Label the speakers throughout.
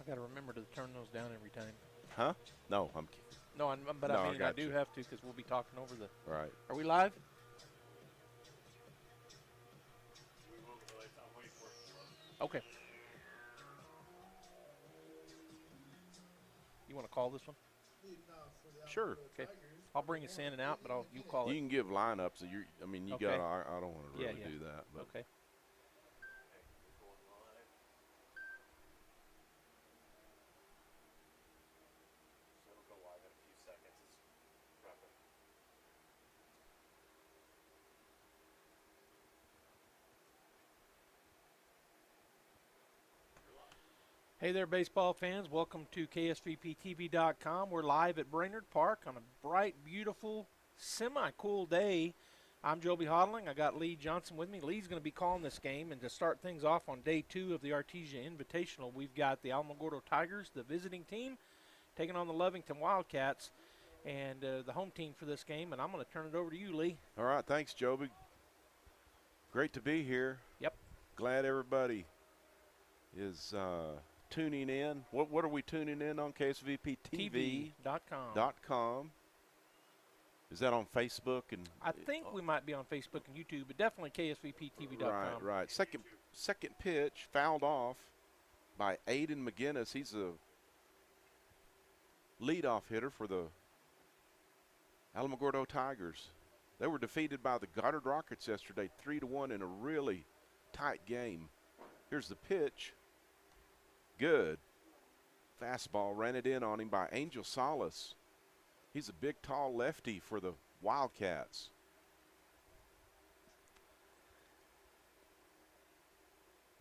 Speaker 1: got to remember to turn those down every time.
Speaker 2: Huh? No, I'm kidding.
Speaker 1: No, but
Speaker 2: No,
Speaker 1: I mean, I
Speaker 2: got
Speaker 1: do
Speaker 2: you.
Speaker 1: have to because we'll be talking over the.
Speaker 2: Right.
Speaker 1: Are we live? Okay. You want to call this one?
Speaker 2: Sure.
Speaker 1: Okay. I'll bring us in and out, but you call
Speaker 2: You
Speaker 1: it.
Speaker 2: can give lineups. I mean, you
Speaker 1: Okay.
Speaker 2: got. I don't want to really
Speaker 1: Yeah.
Speaker 2: do that. But.
Speaker 1: Okay. Hey there, baseball fans. Welcome to KSVPTV.com. We're live at Brainerd Park on a bright, beautiful, semi-cool day. I'm Joby Hodling. I got Lee Johnson with me. Lee's going to be calling this game. And to start things off on day 2 of the Artesia Invitational, we've got the Alamogordo Tigers, the visiting team, taking on the Lovington Wildcats, and the home team for this game. And I'm going to turn it over to you, Lee.
Speaker 2: All right. Thanks, Joby. Great to be here.
Speaker 1: Yep.
Speaker 2: Glad everybody is tuning in. What are we tuning in on? KSVPTV.com. Is that on Facebook? And
Speaker 1: I think we might be on Facebook and YouTube, but definitely KSVPTV.com.
Speaker 2: Right. Second pitch fouled off by Aiden McGinnis. He's a leadoff hitter for the Alamogordo Tigers. They were defeated by the Goddard Rockets yesterday, 3-1 in a really tight game. Here's the pitch. Good. Fastball ran it in on him by Angel Salas. He's a big, tall lefty for the Wildcats.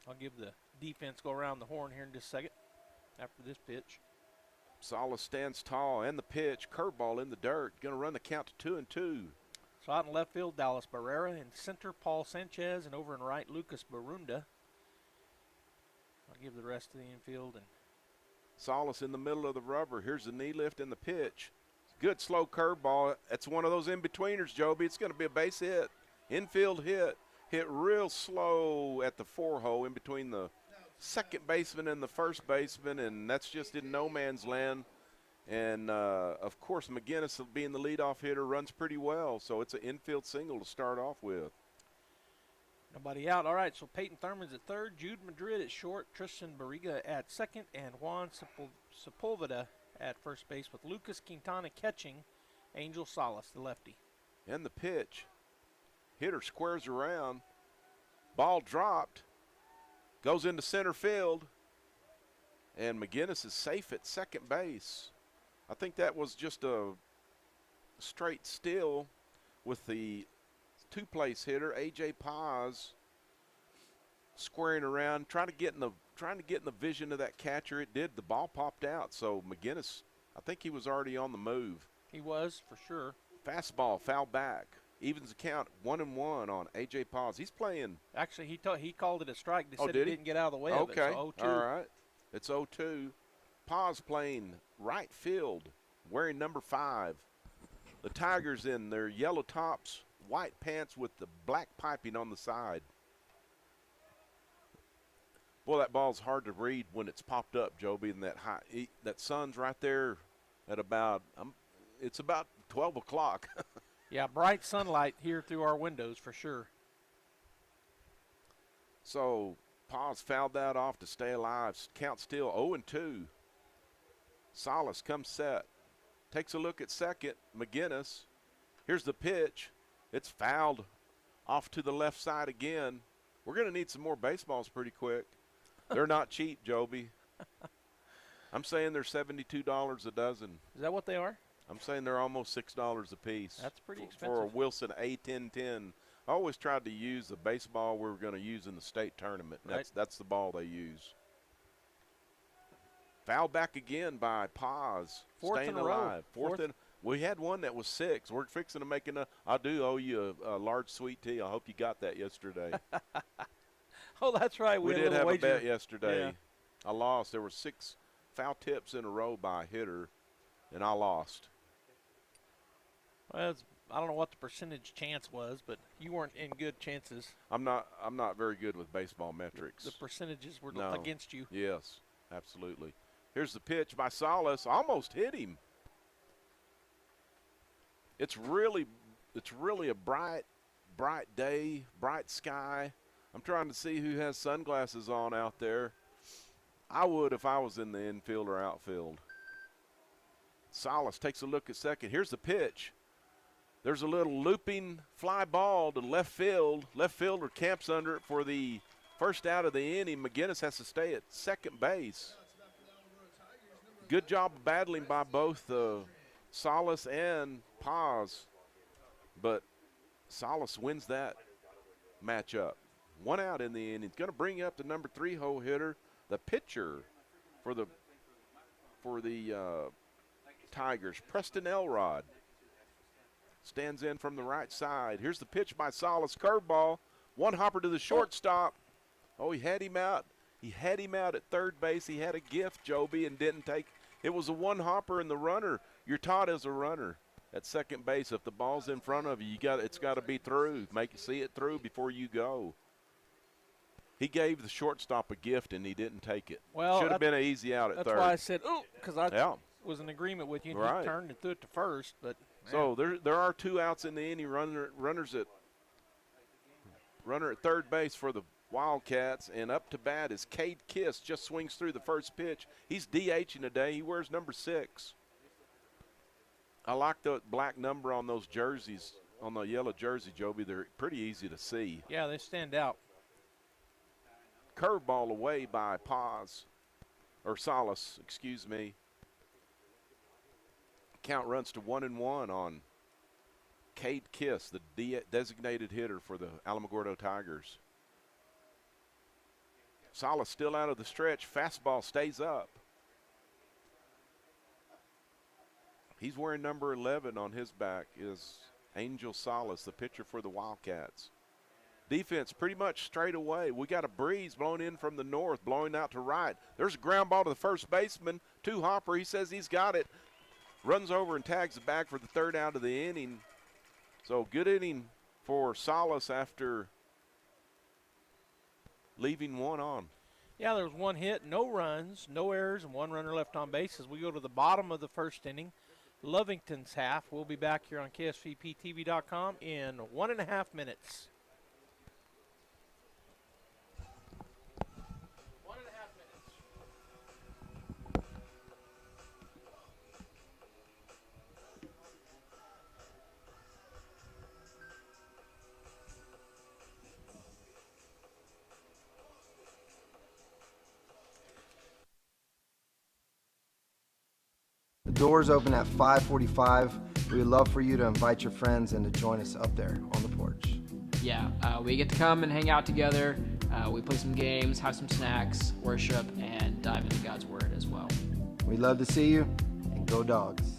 Speaker 1: I'll give the defense go around the horn here in just a second after this pitch.
Speaker 2: Salas stands tall, and the pitch, curveball in the dirt. Going to run the count to 2-2.
Speaker 1: So out in left field, Dallas Barrera. In center, Paul Sanchez. And over in right, Lucas Barunda. I'll give the rest of the infield. And
Speaker 2: Salas in the middle of the rubber. Here's the knee lift and the pitch. Good slow curveball. That's one of those in-betweeners, Joby. It's going to be a base hit. Infield hit. Hit real slow at the 4-hole in between the second baseman and the first baseman, and that's just in no man's land. And, of course, McGinnis, being the leadoff hitter, runs pretty well. So it's an infield single to start off with.
Speaker 1: nobody out. All right, so Peyton Thurman's at third, Jude Madrid at short, Tristan Barriga at second, and Juan Sepulveda at first base with Lucas Quintana catching Angel Salas, the lefty.
Speaker 2: And the pitch. Hitter squares around. Ball dropped. Goes into center field. And McGinnis is safe at second base. I think that was just a straight steal with the two-place hitter, A.J. Paz, squaring around, trying to get in the vision of that catcher. It did. The ball popped out. So McGinnis, I think he was already on the move.
Speaker 1: He was, for sure.
Speaker 2: Fastball, foul back. Evens the count 1-1 on A.J. Paz. He's playing.
Speaker 1: Actually, he called it a strike. They said
Speaker 2: did
Speaker 1: he
Speaker 2: he?
Speaker 1: didn't get out of the way of it.
Speaker 2: Okay,
Speaker 1: So 0-2.
Speaker 2: all right. It's 0-2. Paz playing right field, wearing number 5. The Tigers in their yellow tops, white pants with the black piping on the side. Boy, that ball's hard to read when it's popped up, Joby, and that sun's right there at about it's about 12 o'clock.
Speaker 1: Yeah, bright sunlight here through our windows for sure.
Speaker 2: So Paz fouled that off to stay alive. Count still 0-2. Salas comes set. Takes a look at second. McGinnis. Here's the pitch. It's fouled off to the left side again. We're going to need some more baseballs pretty quick. They're not cheap, Joby. I'm saying they're $72 a dozen.
Speaker 1: Is that what they are?
Speaker 2: I'm saying they're almost $6 a piece.
Speaker 1: That's pretty
Speaker 2: For
Speaker 1: expensive.
Speaker 2: a Wilson A1010. I always tried to use the baseball we were going to use in the state tournament.
Speaker 1: Right.
Speaker 2: That's the ball they use. Foul back again by Paz.
Speaker 1: Fourth
Speaker 2: staying
Speaker 1: in a row.
Speaker 2: alive. Fourth. We had one that was 6. We're fixing to make I do owe you a large sweet tea. I hope you got that yesterday.
Speaker 1: Oh, that's right.
Speaker 2: We
Speaker 1: had
Speaker 2: did
Speaker 1: a
Speaker 2: have
Speaker 1: wager.
Speaker 2: a bet yesterday.
Speaker 1: Yeah.
Speaker 2: I lost. There were 6 foul tips in a row by a hitter, and I lost.
Speaker 1: Well, I don't know what the percentage chance was, but you weren't in good chances.
Speaker 2: I'm not very good with baseball metrics.
Speaker 1: The percentages were
Speaker 2: No.
Speaker 1: against you.
Speaker 2: Yes, absolutely. Here's the pitch by Salas. Almost hit him. It's really a bright day, bright sky. I'm trying to see who has sunglasses on out there. I would if I was in the infield or outfield. Salas takes a look at second. Here's the pitch. There's a little looping fly ball to left field. Left fielder camps under it for the first out of the inning. McGinnis has to stay at second base. Good job of battling by both Salas and Paz, but Salas wins that matchup. 1 out in the inning. Going to bring up the number 3 hole hitter, the pitcher for the Tigers, Preston Elrod. Stands in from the right side. Here's the pitch by Salas, curveball. One hopper to the shortstop. Oh, he had him out. He had him out at third base. He had a gift, Joby, and didn't take. It was a one hopper and the runner. You're taught as a runner at second base, if the ball's in front of you, it's got to be through. See it through before you go. He gave the shortstop a gift and he didn't take it.
Speaker 1: Well,
Speaker 2: should have been an easy out at third.
Speaker 1: That's why I said, oh, because I was in agreement with you. And
Speaker 2: right.
Speaker 1: He turned and threw it to first. But
Speaker 2: so there are 2 outs in the inning. Runner at third base for the Wildcats, and up to bat is Cade Kiss. Just swings through the first pitch. He's DHing today. He wears number 6. I like the black number on those jerseys, on the yellow jersey, Joby. They're pretty easy to see.
Speaker 1: Yeah, they stand out.
Speaker 2: Curveball away by Salas, excuse me. Count runs to 1-1 on Cade Kiss, the designated hitter for the Alamogordo Tigers. Salas still out of the stretch. Fastball stays up. He's wearing number 11 on his back is Angel Salas, the pitcher for the Wildcats. Defense pretty much straight away. We got a breeze blowing in from the north, blowing out to right. There's a ground ball to the first baseman. 2 hopper. He says he's got it. Runs over and tags it back for the 3rd out of the inning. So good inning for Salas after leaving 1 on.
Speaker 1: Yeah, there was 1 hit, no runs, no errors, and 1 runner left on base as we go to the bottom of the first inning. Lovington's half. We'll be back here on KSVPTV.com in 1.5 minutes. 1.5 minutes.
Speaker 3: The doors open at 5:45. We would love for you to invite your friends and to join us up there on the porch.
Speaker 4: Yeah, we get to come and hang out together. We play some games, have some snacks, worship, and dive into God's Word as well.
Speaker 3: We'd love to see you, and go Dogs.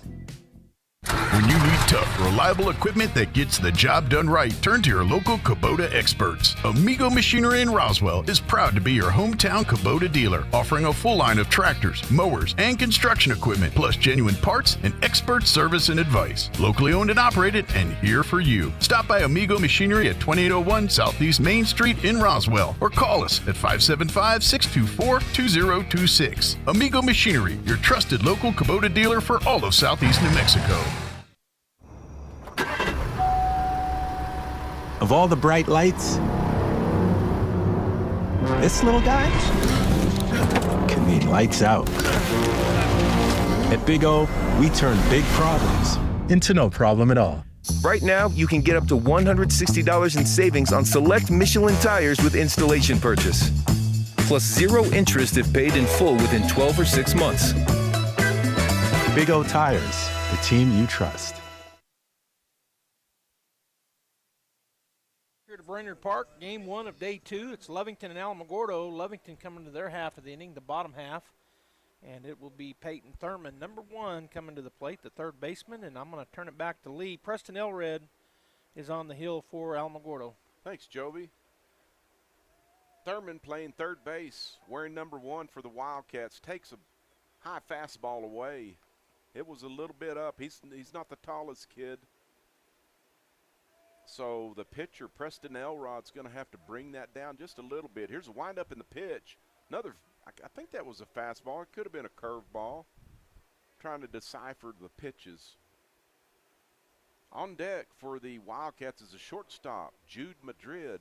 Speaker 5: When you need tough, reliable equipment that gets the job done right, turn to your local Kubota experts. Amigo Machinery in Roswell is proud to be your hometown Kubota dealer, offering a full line of tractors, mowers, and construction equipment, plus genuine parts and expert service and advice. Locally owned and operated and here for you. Stop by Amigo Machinery at 2801 Southeast Main Street in Roswell or call us at 575-624-2026. Amigo Machinery, your trusted local Kubota dealer for all of Southeast New Mexico.
Speaker 6: Of all the bright lights, this little guy can mean lights out. At Big O, we turn big problems into no problem at all.
Speaker 7: Right now, you can get up to $160 in savings on select Michelin tires with installation purchase. Plus 0 interest if paid in full within 12 or 6 months.
Speaker 6: Big O Tires, the team you trust.
Speaker 1: Here to Brainerd Park, game 1 of day 2. It's Lovington and Alamogordo. Lovington coming to their half of the inning, the bottom half. And it will be Peyton Thurman, number 1, coming to the plate, the third baseman. And I'm going to turn it back to Lee. Preston Elred is on the hill for Alamogordo.
Speaker 2: Thanks, Joby. Thurman playing third base, wearing number 1 for the Wildcats, takes a high fastball away. It was a little bit up. He's not the tallest kid. So the pitcher, Preston Elrod's going to have to bring that down just a little bit. Here's a windup in the pitch. Another I think that was a fastball. It could have been a curveball. Trying to decipher the pitches. On deck for the Wildcats is a shortstop, Jude Madrid.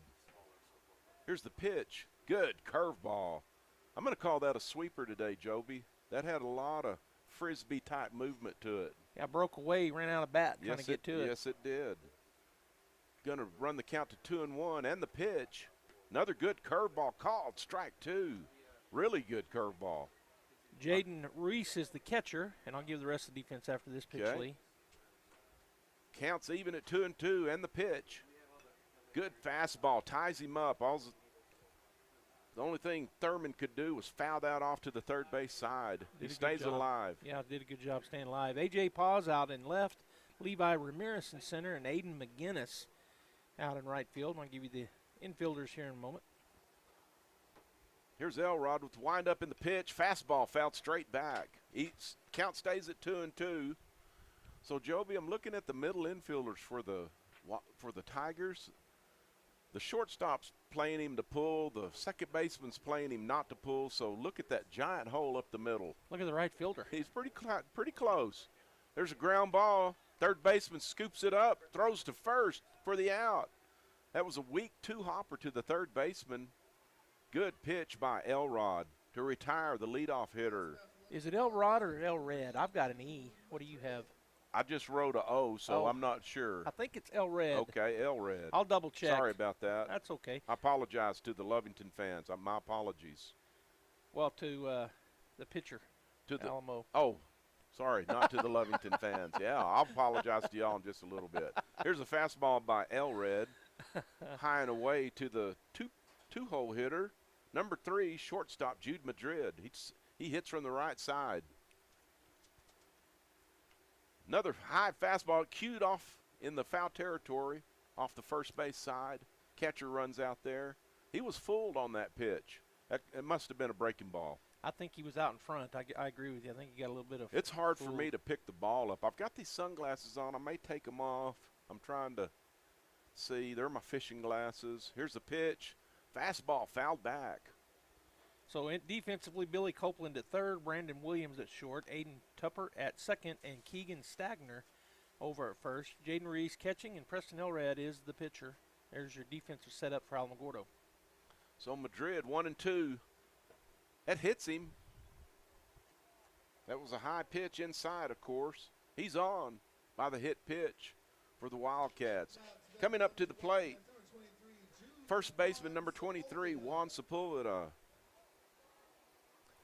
Speaker 2: Here's the pitch. Good curveball. I'm going to call that a sweeper today, Joby. That had a lot of Frisbee-type movement to it.
Speaker 1: Yeah, broke away, ran out of bat, trying to get to it.
Speaker 2: Yes, it did. Going to run the count to 2-1, and the pitch. Another good curveball called, strike 2. Really good curveball.
Speaker 1: Jaden Reese is the catcher, and I'll give the rest of the defense after this pitch,
Speaker 2: Okay.
Speaker 1: Lee.
Speaker 2: Counts even at 2-2, and the pitch. Good fastball, ties him up. The only thing Thurman could do was foul that off to the third base side. He stays alive.
Speaker 1: Yeah, did a good job staying alive. A.J. Paz out in left, Levi Ramirez in center, and Aiden McGinnis out in right field. I'll give you the infielders here in a moment.
Speaker 2: Here's Elrod with the windup in the pitch. Fastball fouled straight back. Count stays at 2-2. So, Joby, I'm looking at the middle infielders for the Tigers. The shortstop's playing him to pull. The second baseman's playing him not to pull. So look at that giant hole up the middle.
Speaker 1: Look at the right fielder.
Speaker 2: He's pretty close. There's a ground ball. Third baseman scoops it up, throws to first for the out. That was a weak two-hopper to the third baseman. Good pitch by Elrod to retire the leadoff hitter.
Speaker 1: Is it Elrod or Elred? I've got an E. What do you have?
Speaker 2: I just wrote a O, so I'm not sure.
Speaker 1: I think it's Elred.
Speaker 2: Okay, Elred.
Speaker 1: I'll double check.
Speaker 2: Sorry about that.
Speaker 1: That's okay.
Speaker 2: I apologize to the Lovington fans. My apologies.
Speaker 1: Well, to the pitcher,
Speaker 2: To the
Speaker 1: Alamo.
Speaker 2: Oh, sorry, not to the Lovington fans. Yeah, I'll apologize to y'all in just a little bit. Here's a fastball by Elred, high and away to the two-hole hitter. Number 3, shortstop Jude Madrid. He hits from the right side. Another high fastball cued off in the foul territory off the first base side. Catcher runs out there. He was fooled on that pitch. It must have been a breaking ball.
Speaker 1: I think he was out in front. I agree with you. I think he got a little bit of
Speaker 2: It's hard for
Speaker 1: fooled.
Speaker 2: me to pick the ball up. I've got these sunglasses on. I may take them off. I'm trying to see. They're my fishing glasses. Here's the pitch. Fastball fouled back.
Speaker 1: So defensively, Billy Copeland at third, Brandon Williams at short, Aiden Tupper at second, and Keegan Stagner over at first. Jaden Reese catching, and Preston Elrod is the pitcher. There's your defensive setup for Alamogordo.
Speaker 2: So Madrid 1-2. That hits him. That was a high pitch inside, of course. He's on by the hit pitch for the Wildcats. Coming up to the plate, first baseman number 23, Juan Sepulveda.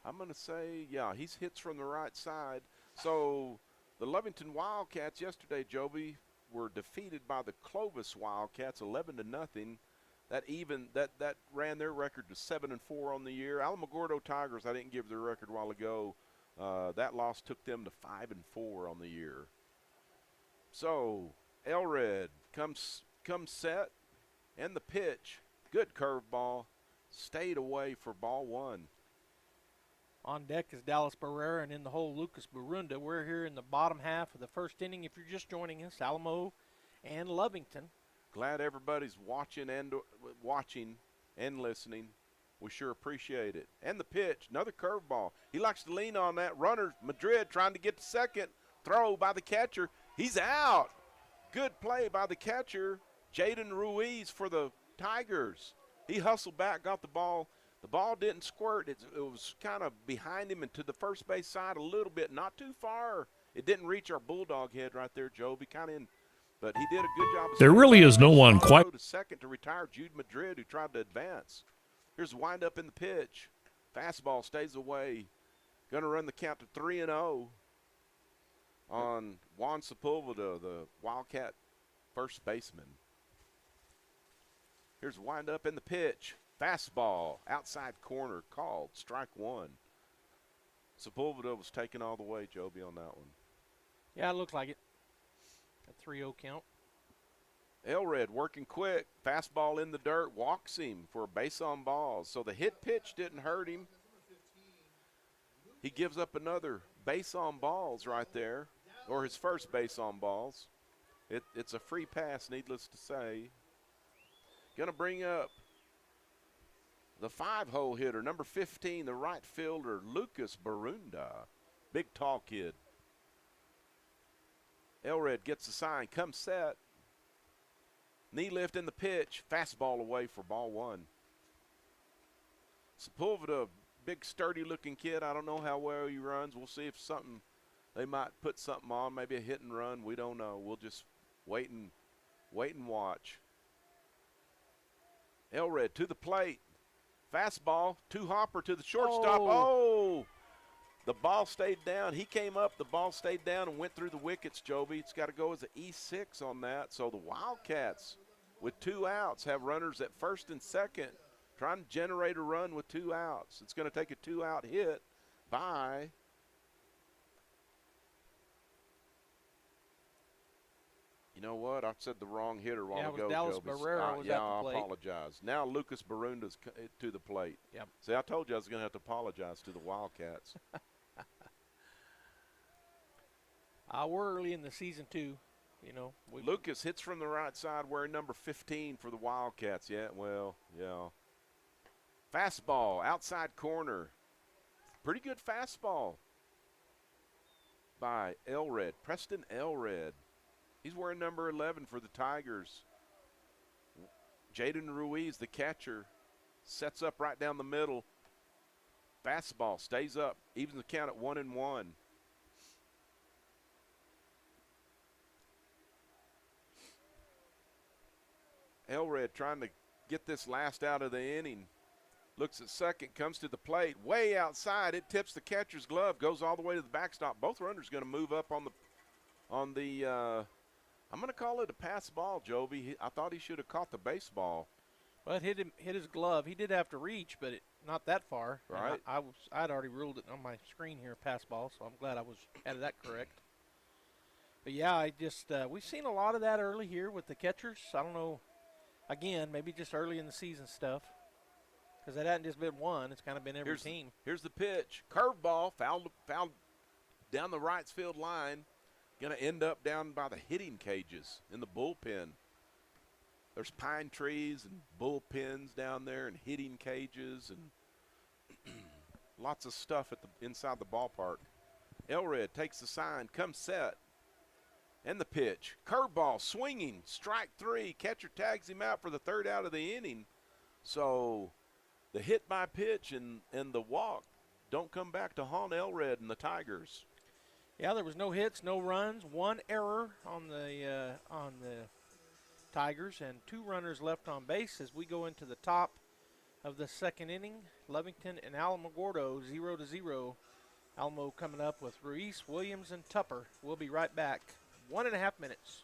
Speaker 2: I'm going to say, yeah, he hits from the right side. So the Lovington Wildcats yesterday, Joby, were defeated by the Clovis Wildcats 11-0. That ran their record to 7-4 on the year. Alamogordo Tigers, I didn't give their record a while ago. That loss took them to 5-4 on the year. So Elred comes set, and the pitch, good curveball, stayed away for ball 1.
Speaker 1: On deck is Dallas Barrera, and in the hole, Lucas Burunda. We're here in the bottom half of the first inning. If you're just joining us, Alamo and Lovington.
Speaker 2: Glad everybody's watching and listening. We sure appreciate it. And the pitch, another curveball. He likes to lean on that runner. Madrid trying to get to second. Throw by the catcher. He's out. Good play by the catcher, Jaden Ruiz for the Tigers. He hustled back, got the ball. The ball didn't squirt. It was kind of behind him and to the first base side a little bit, not too far. It didn't reach our bulldog head right there, Joby, kind of in. But he did a good job.
Speaker 8: There really is no one quite.
Speaker 2: To second to retire Jude Madrid, who tried to advance. Here's a windup in the pitch. Fastball stays away. Going to run the count to 3-0 on Juan Sepulveda, the Wildcat first baseman. Here's a windup in the pitch. Fastball, outside corner, called strike 1. Sepulveda was taken all the way, Joby, on that one.
Speaker 1: Yeah, it looked like it. A 3-0 count.
Speaker 2: Elred working quick. Fastball in the dirt, walks him for a base on balls. So the hit pitch didn't hurt him. He gives up another base on balls right there, or his first base on balls. It's a free pass, needless to say. Going to bring up the 5-hole hitter, number 15, the right fielder, Lucas Barunda. Big, tall kid. Elred gets the sign, comes set. Knee lift in the pitch, fastball away for ball 1. Sepulveda, big, sturdy-looking kid. I don't know how well he runs. We'll see if they might put something on, maybe a hit and run. We don't know. We'll just wait and watch. Elred to the plate. Fastball, two-hopper to the shortstop. Oh! The ball stayed down. He came up, the ball stayed down and went through the wickets, Joby. It's got to go as an E6 on that. So the Wildcats, with 2 outs, have runners at first and second, trying to generate a run with 2 outs. It's going to take a 2-out hit by – you know what? I said the wrong hitter a while ago,
Speaker 1: Dallas
Speaker 2: Joby.
Speaker 1: Barrera was at the plate.
Speaker 2: I apologize. Now Lucas Barunda's to the plate.
Speaker 1: Yep.
Speaker 2: See, I told you I was going to have to apologize to the Wildcats.
Speaker 1: We're early in the season, too. You know,
Speaker 2: Lucas hits from the right side wearing number 15 for the Wildcats. Yeah, well, yeah. Fastball, outside corner. Pretty good fastball by Elred, Preston Elred. He's wearing number 11 for the Tigers. Jaden Ruiz, the catcher, sets up right down the middle. Fastball stays up, evens the count at 1-1. Elred trying to get this last out of the inning. Looks at second, comes to the plate, way outside. It tips the catcher's glove, goes all the way to the backstop. Both runners going to move up on the I'm going to call it a pass ball, Joby. I thought he should have caught the baseball.
Speaker 1: Well, it hit his glove. He did have to reach, but not that far.
Speaker 2: Right.
Speaker 1: I'd already ruled it on my screen here, pass ball, so I'm glad I had that correct. But yeah, we've seen a lot of that early here with the catchers. I don't know. Again, maybe just early in the season stuff, because it hadn't just been one. It's kind of been every team.
Speaker 2: Here's the pitch. Curveball, fouled down the right field line. Going to end up down by the hitting cages in the bullpen. There's pine trees and bullpens down there and hitting cages and lots of stuff inside the ballpark. Elred takes the sign, comes set. And the pitch. Curveball, swinging, strike 3. Catcher tags him out for the 3rd out of the inning. So the hit by pitch and the walk don't come back to haunt Elred and the Tigers.
Speaker 1: Yeah, there was no hits, no runs, 1 error on the Tigers, and 2 runners left on base as we go into the top of the 2nd inning. Lovington and Alamogordo 0-0. Alamo coming up with Ruiz, Williams, and Tupper. We'll be right back. 1.5 minutes.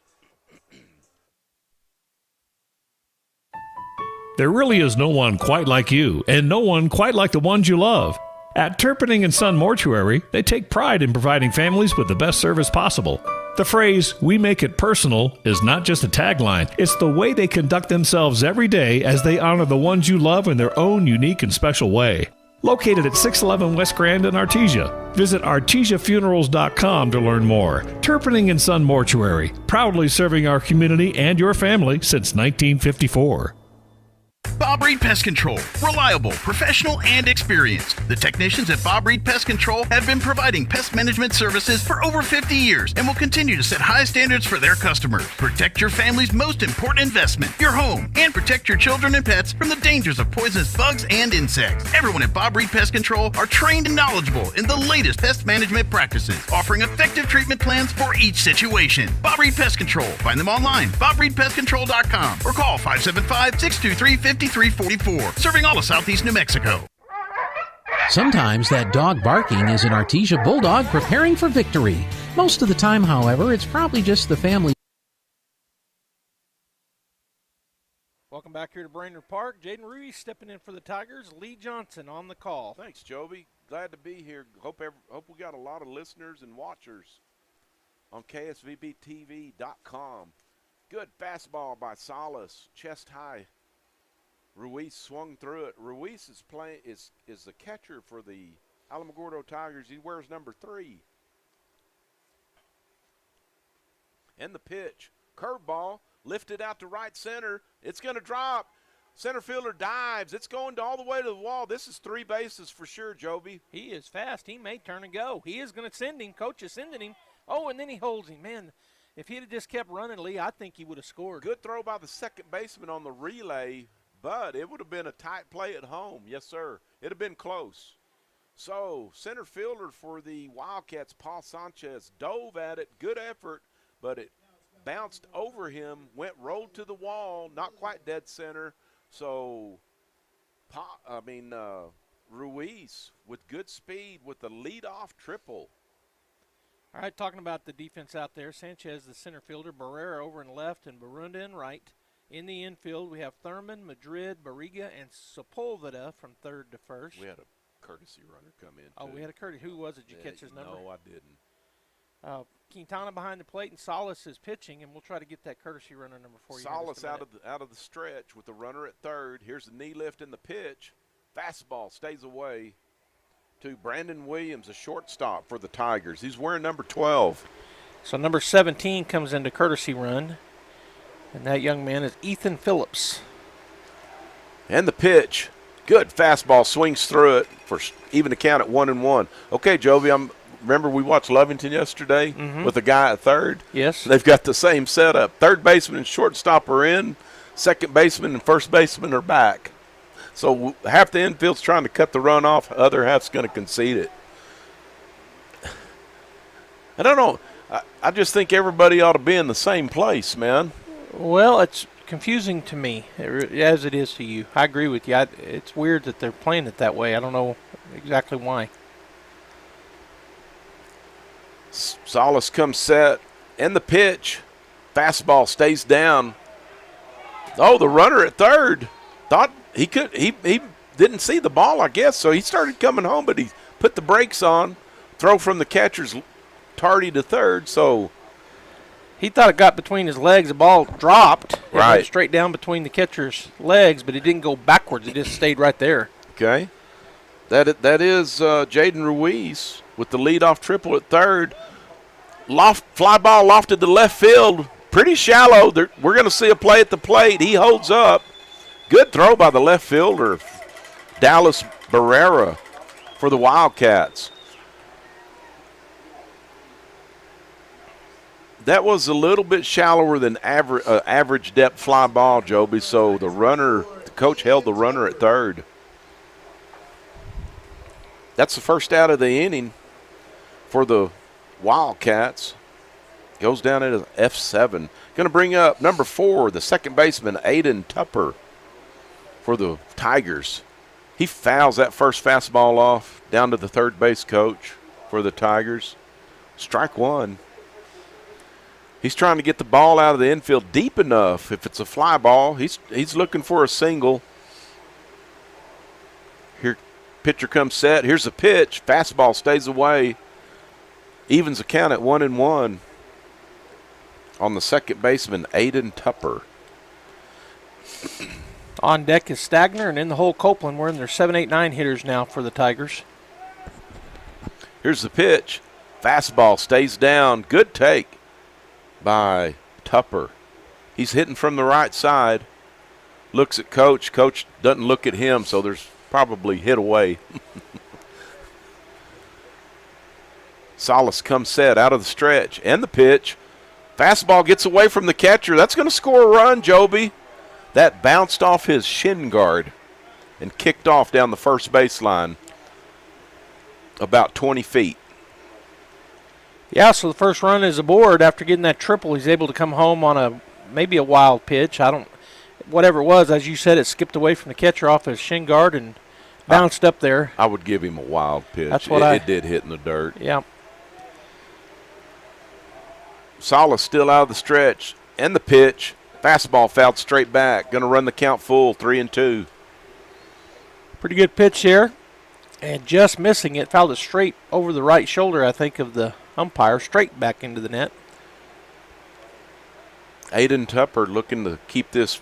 Speaker 8: There really is no one quite like you, and no one quite like the ones you love. At Turpening & Son Mortuary, they take pride in providing families with the best service possible. The phrase, "we make it personal," is not just a tagline. It's the way they conduct themselves every day as they honor the ones you love in their own unique and special way. Located at 611 West Grand in Artesia. Visit artesiafunerals.com to learn more. Turpening & Son Mortuary, proudly serving our community and your family since 1954.
Speaker 5: Bob Reed Pest Control. Reliable, professional, and experienced. The technicians at Bob Reed Pest Control have been providing pest management services for over 50 years and will continue to set high standards for their customers. Protect your family's most important investment, your home, and protect your children and pets from the dangers of poisonous bugs and insects. Everyone at Bob Reed Pest Control are trained and knowledgeable in the latest pest management practices, offering effective treatment plans for each situation. Bob Reed Pest Control. Find them online, BobReedPestControl.com, or call 575-623-5344. Serving all of Southeast New Mexico.
Speaker 9: Sometimes that dog barking is an Artesia Bulldog preparing for victory. Most of the time, however, it's probably just the family.
Speaker 1: Welcome back here to Brainerd Park. Jaden Ruiz stepping in for the Tigers. Lee Johnson on the call.
Speaker 2: Thanks, Joby. Glad to be here. Hope we got a lot of listeners and watchers on KSVBTV.com. Good fastball by Salas, chest high. Ruiz swung through it. Ruiz is the catcher for the Alamogordo Tigers. He wears number 3. And the pitch. Curveball lifted out to right center. It's going to drop. Center fielder dives. It's going all the way to the wall. This is 3 bases for sure, Joby.
Speaker 1: He is fast. He may turn and go. He is going to send him. Coach is sending him. Oh, and then he holds him. Man, if he'd have just kept running, Lee, I think he would have scored.
Speaker 2: Good throw by the second baseman on the relay, but it would have been a tight play at home. Yes, sir. It would have been close. So, center fielder for the Wildcats, Paul Sanchez, dove at it. Good effort, but it bounced over him, rolled to the wall, not quite dead center. So, Ruiz with good speed with the leadoff triple.
Speaker 1: All right, talking about the defense out there, Sanchez, the center fielder, Barrera over in left, and Barunda in right. In the infield, we have Thurman, Madrid, Barriga, and Sepulveda from third to first.
Speaker 2: We had a courtesy runner come in,
Speaker 1: Oh,
Speaker 2: too.
Speaker 1: we had a courtesy. Who was it? Did you catch his number?
Speaker 2: No, I didn't.
Speaker 1: Quintana behind the plate, and Salas is pitching, and we'll try to get that courtesy runner number for you.
Speaker 2: Salas out of the stretch with the runner at third. Here's the knee lift in the pitch. Fastball stays away to Brandon Williams, a shortstop for the Tigers. He's wearing number 12.
Speaker 1: So number 17 comes into courtesy run, and that young man is Ethan Phillips.
Speaker 2: And the pitch. Good fastball, swings through it for even to count at 1-1. Okay, Joby, remember we watched Lovington yesterday with the guy at third?
Speaker 1: Yes.
Speaker 2: They've got the same setup. Third baseman and shortstop are in. Second baseman and first baseman are back. So half the infield's trying to cut the run off. Other half's going to concede it. I don't know. I just think everybody ought to be in the same place, man.
Speaker 1: Well, it's confusing to me, as it is to you. I agree with you. It's weird that they're playing it that way. I don't know exactly why.
Speaker 2: Salas comes set, and the pitch. Fastball stays down. Oh, the runner at third thought he didn't see the ball, I guess, so he started coming home, but he put the brakes on. Throw from the catcher's tardy to third, so
Speaker 1: he thought it got between his legs. The ball dropped. It
Speaker 2: right
Speaker 1: went straight down between the catcher's legs, but it didn't go backwards. It just stayed right there.
Speaker 2: Okay. That is Jaden Ruiz with the leadoff triple at third. Fly ball lofted to left field. Pretty shallow. We're going to see a play at the plate. He holds up. Good throw by the left fielder, Dallas Barrera, for the Wildcats. That was a little bit shallower than average depth fly ball, Joby, so the coach held the runner at third. That's the first out of the inning for the Wildcats. Goes down at F7. Going to bring up number 4, the second baseman, Aiden Tupper, for the Tigers. He fouls that first fastball off down to the third base coach for the Tigers. Strike one. He's trying to get the ball out of the infield deep enough. If it's a fly ball, he's looking for a single. Here, pitcher comes set. Here's a pitch. Fastball stays away. Evens the count at 1-1 on the second baseman, Aiden Tupper.
Speaker 1: On deck is Stagner, and in the hole, Copeland. We're in their 7, 8, 9 hitters now for the Tigers.
Speaker 2: Here's the pitch. Fastball stays down. Good take by Tupper. He's hitting from the right side. Looks at Coach. Coach doesn't look at him, so there's probably hit away. Salas comes set out of the stretch. And the pitch. Fastball gets away from the catcher. That's going to score a run, Joby. That bounced off his shin guard and kicked off down the first baseline about 20 feet.
Speaker 1: Yeah, so the first run is aboard. After getting that triple, he's able to come home on maybe a wild pitch. Whatever it was, as you said, it skipped away from the catcher off his shin guard and bounced up there.
Speaker 2: I would give him a wild pitch.
Speaker 1: That's what
Speaker 2: it did hit in the dirt.
Speaker 1: Yeah.
Speaker 2: Salas still out of the stretch. And the pitch. Fastball fouled straight back. Going to run the count full, 3-2.
Speaker 1: Pretty good pitch there. And just missing it. Fouled it straight over the right shoulder, I think, of the umpire. Straight back into the net.
Speaker 2: Aiden Tupper looking to keep this.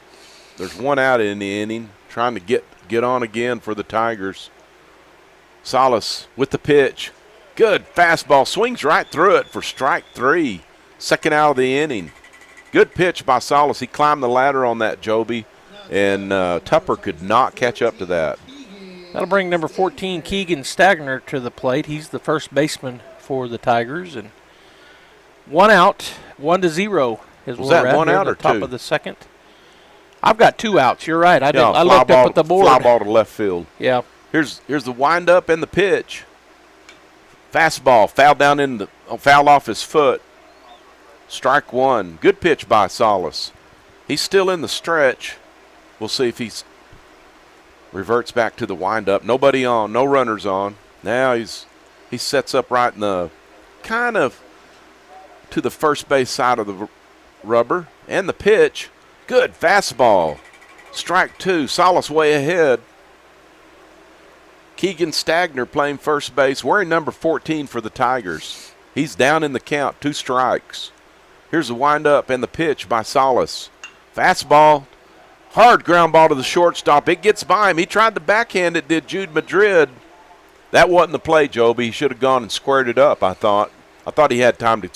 Speaker 2: There's one out in the inning. Trying to get on again for the Tigers. Salas with the pitch. Good fastball. Swings right through it for strike 3. Second out of the inning. Good pitch by Salas. He climbed the ladder on that, Joby. and Tupper could not catch up to that.
Speaker 1: That'll bring number 14, Keegan Stagner, to the plate. He's the first baseman for the Tigers. And 1 out, 1-0 is
Speaker 2: Was
Speaker 1: where
Speaker 2: that
Speaker 1: we're at
Speaker 2: one
Speaker 1: here
Speaker 2: out
Speaker 1: at
Speaker 2: or
Speaker 1: the top
Speaker 2: two?
Speaker 1: of the second. I've got 2 outs. You're right. I looked
Speaker 2: ball,
Speaker 1: up at the board.
Speaker 2: Fly ball to left field.
Speaker 1: Yeah.
Speaker 2: Here's the windup and the pitch. Fastball fouled off his foot. Strike 1. Good pitch by Salas. He's still in the stretch. We'll see if he's reverts back to the windup. Nobody on, no runners on. Now he sets up right in the kind of to the first base side of the rubber. And the pitch. Good fastball. Strike 2. Salas way ahead. Keegan Stagner playing first base, wearing number 14 for the Tigers. He's down in the count, 2 strikes. Here's the windup and the pitch by Salas. Fastball, hard ground ball to the shortstop. It gets by him. He tried to backhand it, did Jude Madrid. That wasn't the play, Joby. He should have gone and squared it up, I thought. I thought he had time to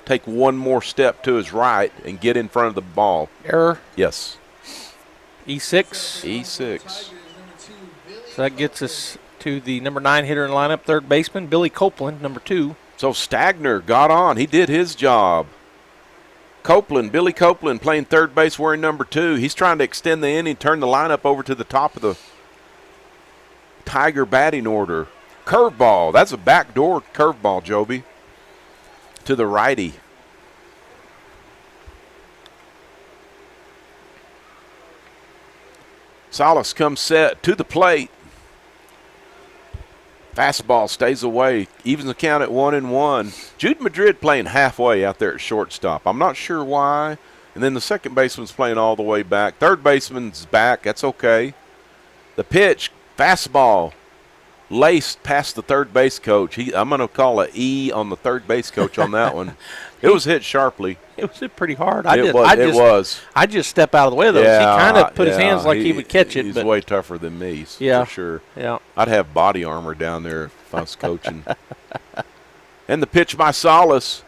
Speaker 2: take one more step to his right and get in front of the ball.
Speaker 1: Error.
Speaker 2: Yes.
Speaker 1: E6.
Speaker 2: E6.
Speaker 1: So that gets us to the number 9 hitter in the lineup, third baseman, Billy Copeland, number 2.
Speaker 2: So Stagner got on. He did his job. Billy Copeland playing third base wearing number 2. He's trying to extend the inning, turn the lineup over to the top of the Tiger batting order. Curveball. That's a backdoor curveball, Joby, to the righty. Salas comes set to the plate. Fastball stays away, evens the count at 1-1. Jude Madrid playing halfway out there at shortstop. I'm not sure why. And then the second baseman's playing all the way back. Third baseman's back. That's okay. The pitch, fastball, laced past the third base coach. I'm going to call an E on the third base coach on that one. It was hit sharply.
Speaker 1: It was hit pretty hard.
Speaker 2: It was.
Speaker 1: I just step out of the way, though.
Speaker 2: Yeah,
Speaker 1: he kind of put his hands like he would catch it.
Speaker 2: He's
Speaker 1: but
Speaker 2: way tougher than me,
Speaker 1: yeah,
Speaker 2: for sure.
Speaker 1: Yeah.
Speaker 2: I'd have body armor down there if I was coaching. And the pitch by Salas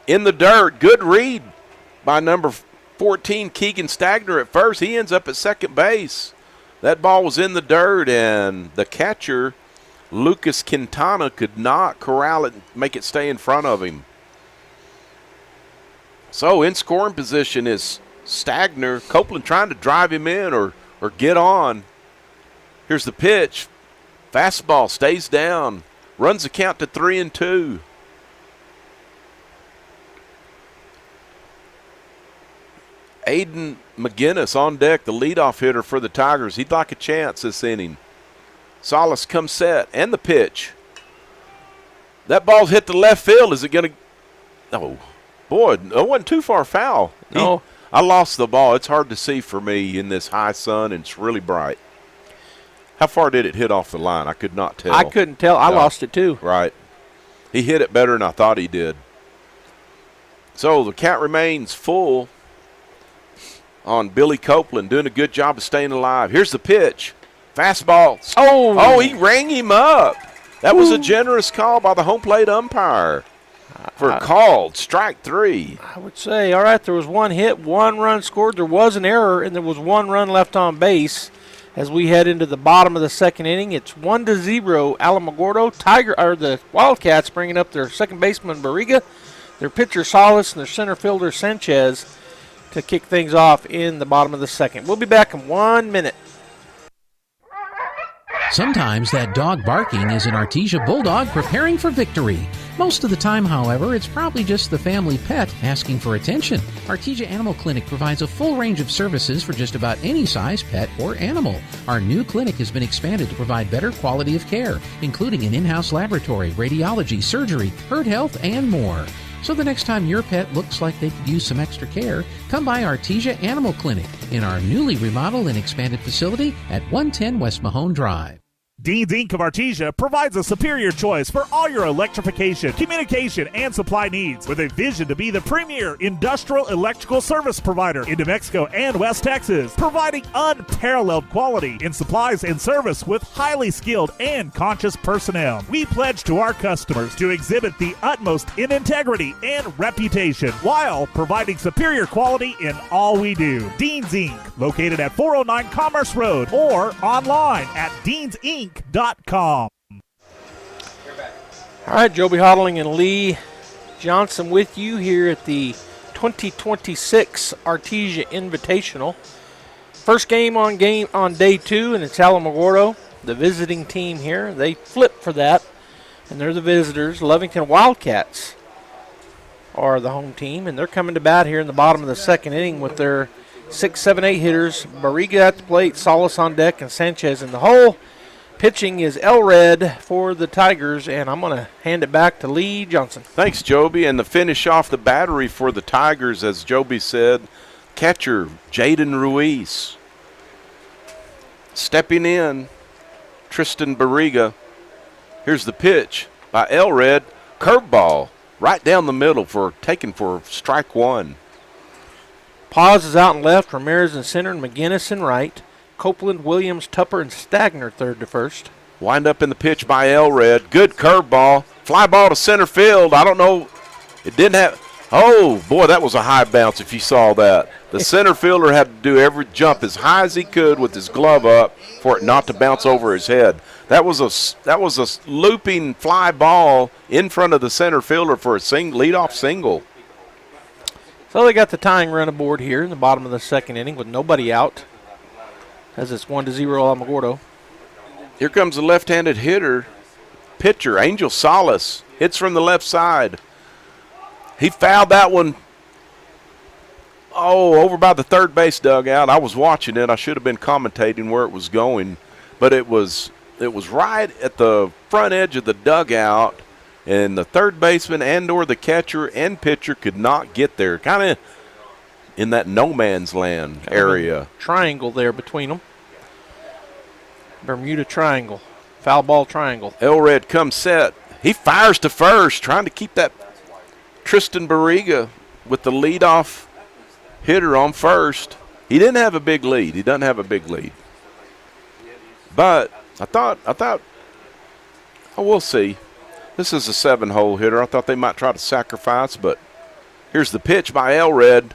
Speaker 2: in the dirt. Good read by number 14, Keegan Stagner at first. He ends up at second base. That ball was in the dirt, and the catcher, Lucas Quintana, could not corral it and make it stay in front of him. So in scoring position is Stagner. Copeland trying to drive him in or get on. Here's the pitch. Fastball stays down. Runs the count to 3-2. Aiden McGinnis on deck, the leadoff hitter for the Tigers. He'd like a chance this inning. Salas comes set, and the pitch. That ball's hit the left field. Is it going to – oh, boy, it wasn't too far foul.
Speaker 1: No.
Speaker 2: I lost the ball. It's hard to see for me in this high sun, and it's really bright. How far did it hit off the line? I could not tell.
Speaker 1: I couldn't tell. I lost it, too.
Speaker 2: Right. He hit it better than I thought he did. So the count remains full on Billy Copeland, doing a good job of staying alive. Here's the pitch. Fastball. Oh, he rang him up. That was a generous call by the home plate umpire for called strike 3.
Speaker 1: I would say, all right, there was one hit, 1 run scored. There was an error, and there was 1 run left on base. As we head into the bottom of the second inning, it's 1-0 Alamogordo. The Wildcats bringing up their second baseman Barriga, their pitcher Salas, and their center fielder Sanchez to kick things off in the bottom of the second. We'll be back in 1 minute.
Speaker 9: Sometimes that dog barking is an Artesia Bulldog preparing for victory. Most of the time, however, it's probably just the family pet asking for attention. Artesia Animal Clinic provides a full range of services for just about any size pet or animal. Our new clinic has been expanded to provide better quality of care, including an in-house laboratory, radiology, surgery, herd health, and more. So the next time your pet looks like they could use some extra care, come by Artesia Animal Clinic in our newly remodeled and expanded facility at 110 West Mahone Drive.
Speaker 10: Dean's Inc. of Artesia provides a superior choice for all your electrification, communication, and supply needs, with a vision to be the premier industrial electrical service provider in New Mexico and West Texas, providing unparalleled quality in supplies and service with highly skilled and conscious personnel. We pledge to our customers to exhibit the utmost in integrity and reputation while providing superior quality in all we do. Dean's Inc., located at 409 Commerce Road or online at deansinc.com.
Speaker 1: All right, Joby Hodling and Lee Johnson with you here at the 2026 Artesia Invitational. First game on day 2, and it's Alamogordo, the visiting team here. They flip for that, and they're the visitors. Lovington Wildcats are the home team, and they're coming to bat here in the bottom of the second inning with their 6, 7, 8 hitters. Barriga at the plate, Salas on deck, and Sanchez in the hole. Pitching is Elred for the Tigers, and I'm going to hand it back to Lee Johnson.
Speaker 2: Thanks, Joby. And the finish off the battery for the Tigers, as Joby said, catcher Jaden Ruiz. Stepping in, Tristan Barriga. Here's the pitch by Elred. Curveball right down the middle taken for strike 1.
Speaker 1: Paz is out and left, Ramirez in center, and McGinnis in right. Copeland, Williams, Tupper, and Stagner third to first.
Speaker 2: Wind up in the pitch by Elred. Good curveball. Fly ball to center field. I don't know. It didn't have. Oh, boy, that was a high bounce if you saw that. The center fielder had to do every jump as high as he could with his glove up for it not to bounce over his head. That was a looping fly ball in front of the center fielder for a leadoff single.
Speaker 1: So they got the tying run aboard here in the bottom of the second inning with nobody out, as it's 1-0 Alamogordo.
Speaker 2: Here comes the left-handed pitcher, Angel Salas. Hits from the left side. He fouled that one, over by the third base dugout. I was watching it. I should have been commentating where it was going. But it was right at the front edge of the dugout, and the third baseman and/or the catcher and pitcher could not get there. Kind of in that no man's land area.
Speaker 1: Triangle there between them. Bermuda Triangle. Foul ball triangle.
Speaker 2: Elred comes set. He fires to first, trying to keep that Tristan Barriga with the leadoff hitter on first. He didn't have a big lead. He doesn't have a big lead. But I thought, we'll see. This is a 7-hole hitter. I thought they might try to sacrifice, but here's the pitch by Elred.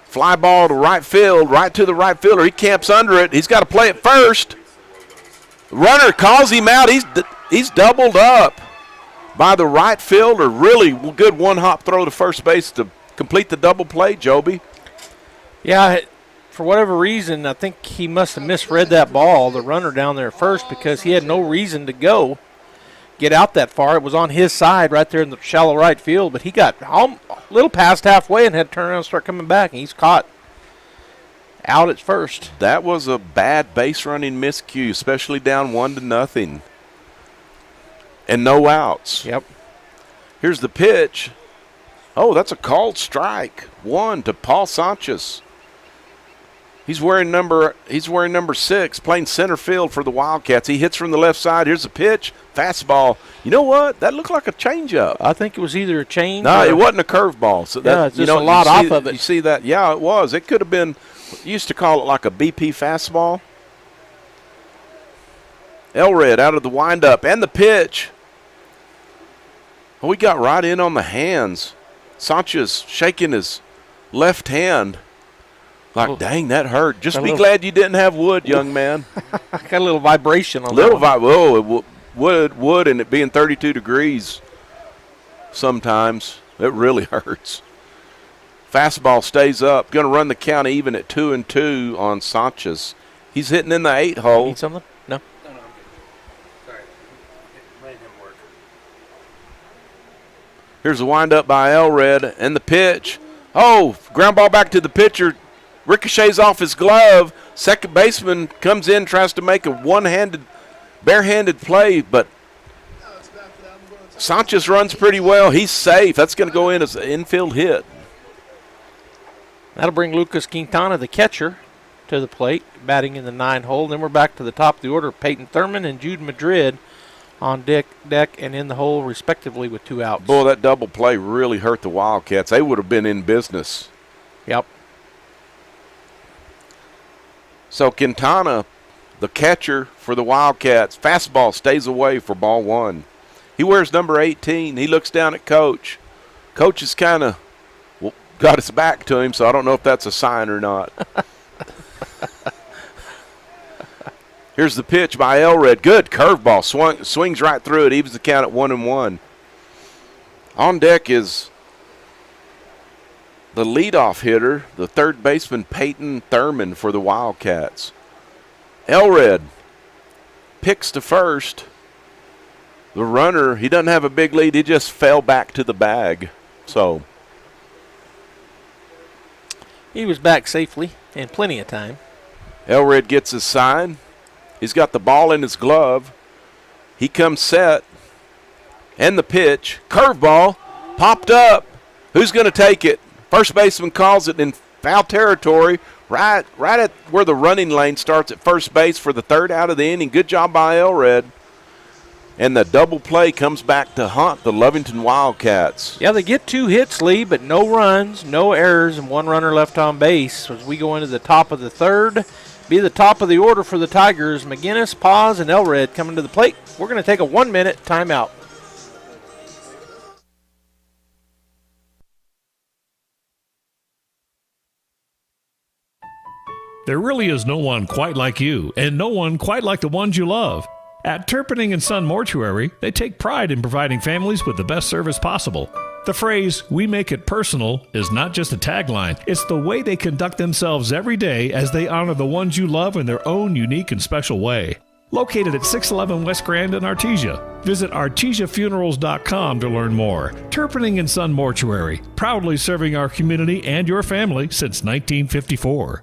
Speaker 2: Fly ball to right field, right to the right fielder. He camps under it. He's got to play it first. Runner calls him out. He's doubled up by the right fielder. Really good one-hop throw to first base to complete the double play, Joby.
Speaker 1: Yeah, for whatever reason, I think he must have misread that ball, the runner down there first, because he had no reason to get out that far. It was on his side right there in the shallow right field, but he got a little past halfway and had to turn around and start coming back, and he's caught out at first.
Speaker 2: That was a bad base running miscue, especially down 1-0. And no outs.
Speaker 1: Yep.
Speaker 2: Here's the pitch. Oh, that's a called strike. 1 to Paul Sanchez. He's wearing number 6, playing center field for the Wildcats. He hits from the left side. Here's a pitch, fastball. You know what? That looked like a changeup.
Speaker 1: I think it was either a change.
Speaker 2: No, it wasn't a curveball. So that,
Speaker 1: it's just a lot off of it.
Speaker 2: You see that? Yeah, it was. It could have been. Used to call it like a BP fastball. Elred out of the windup and the pitch. Oh, he got right in on the hands. Sanchez shaking his left hand. Like, dang, that hurt. Just be glad you didn't have wood, young man.
Speaker 1: Got a little vibration on
Speaker 2: that. Wood, and it being 32 degrees sometimes. It really hurts. Fastball stays up. Going to run the count even at 2-2 on Sanchez. He's hitting in the 8-hole.
Speaker 1: Need something? No.
Speaker 11: Sorry. Letting him work.
Speaker 2: Here's the windup by Elred and the pitch. Oh, ground ball back to the pitcher. Ricochets off his glove. Second baseman comes in, tries to make a barehanded play, but Sanchez runs pretty well. He's safe. That's going to go in as an infield hit.
Speaker 1: That'll bring Lucas Quintana, the catcher, to the plate, batting in the 9 hole. Then we're back to the top of the order. Peyton Thurman and Jude Madrid on deck and in the hole, respectively, with 2 outs.
Speaker 2: Boy, that double play really hurt the Wildcats. They would have been in business.
Speaker 1: Yep.
Speaker 2: So Quintana, the catcher for the Wildcats, fastball stays away for ball 1. He wears number 18. He looks down at Coach. Coach is kind of got his back to him, so I don't know if that's a sign or not. Here's the pitch by Elred. Good curveball. Swings right through it. Evens the count at 1-1. On deck is the leadoff hitter, the third baseman, Peyton Thurman for the Wildcats. Elred picks to first. The runner, he doesn't have a big lead. He just fell back to the bag. So
Speaker 1: he was back safely and plenty of time.
Speaker 2: Elred gets his sign. He's got the ball in his glove. He comes set. And the pitch. Curveball. Popped up. Who's going to take it? First baseman calls it in foul territory. Right at where the running lane starts at first base for the 3rd out of the inning. Good job by Elred. And the double play comes back to haunt the Lovington Wildcats.
Speaker 1: Yeah, they get 2 hits, Lee, but no runs, no errors, and 1 runner left on base. As we go into the top of the 3rd, be the top of the order for the Tigers. McGinnis, Paz, and Elred coming to the plate. We're going to take a 1-minute timeout.
Speaker 8: There really is no one quite like you, and no one quite like the ones you love. At Turpinning & Son Mortuary, they take pride in providing families with the best service possible. The phrase, "we make it personal," is not just a tagline. It's the way they conduct themselves every day as they honor the ones you love in their own unique and special way. Located at 611 West Grand in Artesia. Visit artesiafunerals.com to learn more. Turpinning & Son Mortuary, proudly serving our community and your family since 1954.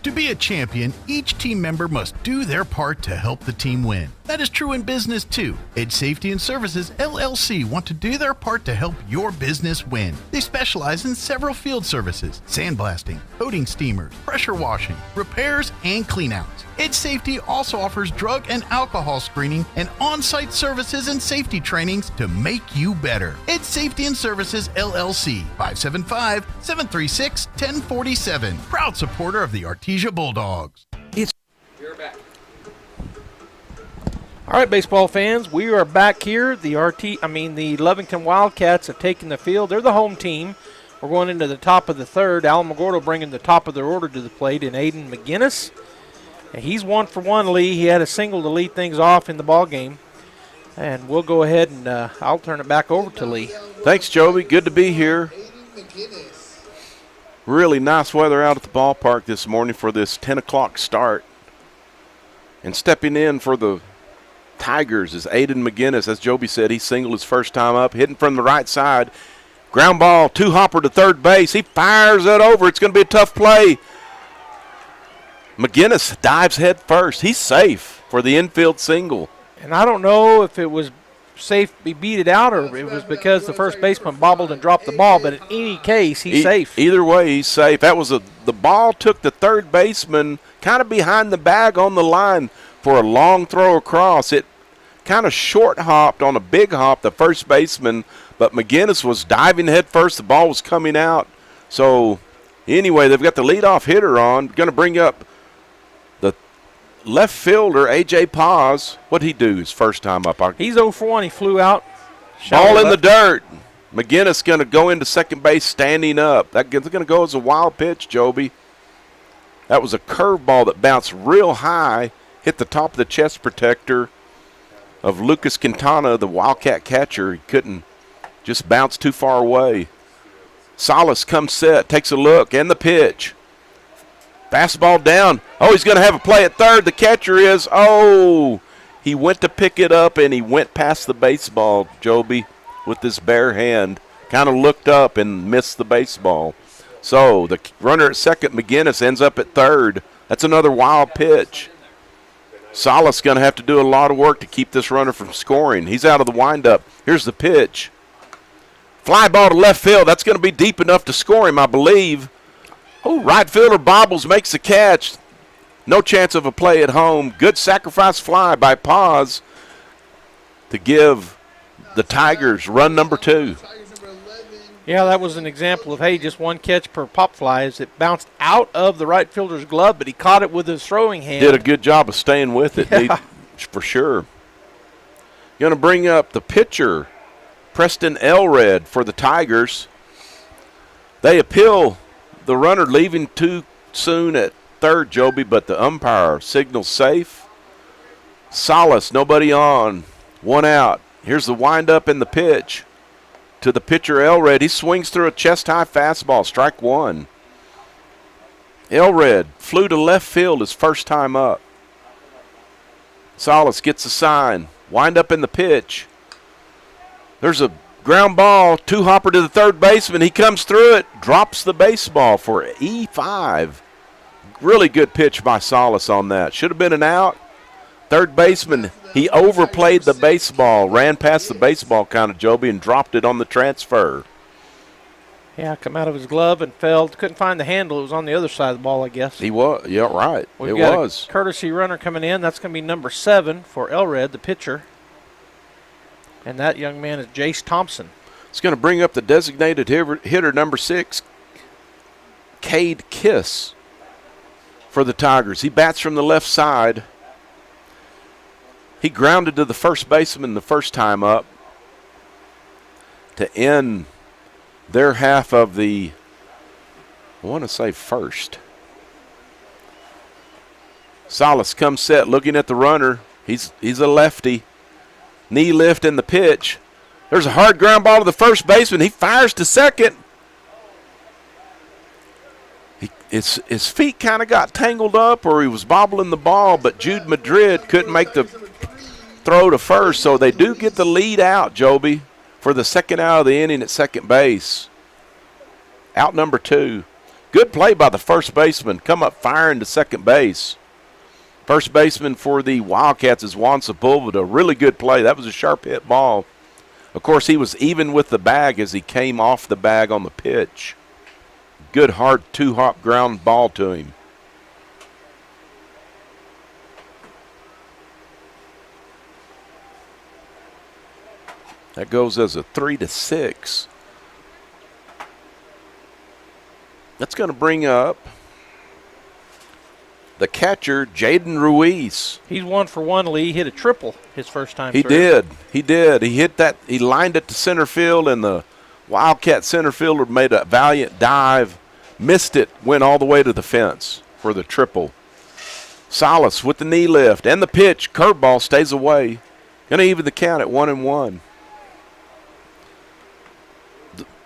Speaker 5: To be a champion, each team member must do their part to help the team win. That is true in business too. Edge Safety and Services LLC want to do their part to help your business win. They specialize in several field services: sandblasting, coating steamers, pressure washing, repairs, and cleanouts. Edge Safety also offers drug and alcohol screening and on-site services and safety trainings to make you better. Edge Safety and Services LLC, 575-736-1047. Proud supporter of the Artesia Bulldogs.
Speaker 4: You're back.
Speaker 1: All right, baseball fans, we are back here. The Lovington Wildcats have taken the field. They're the home team. We're going into the top of the 3rd. Alamogordo bringing the top of their order to the plate in Aiden McGinnis. And he's 1 for 1, Lee. He had a single to lead things off in the ball game. And we'll go ahead and I'll turn it back over to Lee.
Speaker 2: Thanks, Joby. Good to be here. Really nice weather out at the ballpark this morning for this 10 o'clock start. And stepping in for the Tigers is Aiden McGinnis. As Joby said, he singled his first time up, hitting from the right side. Ground ball, 2-hopper to third base. He fires it over. It's going to be a tough play. McGinnis dives head first. He's safe for the infield single.
Speaker 1: And I don't know if it was safe he beat it out or it was because the first baseman bobbled and dropped the ball, but in any case, he's safe.
Speaker 2: Either way, he's safe. That was the ball took the third baseman kind of behind the bag on the line for a long throw across. It kind of short hopped on a big hop, the first baseman, but McGinnis was diving head first. The ball was coming out. So anyway, they've got the leadoff hitter on. Going to bring up the left fielder, A.J. Paz. What'd he do his first time up?
Speaker 1: He's 0 for 1. He flew out.
Speaker 2: Ball in the dirt. McGinnis going to go into second base standing up. That's going to go as a wild pitch, Joby. That was a curveball that bounced real high, hit the top of the chest protector of Lucas Quintana, the Wildcat catcher. He couldn't just bounce too far away. Salas comes set, takes a look, and the pitch. Fastball down. Oh, he's going to have a play at third. The catcher is, he went to pick it up, and he went past the baseball, Joby, with his bare hand. Kind of looked up and missed the baseball. So the runner at second, McGinnis, ends up at third. That's another wild pitch. Salas going to have to do a lot of work to keep this runner from scoring. He's out of the windup. Here's the pitch. Fly ball to left field. That's going to be deep enough to score him, I believe. Oh, right fielder bobbles, makes the catch. No chance of a play at home. Good sacrifice fly by Paz to give the Tigers run number 2.
Speaker 1: Yeah, that was an example of, hey, just one catch per pop fly as it bounced out of the right fielder's glove, but he caught it with his throwing hand.
Speaker 2: Did a good job of staying with it, for sure. Going to bring up the pitcher, Preston Elred, for the Tigers. They appeal the runner leaving too soon at third, Joby, but the umpire signals safe. Salas, nobody on, 1 out. Here's the windup in the pitch to the pitcher, Elred. He swings through a chest-high fastball, strike 1. Elred flew to left field his first time up. Salas gets a sign. Wind up in the pitch. There's a ground ball, 2-hopper to the third baseman. He comes through it, drops the baseball for E5. Really good pitch by Salas on that. Should have been an out. Third baseman, he overplayed the baseball, ran past the baseball kind of, Joby, and dropped it on the transfer.
Speaker 1: Yeah, come out of his glove and fell. Couldn't find the handle. It was on the other side of the ball, I guess.
Speaker 2: He was, yeah, right.
Speaker 1: We've got a courtesy runner coming in. That's going to be number 7 for Elred, the pitcher. And that young man is Jace Thompson.
Speaker 2: It's going to bring up the designated hitter, number 6, Cade Kiss, for the Tigers. He bats from the left side. He grounded to the first baseman the first time up to end their half of the, I want to say, first. Salas comes set, looking at the runner. He's a lefty. Knee lift in the pitch. There's a hard ground ball to the first baseman. He fires to second. His feet kind of got tangled up, or he was bobbling the ball, but Jude Madrid couldn't make the throw to first, so they do get the lead out, Joby, for the second out of the inning at second base. Out number 2. Good play by the first baseman. Come up firing to second base. First baseman for the Wildcats is Juan Sepulveda. Really good play. That was a sharp hit ball. Of course, he was even with the bag as he came off the bag on the pitch. Good hard 2-hop ground ball to him. That goes as a 3-6. That's going to bring up the catcher, Jaden Ruiz.
Speaker 1: He's 1 for 1, Lee. He hit a triple his first time
Speaker 2: He
Speaker 1: through.
Speaker 2: did. He did. He hit that. He lined it to center field, and the Wildcat center fielder made a valiant dive, missed it, went all the way to the fence for the triple. Salas with the knee lift and the pitch. Curveball stays away. Going to even the count at 1-1.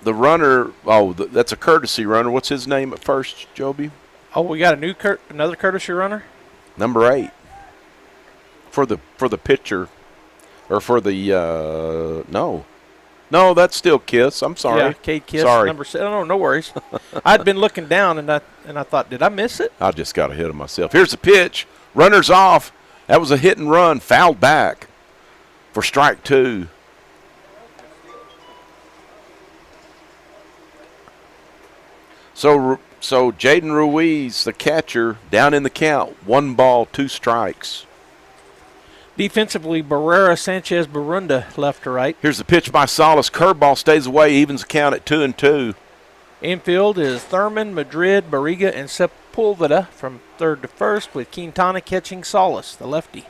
Speaker 2: The runner, that's a courtesy runner. What's his name at first, Joby?
Speaker 1: Oh, we got another courtesy runner?
Speaker 2: Number 8. For the pitcher, or for the, no, that's still Kiss. I'm sorry.
Speaker 1: Yeah, Cade Kiss,
Speaker 2: sorry.
Speaker 1: number 7. No worries. I'd been looking down, and I thought, did I miss it?
Speaker 2: I just got ahead of myself. Here's the pitch. Runner's off. That was a hit and run. Fouled back for strike 2. So Jaden Ruiz, the catcher, down in the count. 1 ball, 2 strikes.
Speaker 1: Defensively, Barrera, Sanchez, Barunda, left to right.
Speaker 2: Here's the pitch by Salas. Curveball stays away, evens the count at 2-2.
Speaker 1: Infield is Thurman, Madrid, Barriga, and Sepulveda from third to first, with Quintana catching Salas, the lefty.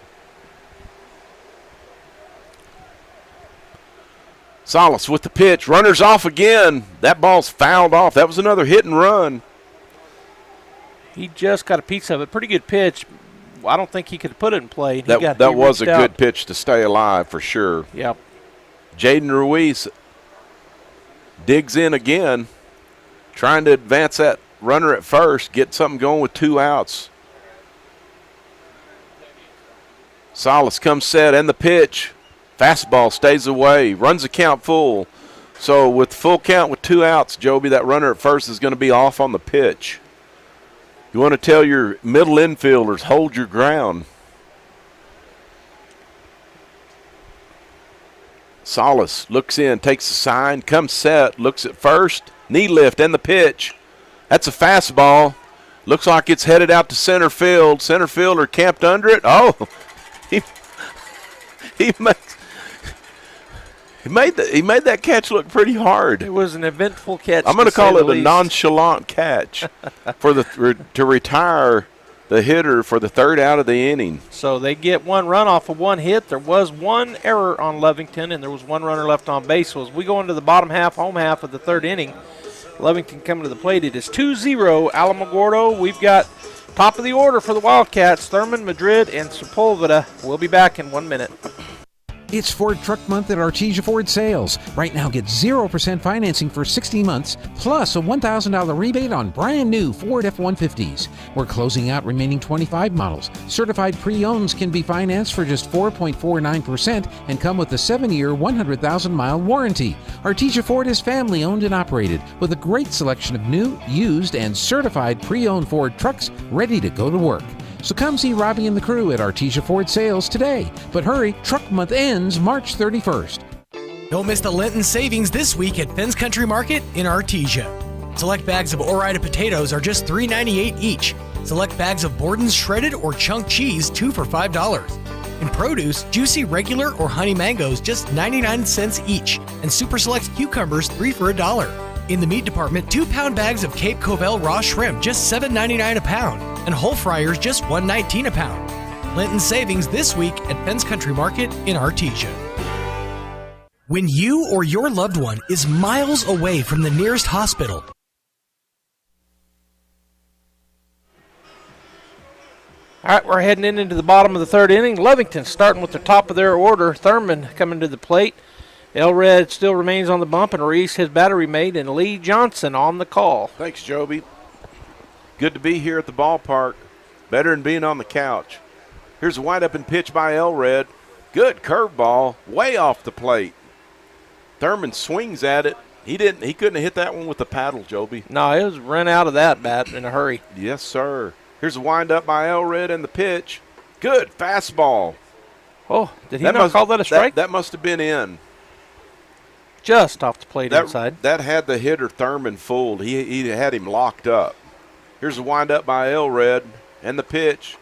Speaker 2: Salas with the pitch. Runner's off again. That ball's fouled off. That was another hit and run.
Speaker 1: He just got a piece of it. Pretty good pitch. I don't think he could put it in play.
Speaker 2: That was a good pitch to stay alive for sure.
Speaker 1: Yep.
Speaker 2: Jaden Ruiz digs in again, trying to advance that runner at first, get something going with 2 outs. Salas comes set and the pitch. Fastball stays away, runs the count full. So with full count with 2 outs, Joby, that runner at first is going to be off on the pitch. You want to tell your middle infielders, hold your ground. Salas looks in, takes the sign, comes set, looks at first, knee lift and the pitch. That's a fastball. Looks like it's headed out to center field. Center fielder camped under it. Oh, he made that catch look pretty hard.
Speaker 1: It was an eventful catch.
Speaker 2: I'm going to call it a
Speaker 1: least.
Speaker 2: nonchalant catch to retire the hitter for the third out of the inning.
Speaker 1: So they get one run off of one hit. There was one error on Lovington, and there was one runner left on base. So as we go into the bottom half, home half of the third inning, Lovington coming to the plate. It is 2-0 Alamogordo. We've got top of the order for the Wildcats, Thurman, Madrid, and Sepulveda. We'll be back in 1 minute.
Speaker 9: It's Ford Truck Month at Artesia Ford Sales. Right now, get 0% financing for 60 months, plus a $1,000 rebate on brand new Ford F-150s. We're closing out remaining 25 models. Certified pre-owns can be financed for just 4.49% and come with a 7-year, 100,000-mile warranty. Artesia Ford is family-owned and operated with a great selection of new, used, and certified pre-owned Ford trucks ready to go to work. So come see Robbie and the crew at Artesia Ford Sales today. But hurry, Truck Month ends March 31st.
Speaker 12: Don't miss the Lenten savings this week at Fenn's Country Market in Artesia. Select bags of Ore-Ida potatoes are just $3.98 each. Select bags of Borden's shredded or chunk cheese, 2 for $5. In produce, juicy regular or honey mangoes just 99 cents each. And super select cucumbers, 3 for $1. In the meat department, 2-pound bags of Cape Covell raw shrimp, just $7.99 a pound. And whole fryers, just $1.19 a pound. Lenten savings this week at Fenn's Country Market in Artesia. When you or your loved one is miles away from the nearest hospital,
Speaker 1: All right, we're heading into the bottom of the third inning. Lovington starting with the top of their order. Thurman coming to the plate. Elred still remains on the bump, and Reese his battery mate, and Lee Johnson on the call.
Speaker 2: Thanks, Joby. Good to be here at the ballpark. Better than being on the couch. Here's a wind-up and pitch by Elred. Good curveball, way off the plate. Thurman swings at it. He couldn't have hit that one with the paddle, Joby.
Speaker 1: No, it was run out of that bat in a hurry.
Speaker 2: Yes, sir. Here's a wind-up by Elred and the pitch. Good fastball.
Speaker 1: Oh, did he not call that a strike?
Speaker 2: That must have been in.
Speaker 1: Just off the plate inside.
Speaker 2: That had the hitter Thurman fooled. He had him locked up. Here's a wind-up by Elred and the pitch.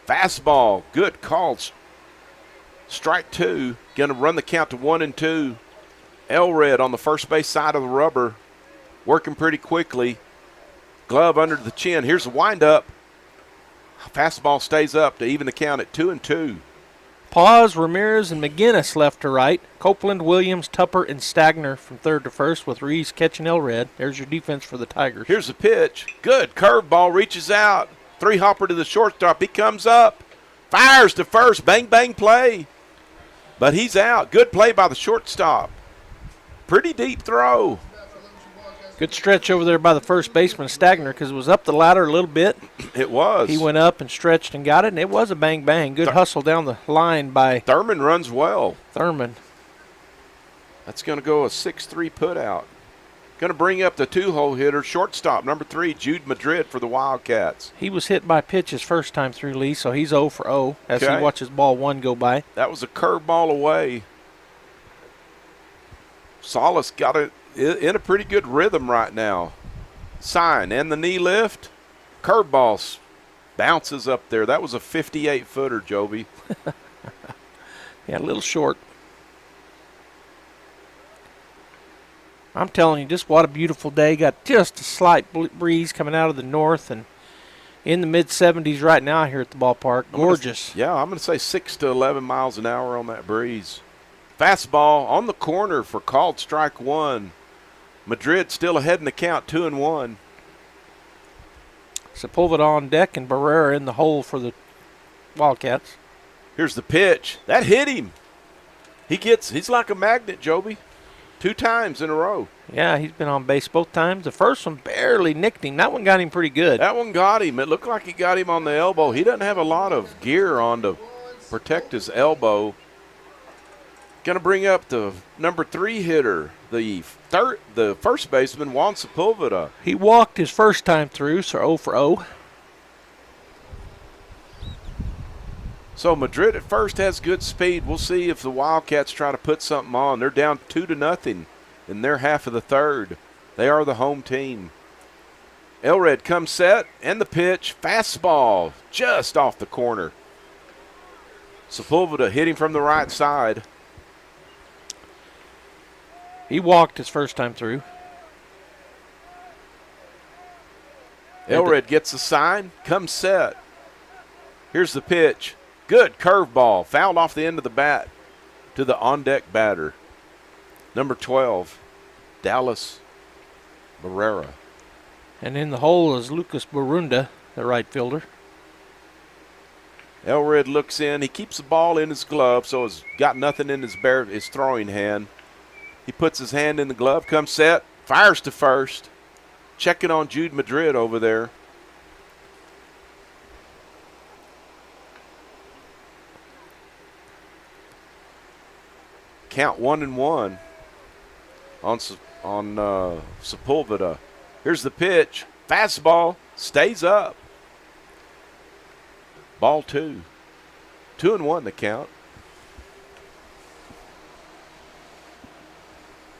Speaker 2: Fastball. Good call. Strike 2. Going to run the count to 1-2. Elred on the first base side of the rubber. Working pretty quickly. Glove under the chin. Here's a wind-up. Fastball stays up to even the count at 2-2.
Speaker 1: Paz, Ramirez, and McGinnis left to right. Copeland, Williams, Tupper, and Stagner from third to first with Reese catching Elred. There's your defense for the Tigers.
Speaker 2: Here's the pitch. Good curveball. Reaches out. 3-hopper to the shortstop. He comes up. Fires to first. Bang, bang play. But he's out. Good play by the shortstop. Pretty deep throw.
Speaker 1: Good stretch over there by the first baseman, Stagner, because it was up the ladder a little bit.
Speaker 2: It was.
Speaker 1: He went up and stretched and got it, and it was a bang-bang. Good hustle down the line by
Speaker 2: Thurman. Runs well.
Speaker 1: Thurman.
Speaker 2: That's going to go a 6-3 put out. Going to bring up the 2-hole hitter, shortstop, number 3, Jude Madrid for the Wildcats.
Speaker 1: He was hit by pitch his first time through, Lee, so he's 0 for 0 as he watches ball 1 go by.
Speaker 2: That was a curveball away. Salas got it in a pretty good rhythm right now. Sign and the knee lift. Curveball bounces up there. That was a 58-footer, Joby.
Speaker 1: Yeah, a little short. I'm telling you, just what a beautiful day. Got just a slight breeze coming out of the north and in the mid-70s right now here at the ballpark. Gorgeous.
Speaker 2: I'm going to say 6 to 11 miles an hour on that breeze. Fastball on the corner for called strike 1. Madrid still ahead in the count, 2-1.
Speaker 1: Sepulveda on deck and Barrera in the hole for the Wildcats.
Speaker 2: Here's the pitch. That hit him. He's like a magnet, Joby. 2 times in a row.
Speaker 1: Yeah, he's been on base both times. The first one barely nicked him. That one got him pretty good.
Speaker 2: That one got him. It looked like he got him on the elbow. He doesn't have a lot of gear on to protect his elbow. Going to bring up the number 3 hitter, the first baseman, Juan Sepulveda.
Speaker 1: He walked his first time through, so 0 for 0.
Speaker 2: So Madrid at first has good speed. We'll see if the Wildcats try to put something on. They're down 2-0 in their half of the third. They are the home team. Elred comes set, and the pitch. Fastball just off the corner. Sepulveda hitting from the right side.
Speaker 1: He walked his first time through.
Speaker 2: Elred gets the sign, comes set. Here's the pitch. Good curveball. Fouled off the end of the bat to the on-deck batter. Number 12, Dallas Barrera.
Speaker 1: And in the hole is Lucas Burunda, the right fielder.
Speaker 2: Elred looks in. He keeps the ball in his glove, so he's got nothing in his throwing hand. He puts his hand in the glove, comes set, fires to first. Checking on Jude Madrid over there. Count 1-1 on Sepulveda. Here's the pitch. Fastball stays up. Ball 2. 2-1 the count.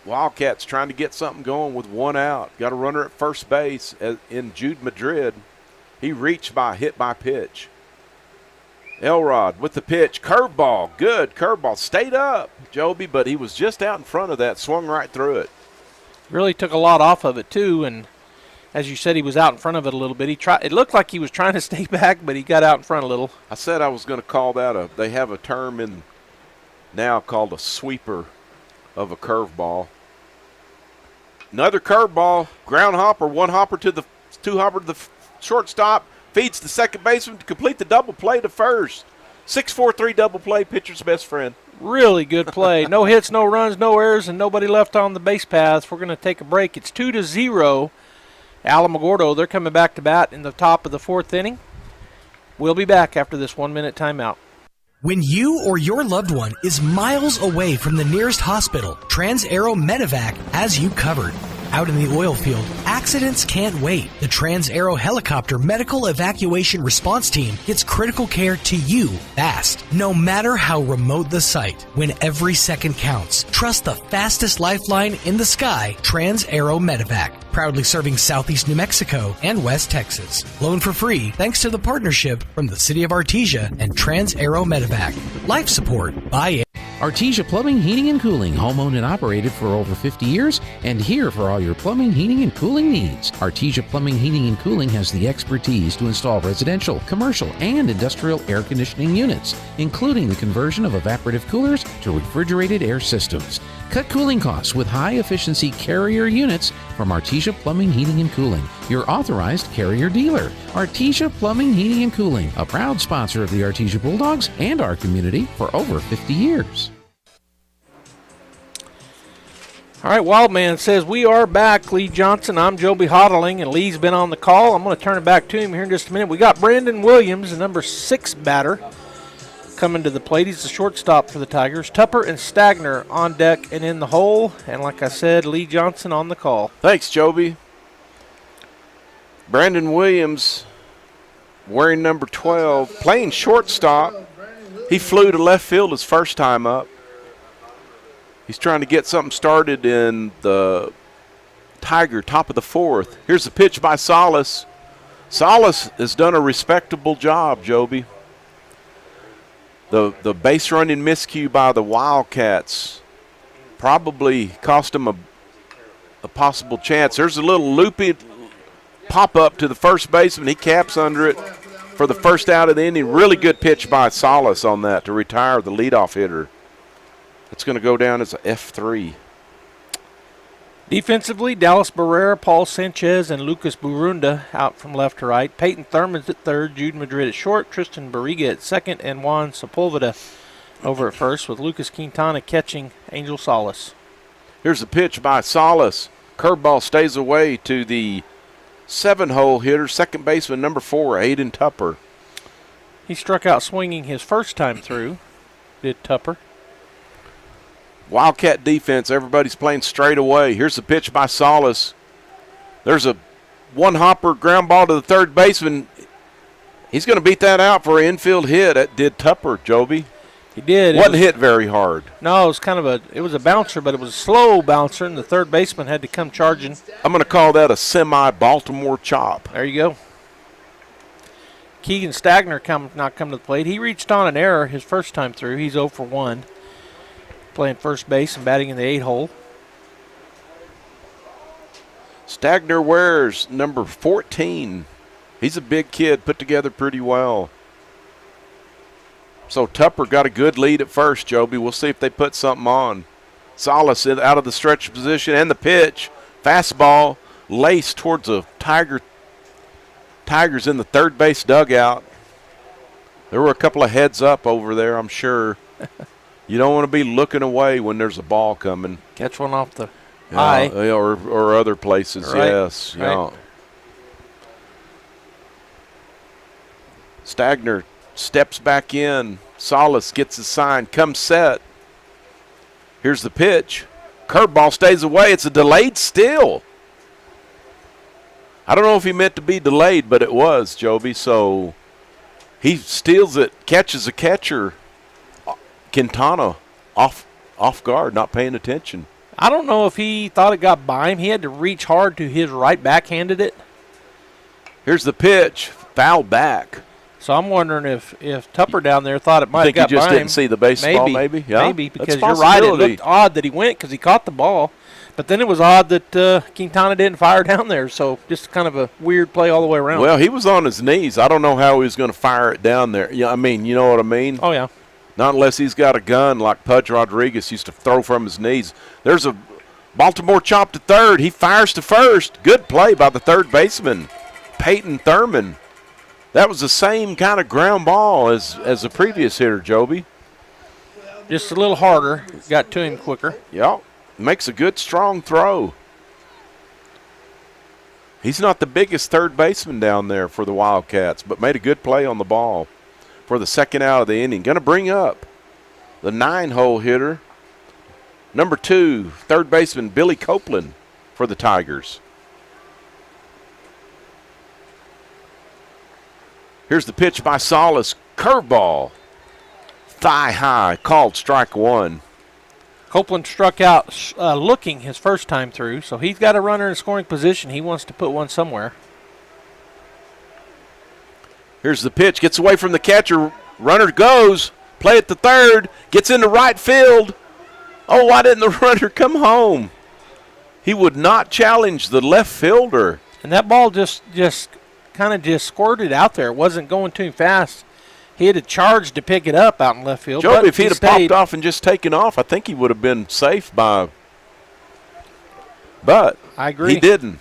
Speaker 2: Wildcats trying to get something going with one out. Got a runner at first base in Jude Madrid. He reached hit by pitch. Elrod with the pitch. Curveball. Good curveball. Stayed up, Joby, but he was just out in front of that. Swung right through it.
Speaker 1: Really took a lot off of it, too, and as you said, he was out in front of it a little bit. It looked like he was trying to stay back, but he got out in front a little.
Speaker 2: I said I was going to call that they have a term in now called a sweeper of a curveball. Another curveball, ground hopper, one hopper to the two hopper to the shortstop, feeds the second baseman to complete the double play to first. 6-4-3 double play, pitcher's best friend.
Speaker 1: Really good play. No hits, no runs, no errors, and nobody left on the base paths. We're going to take a break. It's 2-0. Alamogordo, they're coming back to bat in the top of the fourth inning. We'll be back after this 1-minute timeout.
Speaker 12: When you or your loved one is miles away from the nearest hospital, Trans-Aero Medevac has you covered. Out in the oil field, accidents can't wait. The Trans-Aero Helicopter Medical Evacuation Response Team gets critical care to you fast. No matter how remote the site, when every second counts, trust the fastest lifeline in the sky, Trans-Aero Medevac. Proudly serving Southeast New Mexico and West Texas. Loan for free thanks to the partnership from the City of Artesia and Trans-Aero Medevac. Life support by
Speaker 9: Artesia Plumbing, Heating, and Cooling, home-owned and operated for over 50 years, and here for all your plumbing, heating, and cooling needs. Artesia Plumbing, Heating, and Cooling has the expertise to install residential, commercial, and industrial air conditioning units, including the conversion of evaporative coolers to refrigerated air systems. Cut cooling costs with high-efficiency Carrier units from Artesia Plumbing, Heating, and Cooling, your authorized Carrier dealer. Artesia Plumbing, Heating, and Cooling, a proud sponsor of the Artesia Bulldogs and our community for over 50 years.
Speaker 1: All right, Wildman says we are back. Lee Johnson, I'm Joby Hodling, and Lee's been on the call. I'm going to turn it back to him here in just a minute. We got Brandon Williams, the number 6 batter, coming to the plate. He's the shortstop for the Tigers. Tupper and Stagner on deck and in the hole. And like I said, Lee Johnson on the call.
Speaker 2: Thanks, Joby. Brandon Williams, wearing number 12, playing shortstop. He flew to left field his first time up. He's trying to get something started in the Tiger, top of the fourth. Here's the pitch by Salas. Salas has done a respectable job, Joby. The base running miscue by the Wildcats probably cost him a possible chance. There's a little loopy pop-up to the first baseman. He caps under it for the first out of the inning. Really good pitch by Salas on that to retire the leadoff hitter. It's going to go down as a F3.
Speaker 1: Defensively, Dallas Barrera, Paul Sanchez, and Lucas Burunda out from left to right. Peyton Thurman's at third, Jude Madrid at short, Tristan Barriga at second, and Juan Sepulveda over at first, with Lucas Quintana catching Angel Salas.
Speaker 2: Here's the pitch by Salas. Curveball stays away to the 7-hole hitter, second baseman number 4, Aiden Tupper.
Speaker 1: He struck out swinging his first time through, did Tupper.
Speaker 2: Wildcat defense, everybody's playing straight away. Here's the pitch by Salas. There's a one-hopper ground ball to the third baseman. He's going to beat that out for an infield hit. That did Tupper, Joby.
Speaker 1: He did.
Speaker 2: Wasn't hit very hard.
Speaker 1: No, it was it was a bouncer, but it was a slow bouncer, and the third baseman had to come charging.
Speaker 2: I'm going to call that a semi-Baltimore chop.
Speaker 1: There you go. Keegan Stagner not come to the plate. He reached on an error his first time through. He's 0 for 1, playing first base and batting in the 8-hole.
Speaker 2: Stagner wears number 14. He's a big kid, put together pretty well. So Tupper got a good lead at first, Joby. We'll see if they put something on. Salas out of the stretch position and the pitch. Fastball laced towards the Tigers in the third base dugout. There were a couple of heads up over there, I'm sure. You don't want to be looking away when there's a ball coming.
Speaker 1: Catch one off the eye.
Speaker 2: Or other places,
Speaker 1: right.
Speaker 2: Yes.
Speaker 1: Right.
Speaker 2: Yeah. Stagner steps back in. Salas gets the sign. Comes set. Here's the pitch. Curveball stays away. It's a delayed steal. I don't know if he meant to be delayed, but it was, Joby. So he steals it, catches a catcher. Quintana off guard, not paying attention.
Speaker 1: I don't know if he thought it got by him. He had to reach hard to his right, backhanded it.
Speaker 2: Here's the pitch. Foul back.
Speaker 1: So I'm wondering if Tupper down there thought it might have got by him.
Speaker 2: Think he just didn't see the baseball, maybe? Yeah,
Speaker 1: maybe, because you're right. It looked odd that he went because he caught the ball. But then it was odd that Quintana didn't fire down there. So just kind of a weird play all the way around.
Speaker 2: Well, he was on his knees. I don't know how he was going to fire it down there. Yeah, I mean, you know what I mean?
Speaker 1: Oh, yeah.
Speaker 2: Not unless he's got a gun like Pudge Rodriguez used to throw from his knees. There's a Baltimore chop to third. He fires to first. Good play by the third baseman, Peyton Thurman. That was the same kind of ground ball as the previous hitter, Joby.
Speaker 1: Just a little harder. Got to him quicker.
Speaker 2: Yep. Makes a good, strong throw. He's not the biggest third baseman down there for the Wildcats, but made a good play on the ball for the second out of the inning. Going to bring up the 9-hole hitter, number 2, third baseman Billy Copeland for the Tigers. Here's the pitch by Salas. Curveball. Thigh high. Called strike one.
Speaker 1: Copeland struck out looking his first time through, so he's got a runner in scoring position. He wants to put one somewhere.
Speaker 2: Here's the pitch. Gets away from the catcher. Runner goes. Play at the third. Gets into right field. Oh, why didn't the runner come home? He would not challenge the left fielder.
Speaker 1: And that ball just kind of just squirted out there. It wasn't going too fast. He had to charge to pick it up out in left field.
Speaker 2: Joby, if he'd have popped off and just taken off, I think he would have been safe by. But
Speaker 1: I agree.
Speaker 2: He didn't.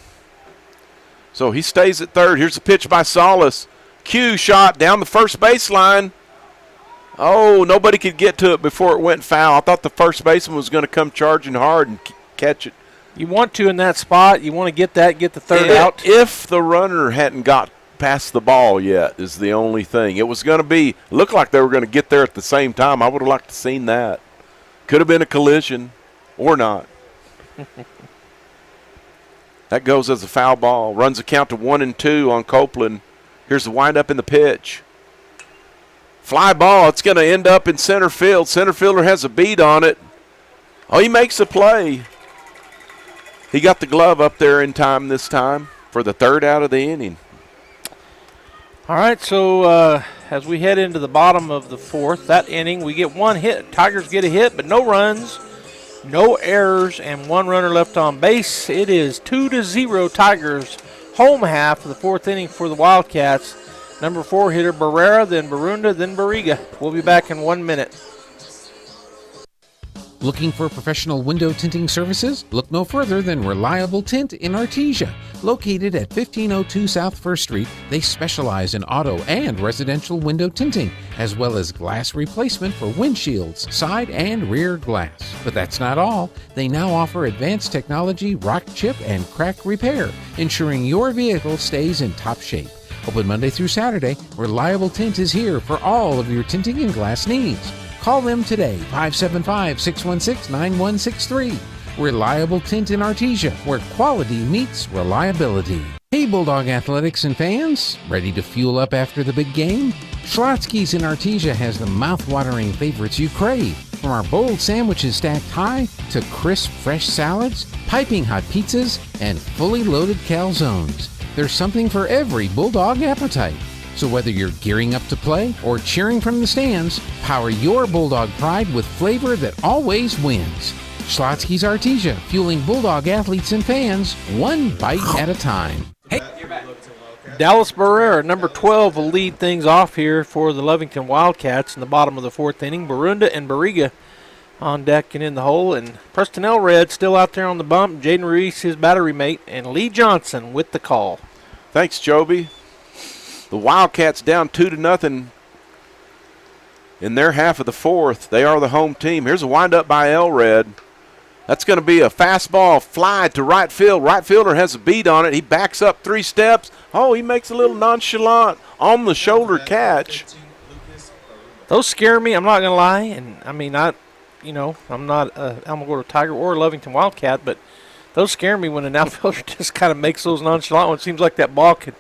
Speaker 2: So he stays at third. Here's the pitch by Salas. Q shot down the first baseline. Oh, nobody could get to it before it went foul. I thought the first baseman was going to come charging hard and catch it.
Speaker 1: You want to in that spot. You want to get the third out.
Speaker 2: If the runner hadn't got past the ball yet is the only thing. It was going to be, looked like they were going to get there at the same time. I would have liked to seen that. Could have been a collision or not. That goes as a foul ball. Runs the count to 1-2 on Copeland. Here's the windup in the pitch. Fly ball. It's going to end up in center field. Center fielder has a beat on it. Oh, he makes a play. He got the glove up there in time this time for the third out of the inning.
Speaker 1: All right, so as we head into the bottom of the fourth, that inning, we get one hit. Tigers get a hit, but no runs, no errors, and one runner left on base. It is 2-0 Tigers, home half of the fourth inning for the Wildcats. Number 4 hitter Barrera, then Barunda, then Barriga. We'll be back in 1 minute.
Speaker 9: Looking for professional window tinting services? Look no further than Reliable Tint in Artesia. Located at 1502 South 1st Street, they specialize in auto and residential window tinting, as well as glass replacement for windshields, side and rear glass. But that's not all. They now offer advanced technology, rock chip, and crack repair, ensuring your vehicle stays in top shape. Open Monday through Saturday, Reliable Tint is here for all of your tinting and glass needs. Call them today, 575-616-9163. Reliable Tint in Artesia, where quality meets reliability. Hey, Bulldog Athletics and fans, ready to fuel up after the big game? Schlotsky's in Artesia has the mouth-watering favorites you crave. From our bold sandwiches stacked high to crisp fresh salads, piping hot pizzas, and fully loaded calzones. There's something for every Bulldog appetite. So whether you're gearing up to play or cheering from the stands, power your Bulldog pride with flavor that always wins. Schlotsky's Artesia, fueling Bulldog athletes and fans, one bite at a time.
Speaker 12: Hey.
Speaker 1: Dallas Barrera, number 12, will lead things off here for the Lovington Wildcats in the bottom of the 4th inning. Barunda and Barriga on deck and in the hole, and Preston Elred still out there on the bump. Jaden Reese, his battery mate, and Lee Johnson with the call.
Speaker 2: Thanks, Joby. The Wildcats down 2-0 in their half of the 4th. They are the home team. Here's a windup by Elred. That's going to be a fastball fly to right field. Right fielder has a beat on it. He backs up 3 steps. Oh, he makes a little nonchalant on-the-shoulder catch.
Speaker 1: Those scare me, I'm not going to lie. And, I mean, I'm not a Alamogordo Tiger or a Lovington Wildcat, but those scare me when an outfielder just kind of makes those nonchalant ones. It seems like that ball could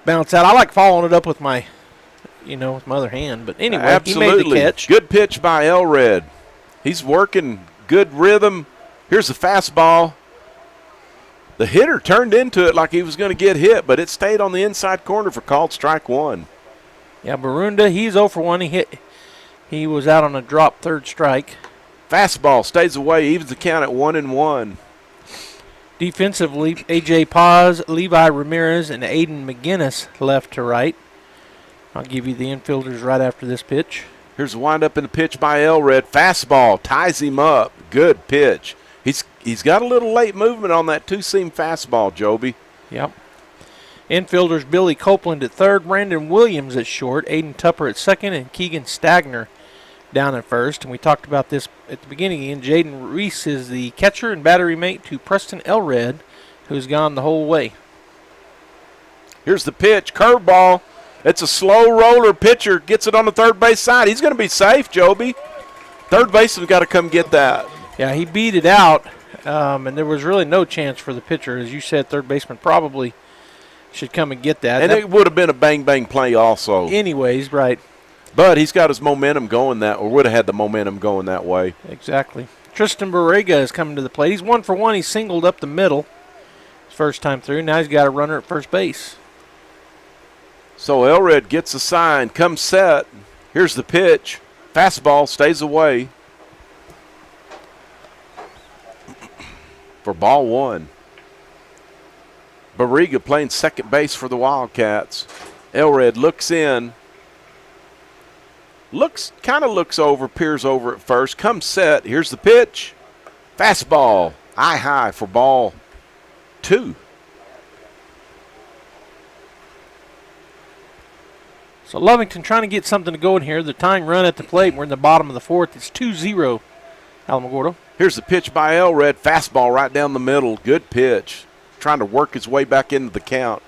Speaker 1: bounce out. I like following it up with my other hand. But anyway,
Speaker 2: Absolutely.
Speaker 1: He made the catch.
Speaker 2: Good pitch by Elred. He's working good rhythm. Here's the fastball. The hitter turned into it like he was going to get hit, but it stayed on the inside corner for called strike 1.
Speaker 1: Yeah, Barunda, he's 0 for 1. He was out on a drop 3rd strike.
Speaker 2: Fastball stays away, evens the count at 1-1.
Speaker 1: Defensively, A.J. Paz, Levi Ramirez, and Aiden McGinnis left to right. I'll give you the infielders right after this pitch.
Speaker 2: Here's a windup in the pitch by Elred. Fastball ties him up. Good pitch. He's got a little late movement on that 2-seam fastball, Joby.
Speaker 1: Yep. Infielders Billy Copeland at 3rd, Brandon Williams at short, Aiden Tupper at 2nd, and Keegan Stagner down at 1st. And we talked about this at the beginning. And Jaden Reese is the catcher and battery mate to Preston Elred, who's gone the whole way.
Speaker 2: Here's the pitch. Curveball. It's a slow roller. Pitcher gets it on the 3rd base side. He's going to be safe, Joby. 3rd baseman's got to come get that.
Speaker 1: Yeah, he beat it out, and there was really no chance for the pitcher. As you said, 3rd baseman probably should come and get that.
Speaker 2: And it would have been a bang-bang play also.
Speaker 1: Anyways, right.
Speaker 2: But he's got his momentum going or would have had the momentum going that way.
Speaker 1: Exactly. Tristan Barriga is coming to the plate. He's 1 for 1. He singled up the middle his first time through. Now he's got a runner at first base.
Speaker 2: So Elred gets a sign, comes set. Here's the pitch. Fastball stays away for ball 1. Barriga playing 2nd base for the Wildcats. Elred looks in. Kind of looks over, peers over at first. Comes set. Here's the pitch. Fastball. Eye high for ball 2.
Speaker 1: So Lovington trying to get something to go in here. The tying run at the plate. We're in the bottom of the 4th. It's 2-0, Alamogordo.
Speaker 2: Here's the pitch by Elred. Fastball right down the middle. Good pitch. Trying to work his way back into the count.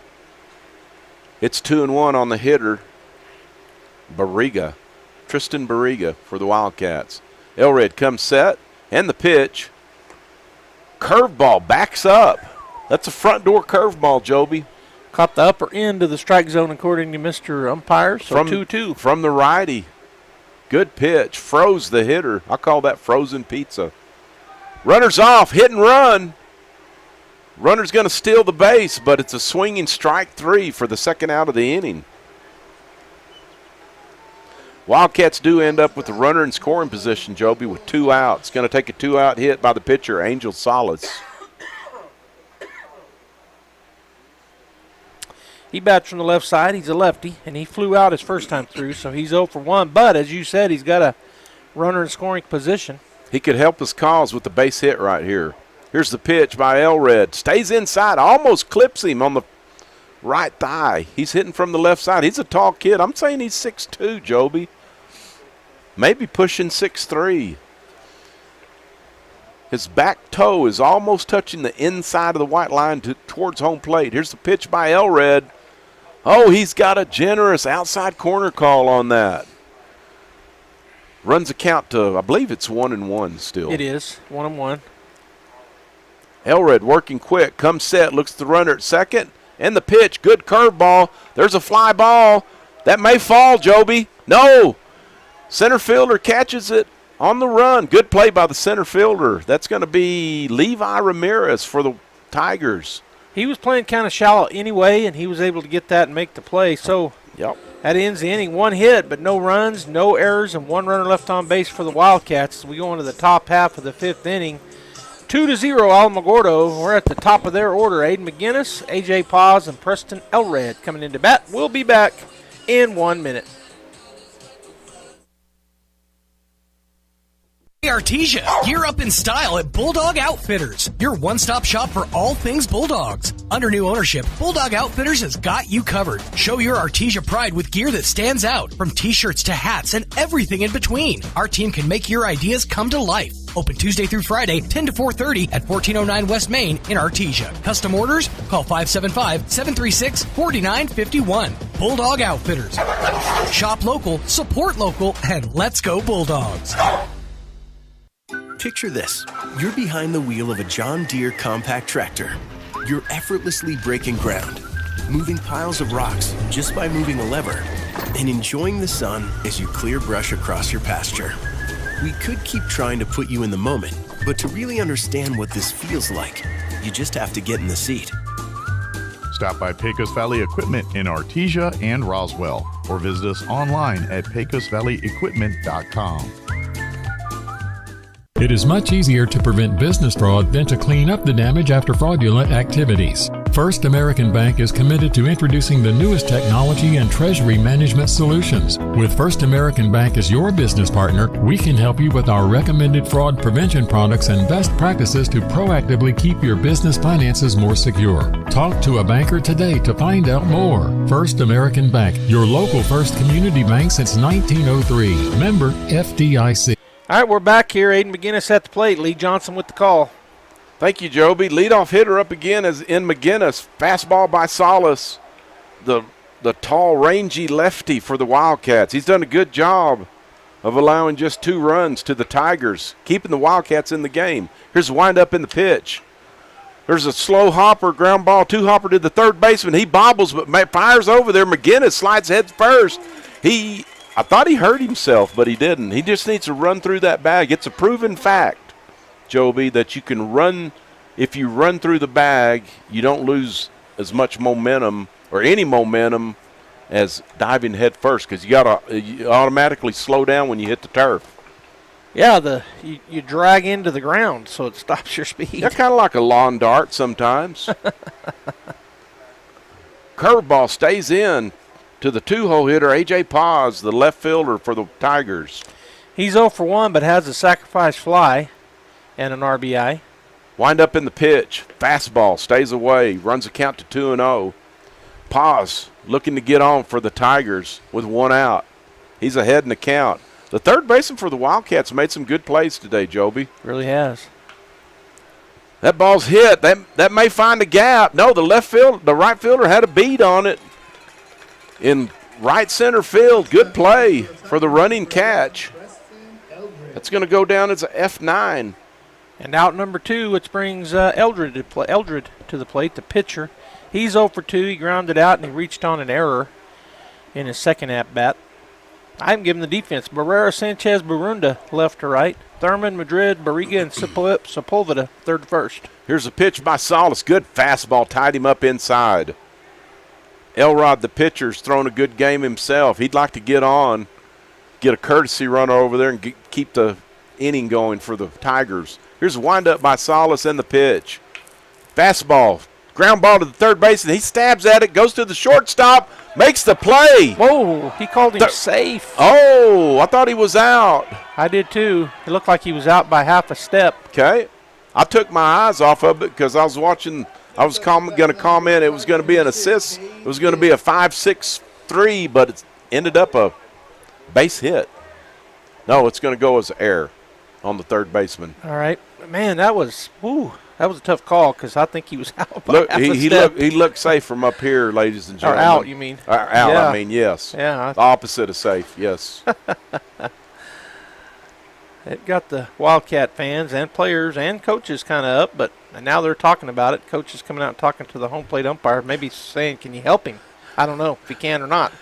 Speaker 2: It's 2-1 on the hitter. Barriga. Tristan Barriga for the Wildcats. Elred comes set. And the pitch. Curveball backs up. That's a front door curveball, Joby.
Speaker 1: Caught the upper end of the strike zone according to Mr. Umpire, so 2-2.
Speaker 2: From the righty. Good pitch. Froze the hitter. I call that frozen pizza. Runner's off. Hit and run. Runner's going to steal the base, but it's a swinging strike 3 for the 2nd out of the inning. Wildcats do end up with the runner in scoring position, Joby, with 2 outs. Going to take a 2-out hit by the pitcher, Angel Salas.
Speaker 1: He bats from the left side. He's a lefty, and he flew out his first time through, so he's 0 for 1. But, as you said, he's got a runner in scoring position.
Speaker 2: He could help his cause with the base hit right here. Here's the pitch by Elred. Stays inside, almost clips him on the right thigh. He's hitting from the left side. He's a tall kid. I'm saying he's 6'2", Joby. Maybe pushing 6'3". His back toe is almost touching the inside of the white line towards home plate. Here's the pitch by Elred. Oh, he's got a generous outside corner call on that. Runs a count to, I believe it's 1-1 still.
Speaker 1: It is, 1-1.
Speaker 2: Elred working quick, comes set, looks at the runner at 2nd, and the pitch, good curveball. There's a fly ball. That may fall, Joby. No. Center fielder catches it on the run. Good play by the center fielder. That's going to be Levi Ramirez for the Tigers.
Speaker 1: He was playing kind of shallow anyway, and he was able to get that and make the play. So that ends the inning. 1 hit, but no runs, no errors, and 1 runner left on base for the Wildcats as we go into the top half of the 5th inning. 2-0 Alamogordo. We're at the top of their order. Aiden McGinnis, A.J. Paz, and Preston Elred coming into bat. We'll be back in 1 minute.
Speaker 12: Hey Artesia, gear up in style at Bulldog Outfitters, your one-stop shop for all things Bulldogs. Under new ownership, Bulldog Outfitters has got you covered. Show your Artesia pride with gear that stands out, from t-shirts to hats and everything in between. Our team can make your ideas come to life. Open Tuesday through Friday, 10 to 4:30 at 1409 West Main in Artesia. Custom orders? Call 575-736-4951. Bulldog Outfitters. Shop local, support local, and let's go Bulldogs.
Speaker 13: Picture this. You're behind the wheel of a John Deere compact tractor. You're effortlessly breaking ground, moving piles of rocks just by moving a lever, and enjoying the sun as you clear brush across your pasture. We could keep trying to put you in the moment, but to really understand what this feels like, you just have to get in the seat.
Speaker 5: Stop by Pecos Valley Equipment in Artesia and Roswell, or visit us online at pecosvalleyequipment.com.
Speaker 14: It is much easier to prevent business fraud than to clean up the damage after fraudulent activities. First American Bank is committed to introducing the newest technology and treasury management solutions. With First American Bank as your business partner, we can help you with our recommended fraud prevention products and best practices to proactively keep your business finances more secure. Talk to a banker today to find out more. First American Bank, your local first community bank since 1903. Member FDIC.
Speaker 1: All right, we're back here. Aiden McGinnis at the plate. Lee Johnson with the call.
Speaker 2: Thank you, Joby. Leadoff hitter up again is in McGinnis. Fastball by Salas, the tall, rangy lefty for the Wildcats. He's done a good job of allowing just 2 runs to the Tigers, keeping the Wildcats in the game. Here's a windup in the pitch. There's a slow hopper, ground ball, 2-hopper to the third baseman. He bobbles but fires over there. McGinnis slides head first. I thought he hurt himself, but he didn't. He just needs to run through that bag. It's a proven fact, Joby, that you can run. If you run through the bag, you don't lose as much momentum or any momentum as diving head first, because you automatically slow down when you hit the turf.
Speaker 1: Yeah, you drag into the ground, so it stops your speed.
Speaker 2: They're kind of like a lawn dart sometimes. Curveball stays in to the 2-hole hitter, A.J. Paz, the left fielder for the Tigers.
Speaker 1: He's 0 for 1, but has a sacrifice fly and an RBI.
Speaker 2: Wind up in the pitch. Fastball stays away. Runs the count to 2-0. Paz looking to get on for the Tigers with 1 out. He's ahead in the count. The third baseman for the Wildcats made some good plays today, Joby.
Speaker 1: Really has.
Speaker 2: That ball's hit. That may find a gap. No, the right fielder had a bead on it. In right center field, good play for the running catch. That's going to go down as a F9.
Speaker 1: And out number 2, which brings Eldred to the plate, the pitcher. He's 0 for 2. He grounded out, and he reached on an error in his second at-bat. I'm giving the defense. Barrera, Sanchez, Barunda, left to right. Thurman, Madrid, Barriga, and Sepulveda, third to first.
Speaker 2: Here's a pitch by Salas. Good fastball. Tied him up inside. Elrod, the pitcher's thrown a good game himself. He'd like to get on, get a courtesy runner over there, and keep the inning going for the Tigers. Here's a windup by Salas and the pitch. Fastball, ground ball to the third base, and he stabs at it, goes to the shortstop, makes the play.
Speaker 1: Whoa, he called him safe.
Speaker 2: Oh, I thought he was out.
Speaker 1: I did too. It looked like he was out by half a step.
Speaker 2: Okay. I took my eyes off of it because I was watching. I was going to comment it was going to be an assist. It was going to be a 5-6-3, but it ended up a base hit. No, it's going to go as an error on the third baseman.
Speaker 1: All right. Man, that was a tough call because I think he was out by half a step.
Speaker 2: He looked safe from up here, ladies and gentlemen.
Speaker 1: Or out, you mean?
Speaker 2: Out,
Speaker 1: yeah.
Speaker 2: I mean, yes.
Speaker 1: Yeah.
Speaker 2: The opposite of safe, yes.
Speaker 1: It got the Wildcat fans and players and coaches kind of up, but now they're talking about it. Coaches coming out and talking to the home plate umpire, maybe saying, can you help him? I don't know if he can or not.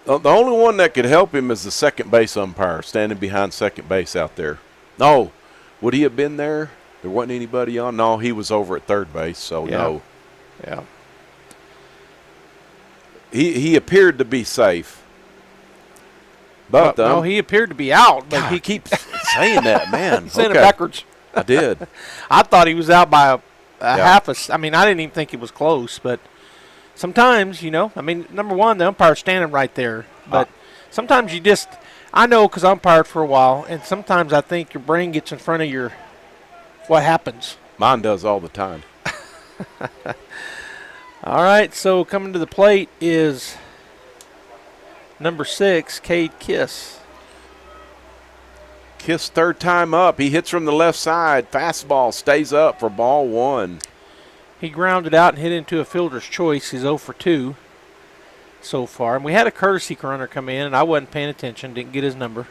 Speaker 2: The only one that could help him is the second base umpire standing behind second base out there. No, would he have been there? There wasn't anybody on. No, he was over at third base, so no.
Speaker 1: Yeah.
Speaker 2: He appeared to be safe. But
Speaker 1: no, he appeared to be out. But
Speaker 2: God, he keeps saying that, man.
Speaker 1: Saying it backwards.
Speaker 2: I did.
Speaker 1: I thought he was out by a half a. I mean, I didn't even think it was close. But sometimes, number one, the umpire's standing right there. But sometimes you just, I know because I umpired for a while, and sometimes I think your brain gets in front of what happens.
Speaker 2: Mine does all the time.
Speaker 1: All right, so coming to the plate is number 6, Cade Kiss.
Speaker 2: Kiss third time up. He hits from the left side. Fastball stays up for ball 1.
Speaker 1: He grounded out and hit into a fielder's choice. He's 0 for 2 so far. And we had a courtesy runner come in, and I wasn't paying attention, didn't get his number.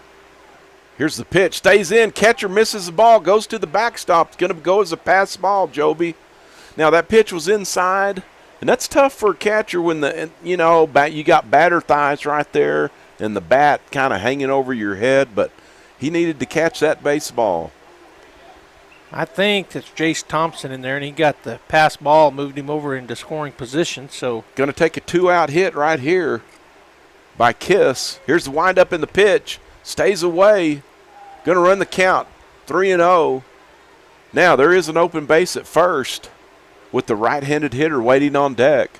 Speaker 2: Here's the pitch. Stays in. Catcher misses the ball. Goes to the backstop. It's going to go as a pass ball, Joby. Now, that pitch was inside. And that's tough for a catcher when you got batter thighs right there and the bat kind of hanging over your head, but he needed to catch that baseball.
Speaker 1: I think that's Jace Thompson in there, and he got the pass ball, moved him over into scoring position. So
Speaker 2: going to take a 2-out hit right here by Kiss. Here's the windup in the pitch. Stays away. Going to run the count 3-0. Now there is an open base at first, with the right-handed hitter waiting on deck.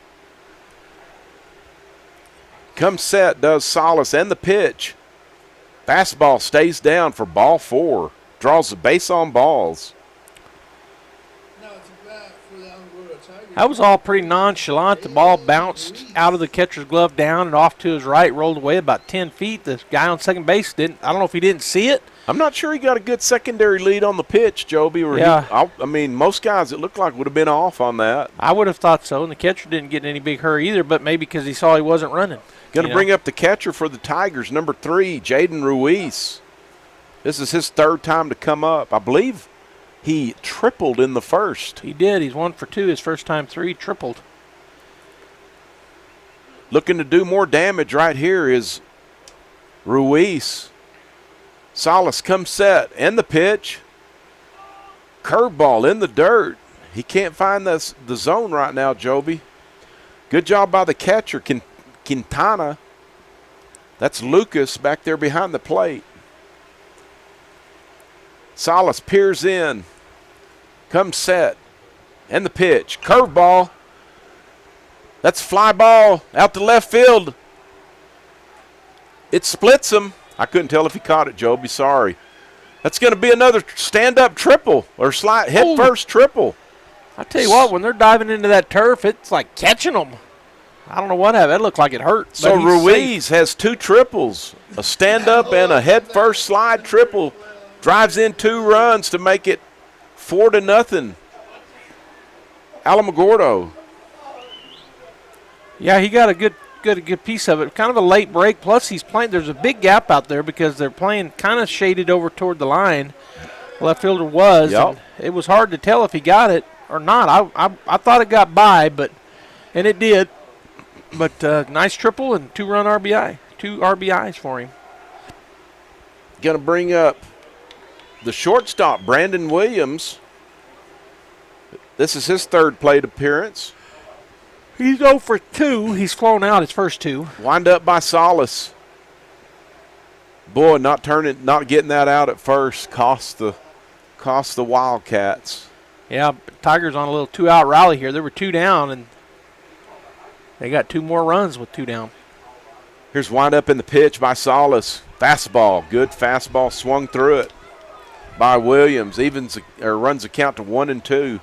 Speaker 2: Comes set, does Salas, and the pitch. Fastball stays down for ball 4. Draws the base on balls.
Speaker 1: That was all pretty nonchalant. The ball bounced out of the catcher's glove down and off to his right, rolled away about 10 feet. The guy on second base I don't know if he didn't see it.
Speaker 2: I'm not sure he got a good secondary lead on the pitch, Joby. Most guys, it looked like, would have been off on that.
Speaker 1: I would have thought so, and the catcher didn't get in any big hurry either, but maybe because he saw he wasn't running.
Speaker 2: Going to bring up the catcher for the Tigers, number 3, Jaden Ruiz. This is his third time to come up. I believe he tripled in the first.
Speaker 1: He did. He's 1 for 2. His first time 3, tripled.
Speaker 2: Looking to do more damage right here is Ruiz. Salas comes set, and the pitch. Curveball in the dirt. He can't find the zone right now, Joby. Good job by the catcher, Quintana. That's Lucas back there behind the plate. Salas peers in. Comes set, and the pitch. Curveball. That's fly ball out to left field. It splits him. I couldn't tell if he caught it, Joby. Sorry. That's going to be another stand-up triple or slide head-first triple.
Speaker 1: I tell you what, when they're diving into that turf, it's like catching them. I don't know what happened. That looked like it hurt.
Speaker 2: So Ruiz has 2 triples, a stand-up and a head-first slide triple. Drives in 2 runs to make it 4-0. Alamogordo.
Speaker 1: Yeah, he got a good piece of it. Kind of a late break. Plus, he's playing. There's a big gap out there because they're playing kind of shaded over toward the line. Left fielder was.
Speaker 2: Yep.
Speaker 1: And it was hard to tell if he got it or not. I thought it got by, and it did. But nice triple and 2-run RBI. 2 RBIs for him.
Speaker 2: Going to bring up the shortstop, Brandon Williams. This is his 3rd plate appearance.
Speaker 1: He's 0 for 2. He's flown out his first 2.
Speaker 2: Wind up by Salas. Boy, not getting that out at first cost the Wildcats.
Speaker 1: Yeah, Tigers on a little 2-out rally here. There were 2 down, and they got 2 more runs with 2 down.
Speaker 2: Here's wind up in the pitch by Salas. Fastball, good fastball, swung through it by Williams. Runs the count to 1-2.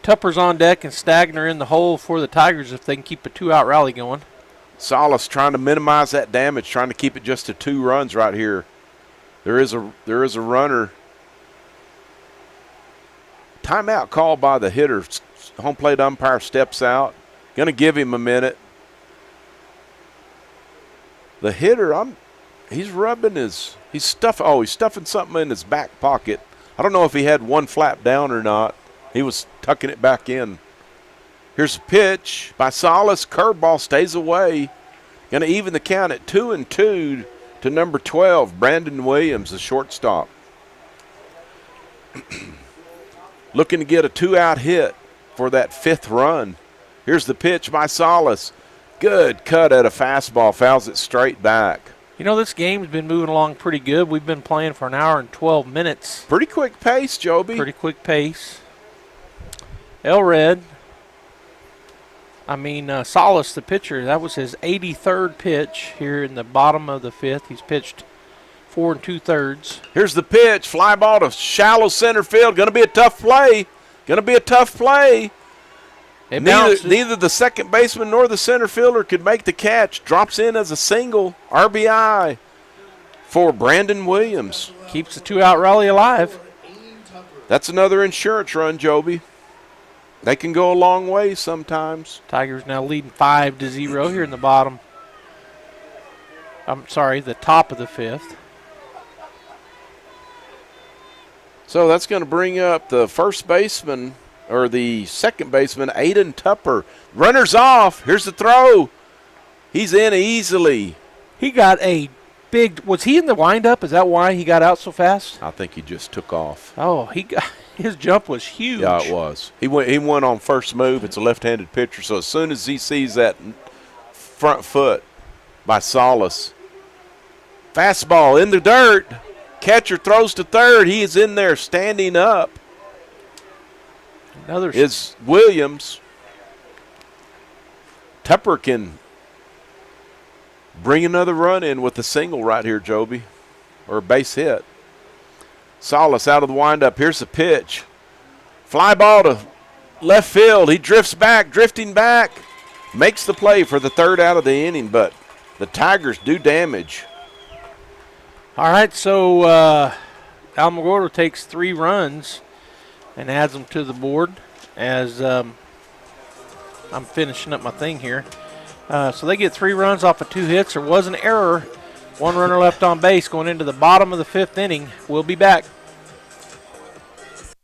Speaker 1: Tupper's on deck and Stagner in the hole for the Tigers if they can keep a 2-out rally going.
Speaker 2: Salas trying to minimize that damage, trying to keep it just to 2 runs right here. There is a runner. Timeout called by the hitter. Home plate umpire steps out. Going to give him a minute. The hitter, he's stuffing something in his back pocket. I don't know if he had one flap down or not. He was tucking it back in. Here's a pitch by Salas. Curveball stays away. Going to even the count at 2-2 to number 12, Brandon Williams, the shortstop. Looking to get a 2-out hit for that 5th run. Here's the pitch by Salas. Good cut at a fastball, fouls it straight back.
Speaker 1: You know, this game's been moving along pretty good. We've been playing for an hour and 12 minutes.
Speaker 2: Pretty quick pace, Joby.
Speaker 1: Pretty quick pace. Elred, Salas, the pitcher, that was his 83rd pitch here in the bottom of the 5th. He's pitched 4 2/3.
Speaker 2: Here's the pitch. Fly ball to shallow center field. Going to be a tough play. Neither the second baseman nor the center fielder could make the catch. Drops in as a single. RBI for Brandon Williams.
Speaker 1: Keeps the 2-out rally alive.
Speaker 2: That's another insurance run, Joby. They can go a long way sometimes.
Speaker 1: Tigers now leading 5-0 here in the bottom. The top of the 5th.
Speaker 2: So that's going to bring up the first baseman, or the second baseman, Aiden Tupper. Runner's off. Here's the throw. He's in easily.
Speaker 1: He got a big – was he in the windup? Is that why he got out so fast?
Speaker 2: I think he just took off.
Speaker 1: Oh, his jump was huge.
Speaker 2: Yeah, it was. He went on first move. It's a left-handed pitcher, so as soon as he sees that front foot by Salas, fastball in the dirt. Catcher throws to third. He is in there standing up. Is Williams. Tupper can bring another run in with a single right here, Joby, or a base hit. Salas out of the windup. Here's the pitch. Fly ball to left field. He drifting back. Makes the play for the 3rd out of the inning, but the Tigers do damage.
Speaker 1: All right, so Alamogordo takes 3 runs and adds them to the board as I'm finishing up my thing here. So they get 3 runs off of 2 hits. There was an error. 1 runner left on base going into the bottom of the 5th inning. We'll be back.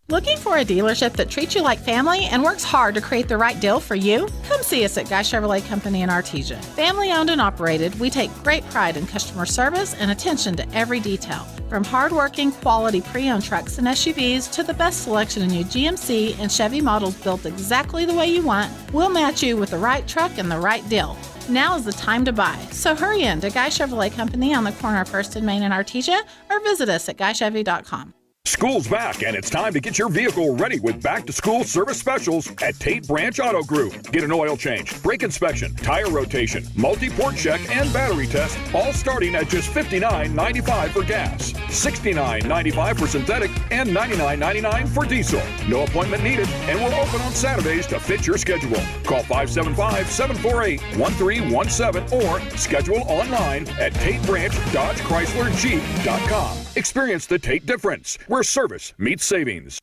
Speaker 15: Looking for a dealership that treats you like family and works hard to create the right deal for you? Come see us at Guy Chevrolet Company in Artesia. Family owned and operated, we take great pride in customer service and attention to every detail. From hard-working, quality pre-owned trucks and SUVs to the best selection of new GMC and Chevy models built exactly the way you want, we'll match you with the right truck and the right deal. Now is the time to buy. So hurry in to Guy Chevrolet Company on the corner of 1st and Main in Artesia or visit us at GuyChevy.com.
Speaker 16: School's back, and it's time to get your vehicle ready with back-to-school service specials at Tate Branch Auto Group. Get an oil change, brake inspection, tire rotation, multi-port check, and battery test, all starting at just $59.95 for gas, $69.95 for synthetic, and $99.99 for diesel. No appointment needed, and we're open on Saturdays to fit your schedule. Call 575-748-1317 or schedule online at TateBranchDodgeChryslerJeep.com. Experience the Tate difference, where service meets savings.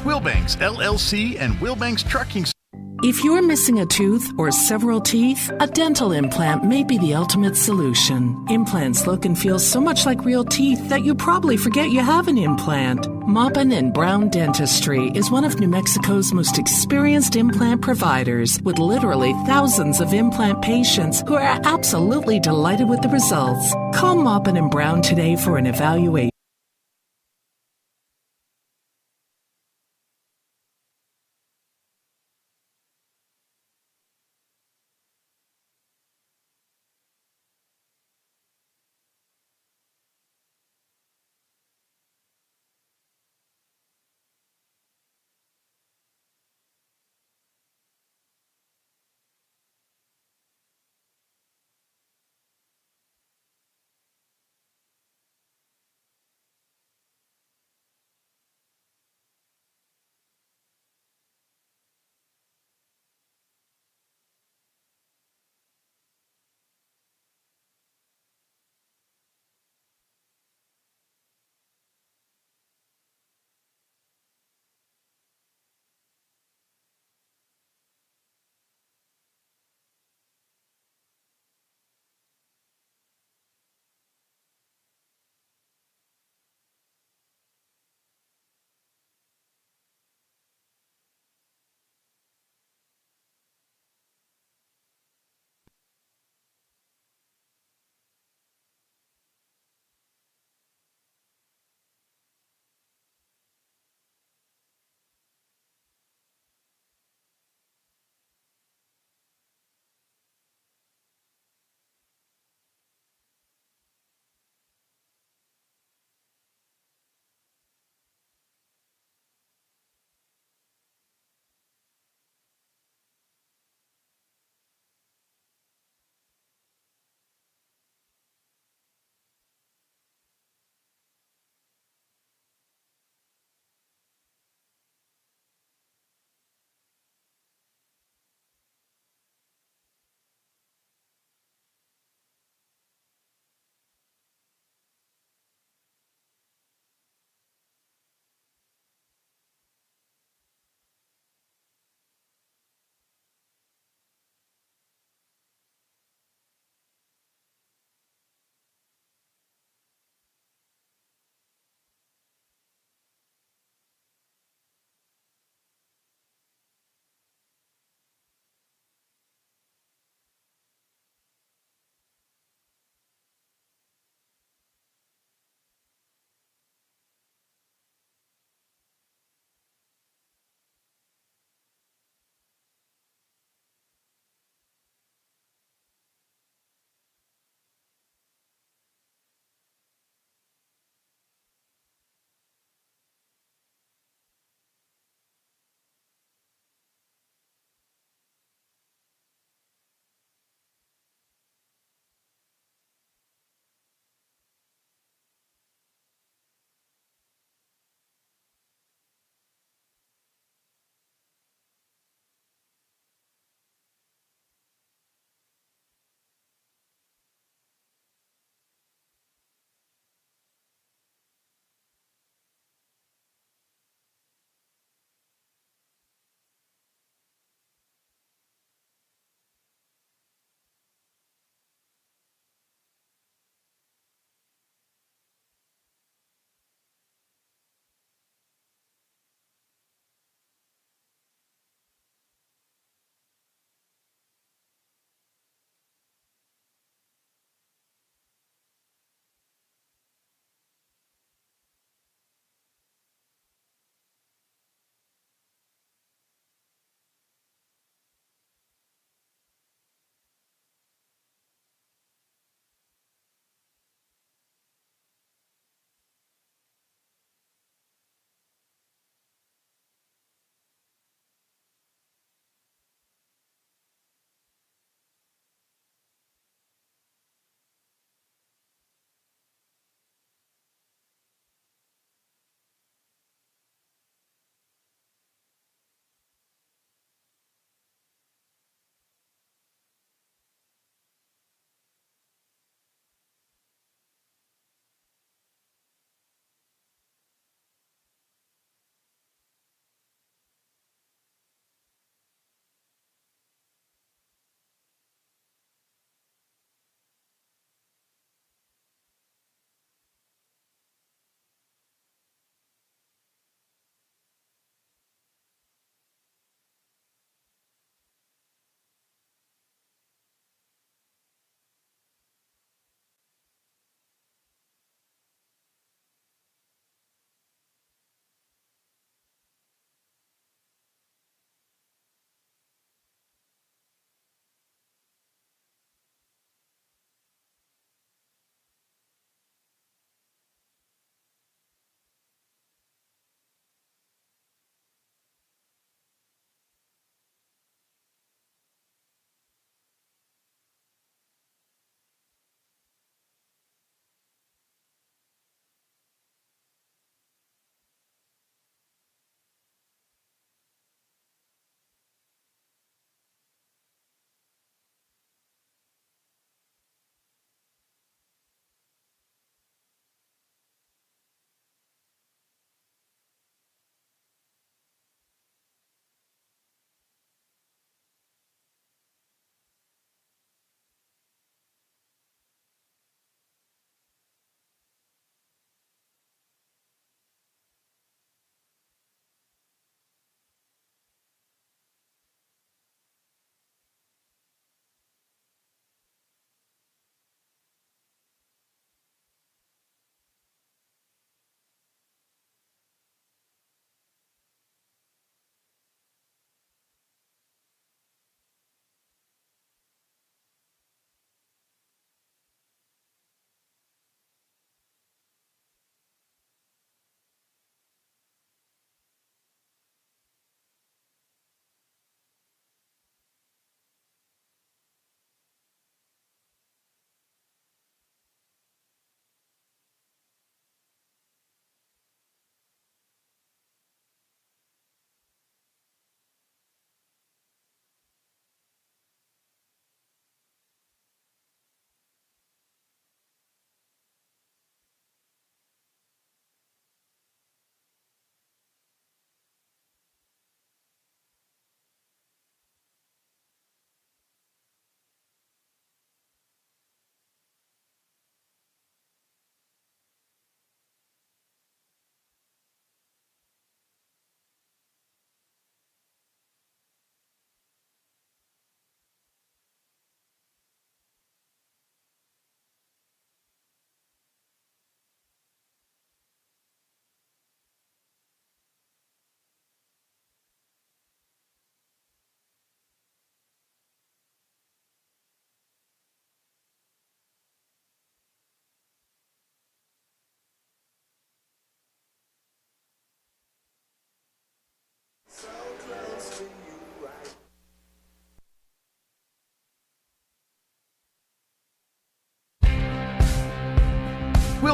Speaker 5: Wilbanks LLC and Wilbanks Trucking.
Speaker 17: If you're missing a tooth or several teeth, a dental implant may be the ultimate solution. Implants look and feel so much like real teeth that you probably forget you have an implant. Maupin & Brown Dentistry is one of New Mexico's most experienced implant providers, with literally thousands of implant patients who are absolutely delighted with the results. Call Maupin & Brown today for an evaluation.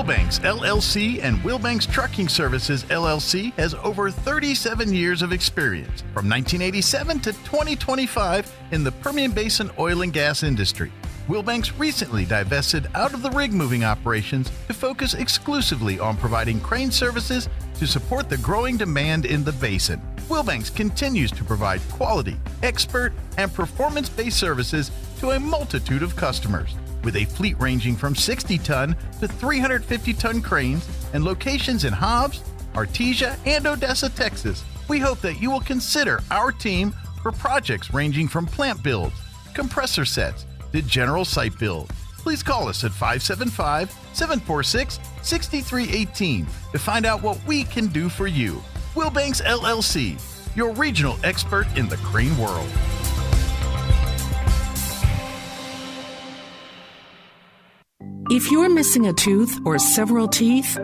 Speaker 5: Wilbanks LLC and Wilbanks Trucking Services LLC has over 37 years of experience, from 1987 to 2025, in the Permian Basin oil and gas industry. Wilbanks recently divested out of the rig moving operations to focus exclusively on providing crane services to support the growing demand in the basin. Wilbanks continues to provide quality, expert, and performance-based services to a multitude of customers, with a fleet ranging from 60-ton to 350-ton cranes and locations in Hobbs, Artesia, and Odessa, Texas. We hope that you will consider our team for projects ranging from plant builds, compressor sets, to general site build. Please call us at 575-746-6318 to find out what we can do for you. Wilbanks LLC, your regional expert in the crane world.
Speaker 17: If you're missing a tooth or several teeth,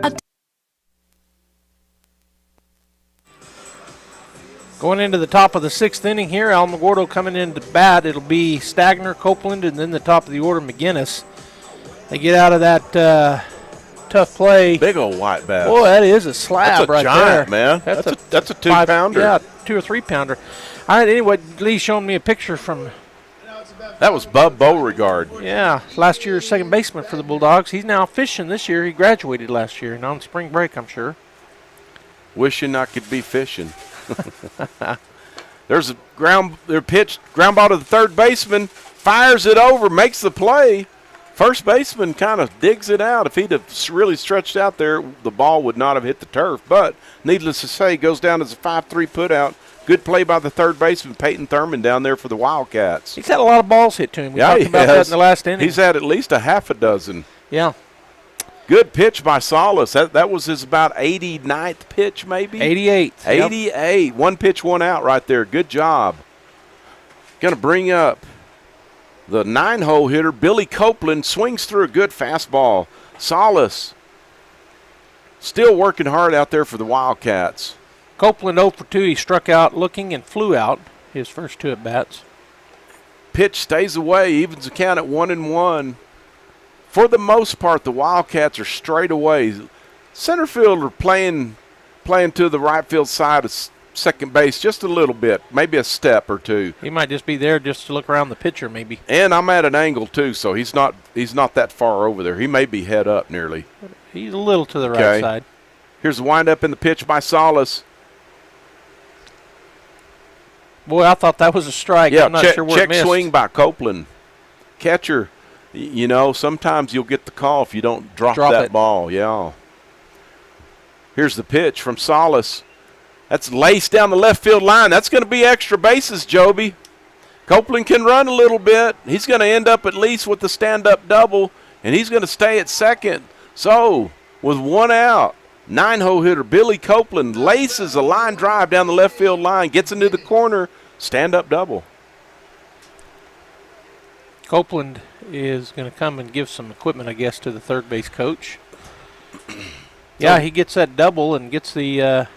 Speaker 1: Going into the top of the 6th inning here, Alamogordo coming into bat. It'll be Stagner, Copeland, and then the top of the order, McGinnis. They get out of that tough play.
Speaker 2: Big old white bass.
Speaker 1: Boy, that is a slab right
Speaker 2: giant,
Speaker 1: there.
Speaker 2: Man. That's a 2-pounder.
Speaker 1: Yeah, 2 or 3 pounder. All right, anyway, Lee's showing me a picture from.
Speaker 2: That was Bub Beauregard.
Speaker 1: Yeah, last year's second baseman for the Bulldogs. He's now fishing this year. He graduated last year and on spring break, I'm sure.
Speaker 2: Wishing I could be fishing. There's a ground ball to the third baseman, fires it over, makes the play. First baseman kind of digs it out. If he'd have really stretched out there, the ball would not have hit the turf. But needless to say, goes down as a 5-3 putout. Good play by the third baseman, Peyton Thurman, down there for the Wildcats.
Speaker 1: He's had a lot of balls hit to him. We talked about that in the last inning.
Speaker 2: He's had at least a half a dozen.
Speaker 1: Yeah.
Speaker 2: Good pitch by Salas. That was his about 89th pitch, maybe?
Speaker 1: 88.
Speaker 2: 88. Yep. 1 pitch, 1 out right there. Good job. Going to bring up the 9-hole hitter, Billy Copeland, swings through a good fastball. Salas still working hard out there for the Wildcats.
Speaker 1: Copeland 0 for 2. He struck out looking and flew out his first 2 at-bats.
Speaker 2: Pitch stays away, evens the count at 1-1. For the most part, the Wildcats are straight away. Center fielder playing to the right field side of second base just a little bit, maybe a step or 2.
Speaker 1: He might just be there just to look around the pitcher, maybe.
Speaker 2: And I'm at an angle too, so he's not that far over there. He may be head up nearly.
Speaker 1: He's a little to the right side.
Speaker 2: Here's the windup in the pitch by Salas.
Speaker 1: Boy, I thought that was a strike.
Speaker 2: Yeah,
Speaker 1: I'm not sure where it missed.
Speaker 2: Check swing by Copeland. Catcher, you know, sometimes you'll get the call if you don't drop that ball. Yeah. Here's the pitch from Salas. That's laced down the left field line. That's going to be extra bases, Joby. Copeland can run a little bit. He's going to end up at least with the stand-up double, and he's going to stay at second. So, with 1 out, 9-hole hitter Billy Copeland laces a line drive down the left field line, gets into the corner, stand-up double.
Speaker 1: Copeland is going to come and give some equipment, I guess, to the third base coach. Yeah, he gets that double and gets the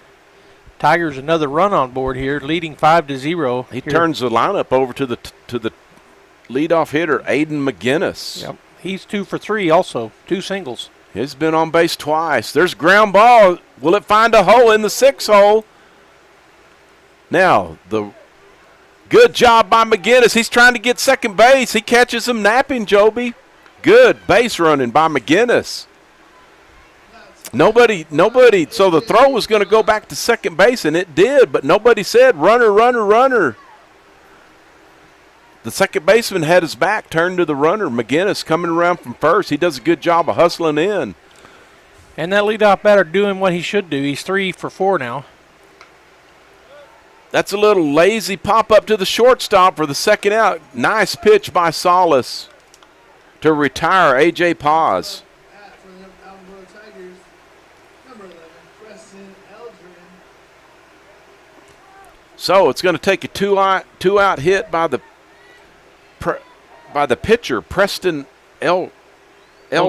Speaker 1: Tigers another run on board here, leading 5-0.
Speaker 2: He turns the lineup over to the leadoff hitter, Aiden McGinnis.
Speaker 1: Yep, he's 2 for 3 also, 2 singles.
Speaker 2: He's been on base twice. There's ground ball. Will it find a hole in the 6 hole? Now, the good job by McGinnis. He's trying to get second base. He catches him napping, Joby. Good base running by McGinnis. Nobody. So the throw was going to go back to second base, and it did, but nobody said runner, runner, runner. The second baseman had his back turned to the runner. McGinnis coming around from first. He does a good job of hustling in.
Speaker 1: And that leadoff batter doing what he should do. He's 3 for 4 now.
Speaker 2: That's a little lazy pop-up to the shortstop for the second out. Nice pitch by Salas to retire A.J. Paz. So it's going to take a two-out hit by the pitcher, Preston Elred. I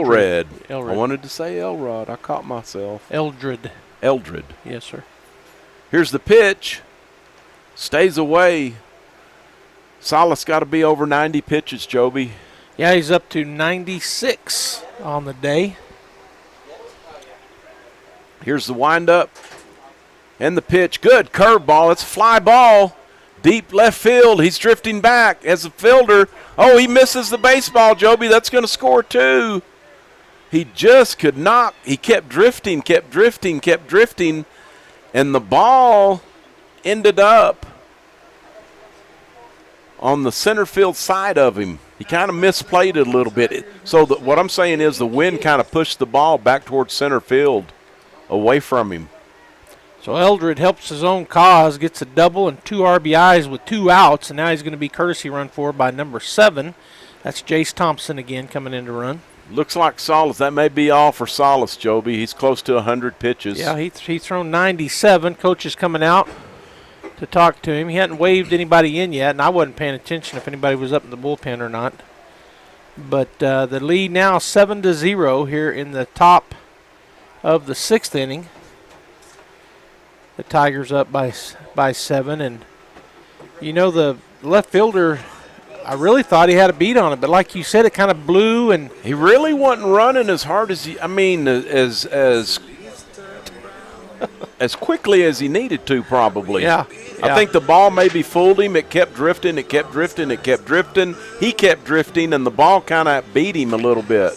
Speaker 2: wanted to say Elrod. I caught myself.
Speaker 1: Eldred. Yes, sir.
Speaker 2: Here's the pitch. Stays away. Salas got to be over 90 pitches, Joby.
Speaker 1: Yeah, he's up to 96 on the day.
Speaker 2: Here's the windup and the pitch. Good curveball. It's a fly ball. Deep left field. He's drifting back as a fielder. Oh, he misses the baseball, Joby. That's going to score 2. He just could not. He kept drifting, and the ball ended up on the center field side of him. He kind of misplayed it a little bit. So what I'm saying is the wind kind of pushed the ball back towards center field away from him.
Speaker 1: So Eldred helps his own cause, gets a double and 2 RBIs with 2 outs, and now he's going to be courtesy run for by number 7. That's Jace Thompson again coming in to run.
Speaker 2: Looks like Salas. That may be all for Salas, Joby. He's close to 100 pitches.
Speaker 1: Yeah, he's thrown 97. Coach is coming out to talk to him. He hadn't waved anybody in yet, and I wasn't paying attention if anybody was up in the bullpen or not. But the lead now 7-0 here in the top of the 6th inning. The Tigers up by 7, and you know the left fielder, I really thought he had a beat on it, but like you said, it kind of blew, and
Speaker 2: he really wasn't running as hard as as quickly as he needed to, probably.
Speaker 1: Yeah.
Speaker 2: I think the ball maybe fooled him. It kept drifting. He kept drifting, and the ball kind of beat him a little bit.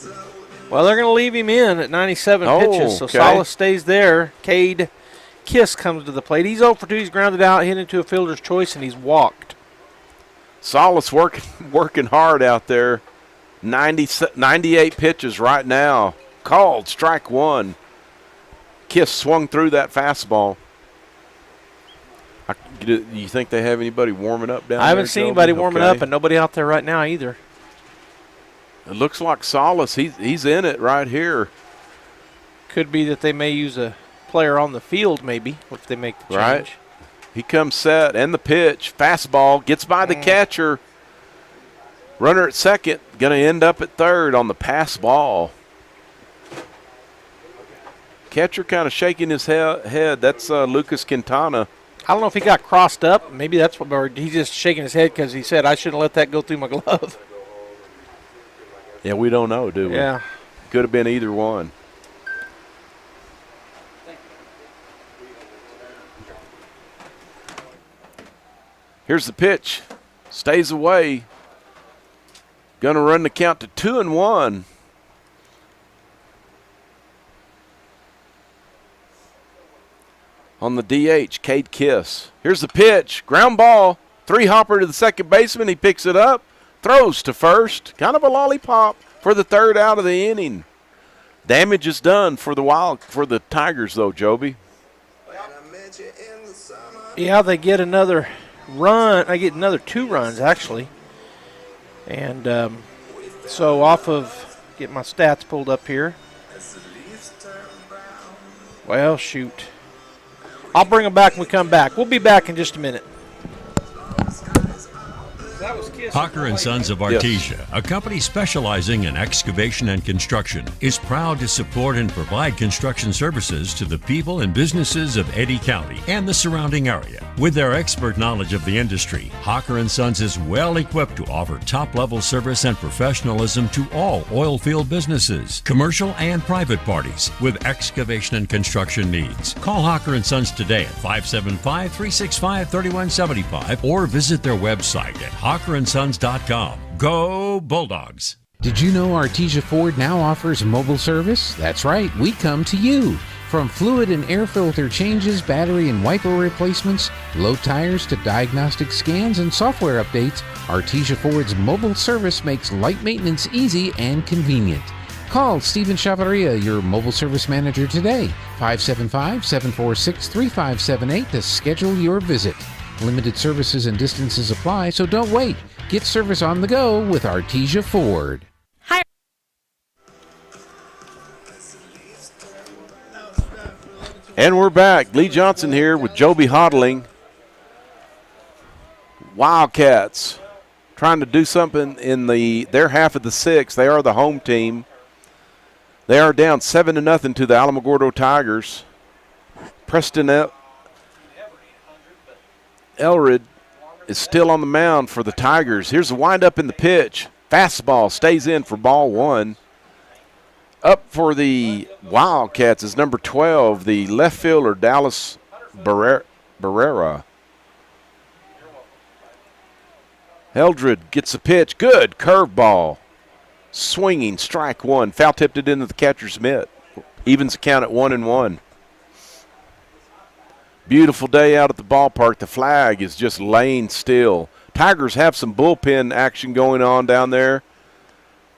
Speaker 1: Well, they're going to leave him in at 97 pitches, so
Speaker 2: okay.
Speaker 1: Salas stays there. Cade Kiss comes to the plate. He's 0 for 2. He's grounded out, hit into a fielder's choice, and he's walked.
Speaker 2: Salas working hard out there. 98 pitches right now. Called strike 1. Kiss swung through that fastball. Do you think they have anybody warming up down there?
Speaker 1: I haven't seen anybody warming up, and nobody out there right now either.
Speaker 2: It looks like Salas. He's in it right here.
Speaker 1: Could be that they may use a player on the field, maybe, if they make the change.
Speaker 2: Right. He comes set, and the pitch. Fastball gets by the catcher. Runner at second, going to end up at third on the pass ball. Catcher kind of shaking his head. That's Lucas Quintana.
Speaker 1: I don't know if he got crossed up. Maybe that's what, or he's just shaking his head because he said, I shouldn't let that go through my glove.
Speaker 2: Yeah, we don't know, do we?
Speaker 1: Yeah.
Speaker 2: Could have been either one. Here's the pitch. Stays away. Going to run the count to 2-1. On the DH, Cade Kiss. Here's the pitch. Ground ball. 3-hopper to the second baseman. He picks it up. Throws to first. Kind of a lollipop for the 3rd out of the inning. Damage is done for the Tigers, though, Joby.
Speaker 1: Yeah, they get another run. I get another 2 runs, actually. And so off of, get my stats pulled up here. Well, shoot. I'll bring them back when we come back. We'll be back in just a minute.
Speaker 18: Hawker & Sons of Artesia, a company specializing in excavation and construction, is proud to support and provide construction services to the people and businesses of Eddy County and the surrounding area. With their expert knowledge of the industry, Hawker & Sons is well equipped to offer top-level service and professionalism to all oil field businesses, commercial and private parties with excavation and construction needs. Call Hawker & Sons today at 575-365-3175 or visit their website at hawkerandsons.com. Go Bulldogs!
Speaker 9: Did you know Artesia Ford now offers mobile service? That's right, we come to you. From fluid and air filter changes, battery and wiper replacements, low tires to diagnostic scans and software updates, Artesia Ford's mobile service makes light maintenance easy and convenient. Call Stephen Chavaria, your mobile service manager today, 575-746-3578 to schedule your visit. Limited services and distances apply, so don't wait. Get service on the go with Artesia Ford.
Speaker 15: Hi.
Speaker 2: And we're back. Lee Johnson here with Joby Hodling. Wildcats trying to do something in their half of the 6th. They are the home team. They are down 7-0 to the Alamogordo Tigers. Preston Elred is still on the mound for the Tigers. Here's the windup in the pitch. Fastball stays in for ball 1. Up for the Wildcats is number 12, the left fielder, Dallas Barrera. Eldred gets the pitch. Good curveball. Swinging, strike one. Foul tipped it into the catcher's mitt. Evens the count at 1-1. Beautiful day out at the ballpark. The flag is just laying still. Tigers have some bullpen action going on down there.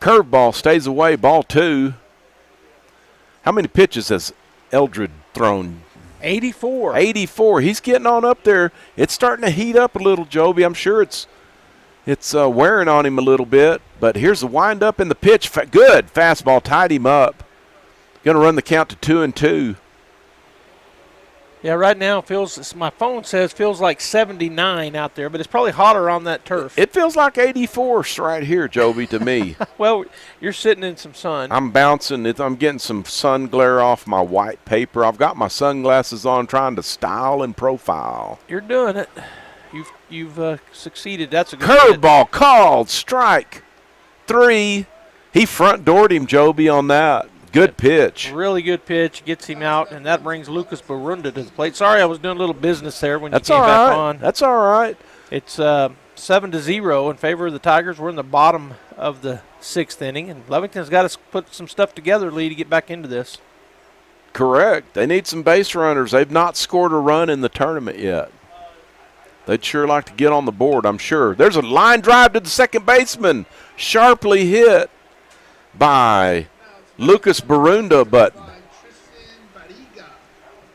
Speaker 2: Curveball stays away. Ball 2. How many pitches has Eldred thrown?
Speaker 1: 84.
Speaker 2: 84. He's getting on up there. It's starting to heat up a little, Joby. I'm sure it's wearing on him a little bit. But here's the windup and the pitch. Good. Fastball tied him up. Going to run the count to 2-2.
Speaker 1: Yeah, right now my phone says feels like 79 out there, but it's probably hotter on that turf.
Speaker 2: It feels like 84 right here, Joby, to me.
Speaker 1: Well, you're sitting in some sun.
Speaker 2: I'm bouncing. I'm getting some sun glare off my white paper. I've got my sunglasses on, trying to style and profile.
Speaker 1: You're doing it. You've succeeded. That's a good
Speaker 2: curveball called. Strike 3. He front doored him, Joby, on that. Good pitch.
Speaker 1: Really good pitch. Gets him out, and that brings Lucas Barunda to the plate. Sorry, I was doing a little business there when you came back on.
Speaker 2: That's all right.
Speaker 1: It's 7-0 in favor of the Tigers. We're in the bottom of the 6th inning, and Lovington's got to put some stuff together, Lee, to get back into this.
Speaker 2: Correct. They need some base runners. They've not scored a run in the tournament yet. They'd sure like to get on the board, I'm sure. There's a line drive to the second baseman. Sharply hit by Lucas Barunda, but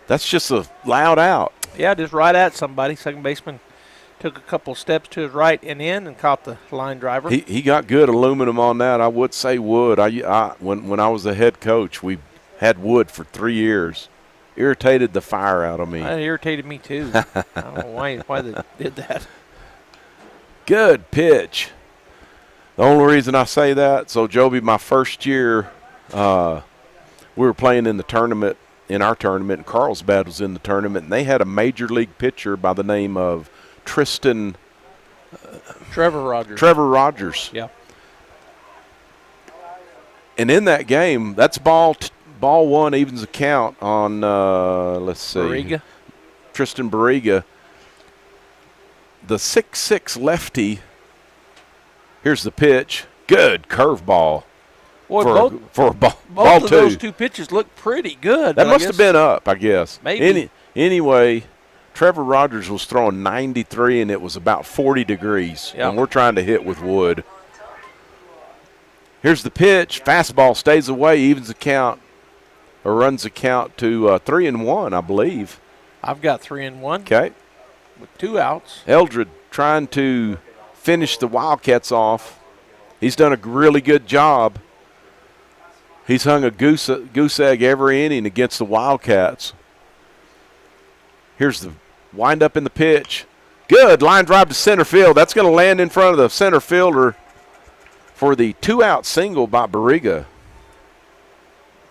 Speaker 2: that's just a loud out.
Speaker 1: Yeah, just right at somebody. Second baseman took a couple steps to his right and in and caught the line driver.
Speaker 2: He got good aluminum on that. I would say wood. When I was the head coach, we had wood for 3 years. Irritated the fire out of me.
Speaker 1: That irritated me too. I don't know why they did that.
Speaker 2: Good pitch. The only reason I say that, so Joby, my first year, we were playing in the tournament, in our tournament, and Carlsbad was in the tournament, and they had a major league pitcher by the name of Trevor
Speaker 1: Rogers.
Speaker 2: Trevor Rogers.
Speaker 1: Yeah.
Speaker 2: And in that game, that's ball 1 evens the count on, let's see.
Speaker 1: Barriga.
Speaker 2: Tristan Barriga. The 6'6" lefty. Here's the pitch. Good curveball.
Speaker 1: Boy,
Speaker 2: for ball
Speaker 1: both
Speaker 2: 2.
Speaker 1: of those two pitches look pretty good.
Speaker 2: That must have been up, I guess.
Speaker 1: Maybe.
Speaker 2: Anyway, Trevor Rogers was throwing 93, and it was about 40 degrees.
Speaker 1: Yep.
Speaker 2: And we're trying to hit with wood. Here's the pitch. Fastball stays away, evens the count, or runs the count to 3-1, I believe.
Speaker 1: I've got 3-1.
Speaker 2: Okay.
Speaker 1: With 2 outs.
Speaker 2: Eldred trying to finish the Wildcats off. He's done a really good job. He's hung a goose egg every inning against the Wildcats. Here's the windup in the pitch. Good line drive to center field. That's going to land in front of the center fielder for the 2-out single by Barriga.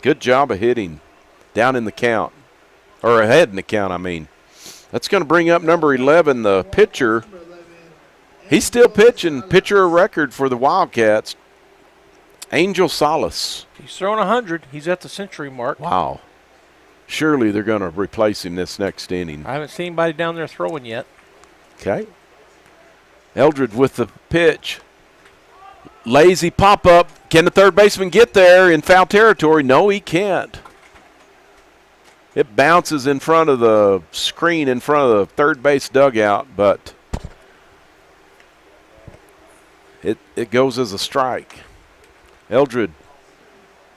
Speaker 2: Good job of hitting down in the count, or ahead in the count, I mean. That's going to bring up number 11, the pitcher. He's still pitching, pitcher of record for the Wildcats, Angel Salas.
Speaker 1: He's throwing 100. He's at the century mark.
Speaker 2: Wow. Surely they're going to replace him this next inning.
Speaker 1: I haven't seen anybody down there throwing yet.
Speaker 2: Okay. Eldred with the pitch. Lazy pop-up. Can the third baseman get there in foul territory? No, he can't. It bounces in front of the screen in front of the third base dugout, but it goes as a strike. Eldred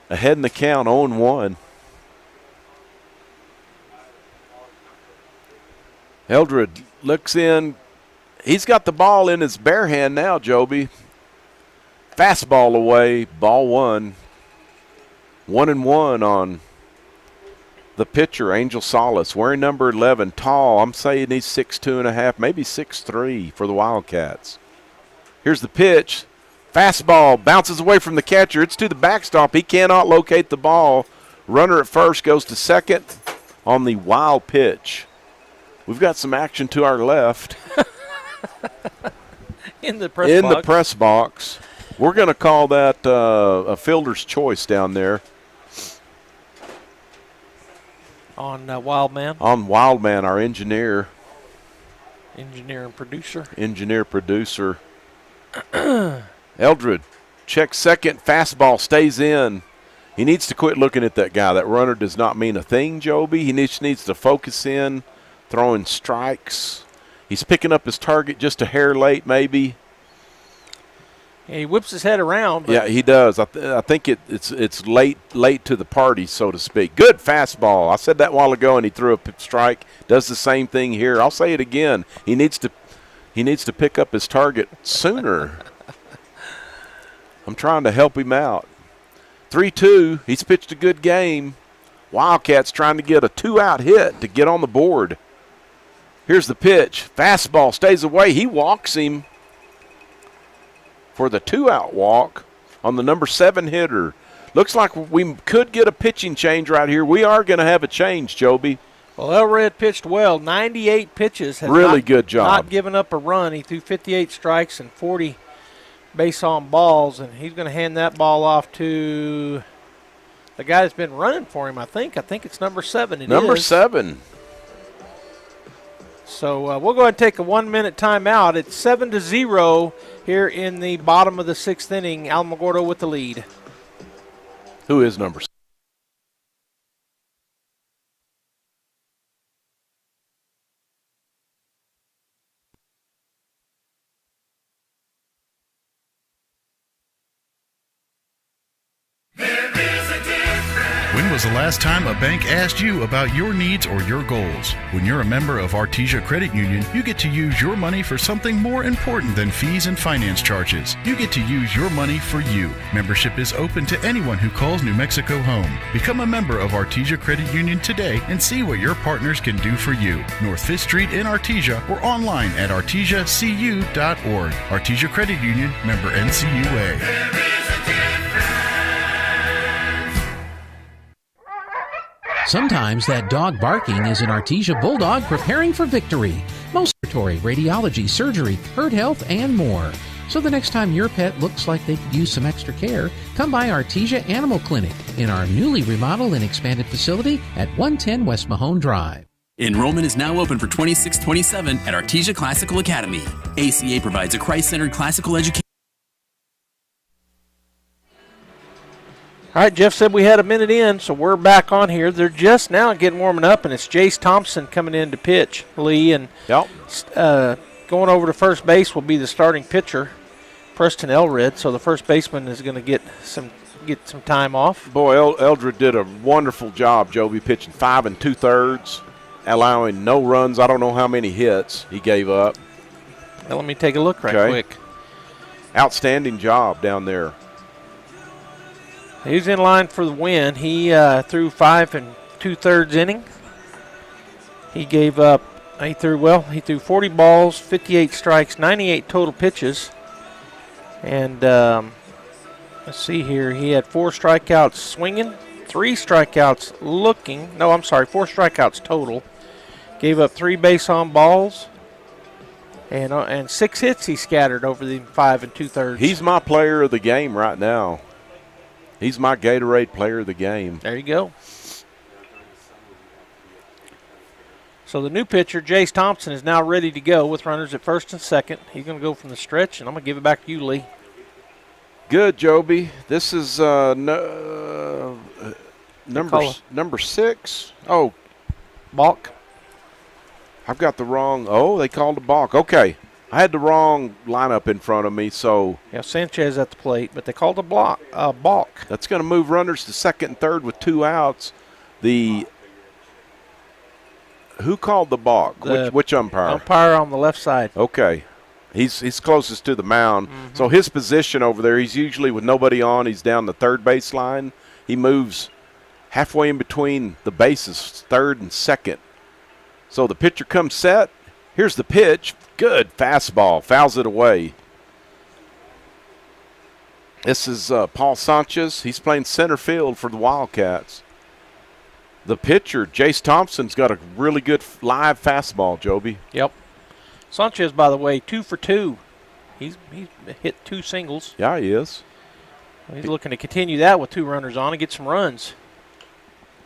Speaker 2: ahead in the count, 0-1. Eldred looks in. He's got the ball in his bare hand now, Joby. Fastball away, ball 1. 1-1 on the pitcher, Angel Salas, wearing number 11, tall. I'm saying he's 6'2.5", maybe 6'3" for the Wildcats. Here's the pitch. Fastball bounces away from the catcher. It's to the backstop. He cannot locate the ball. Runner at first goes to second on the wild pitch. We've got some action to our left.
Speaker 1: In the press box.
Speaker 2: We're going to call that a fielder's choice down there.
Speaker 1: On Wildman.
Speaker 2: On Wildman, our engineer.
Speaker 1: Engineer and producer.
Speaker 2: Engineer, producer. Eldred checks second. Fastball stays in. He needs to quit looking at that guy. That runner does not mean a thing, Joby. He needs to focus in, throwing strikes. He's picking up his target just a hair late, maybe.
Speaker 1: Yeah, he whips his head around. But
Speaker 2: yeah, he does. I think it's late to the party, so to speak. Good fastball. I said that a while ago, and he threw a strike. Does the same thing here. I'll say it again. He needs to pick up his target sooner. I'm trying to help him out. 3-2. He's pitched a good game. Wildcats trying to get a 2-out hit to get on the board. Here's the pitch. Fastball stays away. He walks him for the 2-out walk on the number 7 hitter. Looks like we could get a pitching change right here. We are going to have a change, Joby.
Speaker 1: Well, Elred pitched well. 98 pitches.
Speaker 2: Really good job.
Speaker 1: Not giving up a run. He threw 58 strikes and 40 base on balls, and he's going to hand that ball off to the guy that's been running for him, I think. I think it's number 7.
Speaker 2: Number 7.
Speaker 1: So we'll go ahead and take a 1-minute timeout. It's 7-0 here in the bottom of the 6th inning. Alamogordo with the lead.
Speaker 2: Who is number 7?
Speaker 5: When was the last time a bank asked you about your needs or your goals? When you're a member of Artesia Credit Union, you get to use your money for something more important than fees and finance charges. You get to use your money for you. Membership is open to anyone who calls New Mexico home. Become a member of Artesia Credit Union today and see what your partners can do for you. North 5th Street in Artesia or online at artesiacu.org. Artesia Credit Union, member NCUA.
Speaker 9: Sometimes that dog barking is an Artesia Bulldog preparing for victory. Most respiratory, radiology, surgery, herd health, and more. So the next time your pet looks like they could use some extra care, come by Artesia Animal Clinic in our newly remodeled and expanded facility at 110 West Mahone Drive.
Speaker 19: Enrollment is now open for 26-27 at Artesia Classical Academy. ACA provides a Christ-centered classical education.
Speaker 1: All right, Jeff said we had a minute in, so we're back on here. They're just now getting warming up, and it's Jace Thompson coming in to pitch, Lee. And going over to first base will be the starting pitcher, Preston Elred. So the first baseman is going to get some time off.
Speaker 2: Boy, Eldred did a wonderful job, Joby, pitching 5 2/3, allowing no runs. I don't know how many hits he gave up.
Speaker 1: Now let me take a look right quick.
Speaker 2: Outstanding job down there.
Speaker 1: He's in line for the win. He threw 5 2/3 inning. He threw 40 balls, 58 strikes, 98 total pitches. And let's see here. He had 4 strikeouts swinging, 3 strikeouts looking. No, I'm sorry, 4 strikeouts total. Gave up 3 base on balls. And 6 hits he scattered over the 5 2/3.
Speaker 2: He's my player of the game right now. He's my Gatorade player of the game.
Speaker 1: There you go. So the new pitcher, Jace Thompson, is now ready to go with runners at first and second. He's going to go from the stretch, and I'm going to give it back to you, Lee.
Speaker 2: Good, Joby. This is number 6. Oh.
Speaker 1: Balk.
Speaker 2: I've got the wrong. Oh, they called a balk. Okay. I had the wrong lineup in front of me, so.
Speaker 1: Yeah, Sanchez at the plate, but they called a balk.
Speaker 2: That's going to move runners to second and third with 2 outs. Who called the balk? Which umpire?
Speaker 1: Umpire on the left side.
Speaker 2: Okay. He's closest to the mound. Mm-hmm. So his position over there, he's usually with nobody on. He's down the third base line. He moves halfway in between the bases, third and second. So the pitcher comes set. Here's the pitch. Good fastball. Fouls it away. This is Paul Sanchez. He's playing center field for the Wildcats. The pitcher, Jace Thompson's got a really good live fastball, Joby.
Speaker 1: Yep. Sanchez, by the way, 2 for 2. He's hit 2 singles.
Speaker 2: Yeah, he is.
Speaker 1: He's looking to continue that with 2 runners on and get some runs.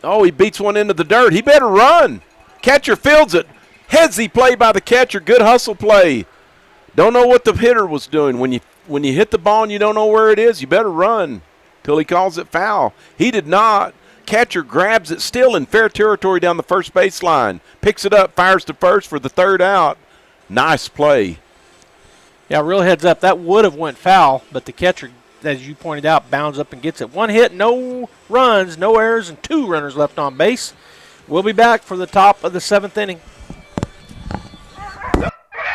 Speaker 2: Oh, he beats one into the dirt. He better run. Catcher fields it. Headsy play by the catcher. Good hustle play. Don't know what the hitter was doing. When you hit the ball and you don't know where it is, you better run till he calls it foul. He did not. Catcher grabs it still in fair territory down the first baseline. Picks it up, fires to first for the third out. Nice play.
Speaker 1: Yeah, real heads up. That would have went foul, but the catcher, as you pointed out, bounds up and gets it. One hit, no runs, no errors, and 2 runners left on base. We'll be back for the top of the 7th inning.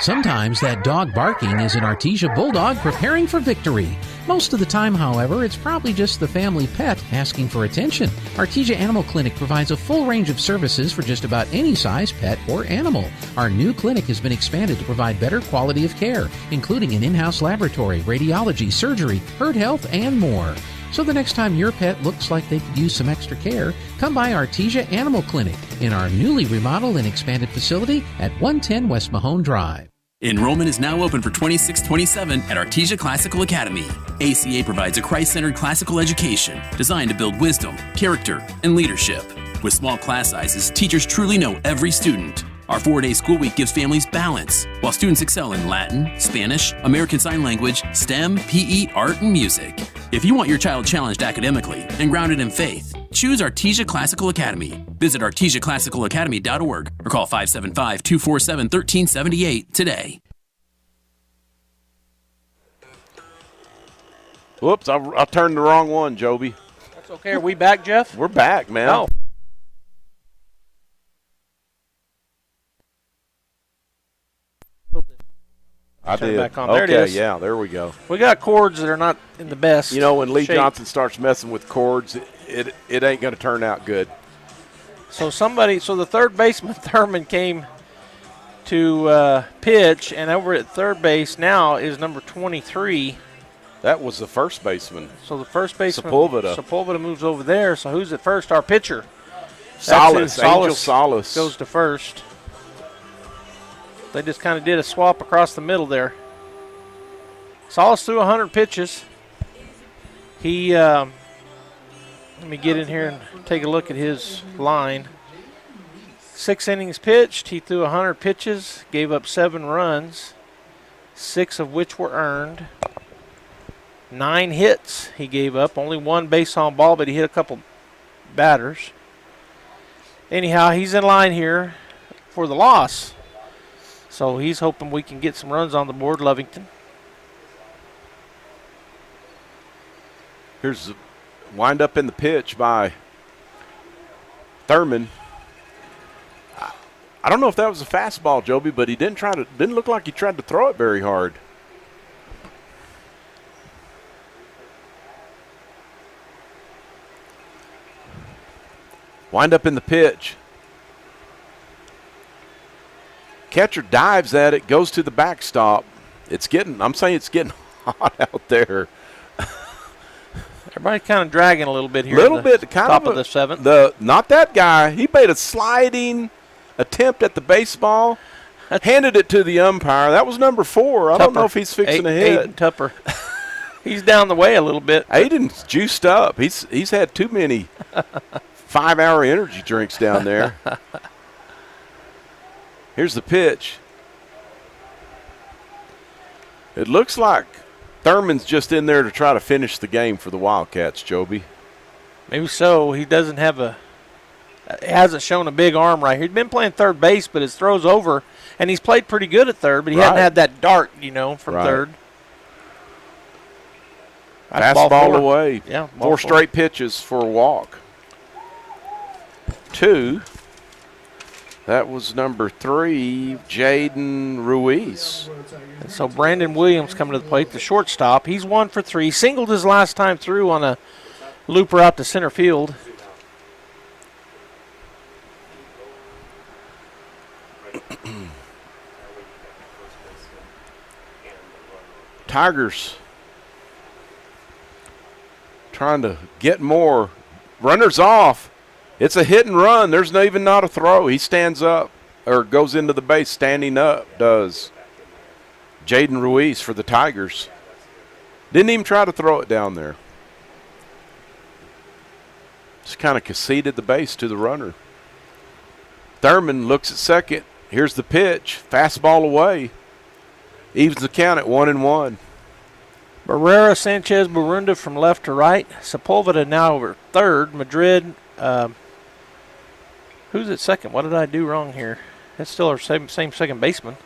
Speaker 9: Sometimes that dog barking is an Artesia Bulldog preparing for victory. Most of the time, however, it's probably just the family pet asking for attention. Artesia Animal Clinic provides a full range of services for just about any size pet or animal. Our new clinic has been expanded to provide better quality of care, including an in-house laboratory, radiology, surgery, herd health, and more. So the next time your pet looks like they could use some extra care, come by Artesia Animal Clinic in our newly remodeled and expanded facility at 110 West Mahone Drive.
Speaker 19: Enrollment is now open for 26-27 at Artesia Classical Academy. ACA provides a Christ-centered classical education designed to build wisdom, character, and leadership. With small class sizes, teachers truly know every student. Our 4-day school week gives families balance, while students excel in Latin, Spanish, American Sign Language, STEM, PE, art, and music. If you want your child challenged academically and grounded in faith, choose Artesia Classical Academy. Visit artesiaclassicalacademy.org or call 575-247-1378 today.
Speaker 2: Whoops, I turned the wrong one, Joby.
Speaker 1: That's okay. Are we back, Jeff?
Speaker 2: We're back, man.
Speaker 1: Oh.
Speaker 2: I
Speaker 1: Turn
Speaker 2: did.
Speaker 1: it back on. There
Speaker 2: okay,
Speaker 1: it is.
Speaker 2: Yeah, there we go.
Speaker 1: We got cords that are not in the best.
Speaker 2: You know, when Lee
Speaker 1: shape.
Speaker 2: Johnson starts messing with cords, it ain't going to turn out good.
Speaker 1: So the third baseman, Thurman, came to pitch, and over at third base now is number 23.
Speaker 2: That was the first baseman.
Speaker 1: So the first baseman,
Speaker 2: Sepulveda
Speaker 1: moves over there. So who's at first? Our pitcher.
Speaker 2: Salas, Angel Salas.
Speaker 1: Goes to first. They just kind of did a swap across the middle there. Salas threw 100 pitches. He, let me get in here and take a look at his line. 6 innings pitched. He threw 100 pitches, gave up 7 runs, 6 of which were earned. 9 hits he gave up, only 1 base on ball, but he hit a couple batters. Anyhow, he's in line here for the loss. So he's hoping we can get some runs on the board, Lovington.
Speaker 2: Here's the wind up in the pitch by Thurman. I don't know if that was a fastball, Joby, but he didn't look like he tried to throw it very hard. Wind up in the pitch. Catcher dives at it, goes to the backstop. I'm saying it's getting hot out there.
Speaker 1: Everybody kind of dragging a little bit here. Top of the 7th.
Speaker 2: Not that guy. He made a sliding attempt at the baseball, handed it to the umpire. That was number 4. I don't know if he's fixing a hit.
Speaker 1: Aiden Tupper. He's down the way a little bit.
Speaker 2: Aiden's juiced up. He's had too many 5-hour energy drinks down there. Here's the pitch. It looks like Thurman's just in there to try to finish the game for the Wildcats, Joby.
Speaker 1: Maybe so. He hasn't shown a big arm right here. He's been playing third base, but his throw's over, and he's played pretty good at third, but he hasn't had that dart, from third.
Speaker 2: Fastball away.
Speaker 1: Yeah,
Speaker 2: 4 straight pitches for a walk. 2. That was number 3, Jaden Ruiz.
Speaker 1: And so Brandon Williams coming to the plate, the shortstop. He's 1 for 3. Singled his last time through on a looper out to center field.
Speaker 2: Tigers trying to get more. Runners off. It's a hit and run. There's even not a throw. He stands up or goes into the base standing up, does Jaden Ruiz for the Tigers. Didn't even try to throw it down there. Just kind of conceded the base to the runner. Thurman looks at second. Here's the pitch. Fastball away. Evens the count at 1-1.
Speaker 1: Barrera, Sanchez, Barunda from left to right. Sepulveda now over third. Madrid. Who's at second? What did I do wrong here? That's still our same second baseman.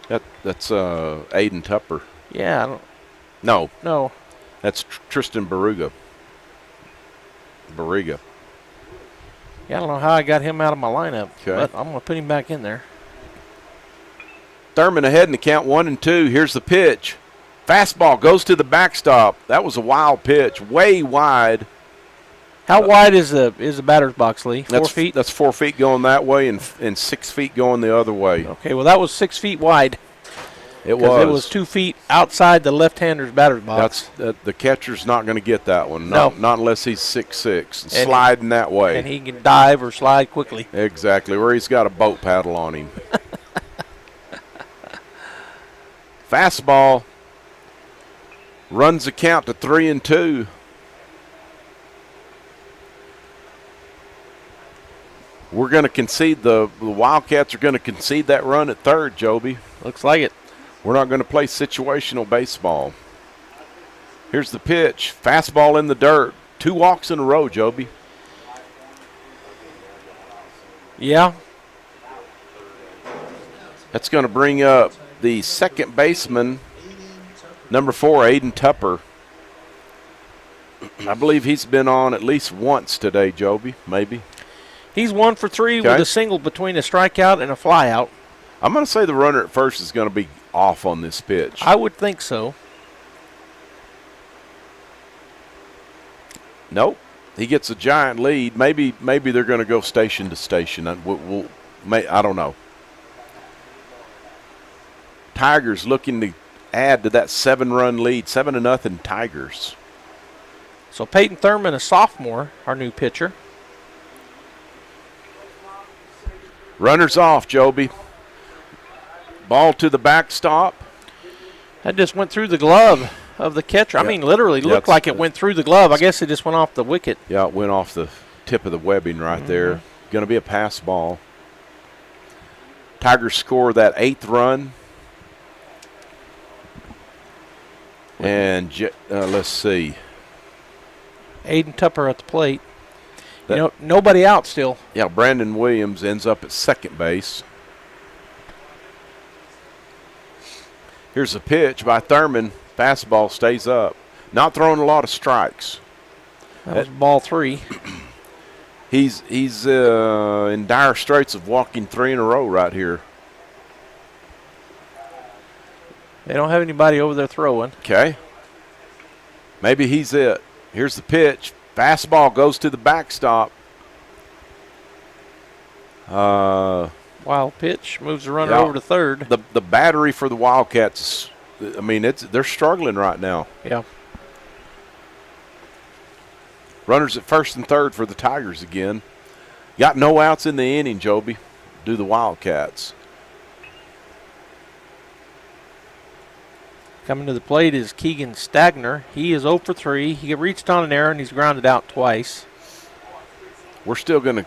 Speaker 2: That's Aiden Tupper.
Speaker 1: Yeah, I don't.
Speaker 2: No. That's Tristan Barriga.
Speaker 1: Yeah, I don't know how I got him out of my lineup,
Speaker 2: Okay.
Speaker 1: but I'm going to put him back in there.
Speaker 2: Thurman ahead in the count 1-2. Here's the pitch. Fastball goes to the backstop. That was a wild pitch, way wide.
Speaker 1: How wide is the batter's box, Lee? 4 feet?
Speaker 2: That's 4 feet going that way and 6 feet going the other way.
Speaker 1: Okay, well, that was 6 feet wide.
Speaker 2: It was.
Speaker 1: It was 2 feet outside the left-hander's batter's box.
Speaker 2: The catcher's not going to get that one.
Speaker 1: No.
Speaker 2: Not unless he's 6'6", and sliding that way.
Speaker 1: And he can dive or slide quickly.
Speaker 2: Exactly, where he's got a boat paddle on him. Fastball runs the count to 3-2. We're going to concede the Wildcats are going to concede that run at third, Joby.
Speaker 1: Looks like it.
Speaker 2: We're not going to play situational baseball. Here's the pitch. Fastball in the dirt. 2 walks in a row, Joby.
Speaker 1: Yeah.
Speaker 2: That's going to bring up the second baseman, number 4, Aiden Tupper. I believe he's been on at least once today, Joby, maybe.
Speaker 1: He's 1 for 3
Speaker 2: Okay.
Speaker 1: with a single between a strikeout and a flyout.
Speaker 2: I'm going to say the runner at first is going to be off on this pitch.
Speaker 1: I would think so.
Speaker 2: Nope. He gets a giant lead. Maybe they're going to go station to station. I don't know. Tigers looking to add to that 7-run lead. 7-0 Tigers.
Speaker 1: So Peyton Thurman, a sophomore, our new pitcher.
Speaker 2: Runners off, Joby. Ball to the backstop.
Speaker 1: That just went through the glove of the catcher.
Speaker 2: Yeah.
Speaker 1: I mean, literally looked like it went through the glove. I guess it just went off the wicket.
Speaker 2: Yeah, it went off the tip of the webbing right there. Going to be a pass ball. Tigers score that 8th run. And let's see.
Speaker 1: Aiden Tupper at the plate. Nobody out still.
Speaker 2: Yeah, Brandon Williams ends up at second base. Here's a pitch by Thurman. Fastball stays up. Not throwing a lot of strikes.
Speaker 1: That was ball 3.
Speaker 2: He's in dire straits of walking 3 in a row right here.
Speaker 1: They don't have anybody over there throwing.
Speaker 2: Okay. Maybe he's it. Here's the pitch. Fastball goes to the backstop.
Speaker 1: Wild pitch. Moves the runner over to third.
Speaker 2: The battery for the Wildcats, I mean, they're struggling right now.
Speaker 1: Yeah.
Speaker 2: Runners at first and third for the Tigers again. Got no outs in the inning, Joby. Do the Wildcats.
Speaker 1: Coming to the plate is Keegan Stagner. He is 0 for 3. He reached on an error and he's grounded out twice.
Speaker 2: We're still going to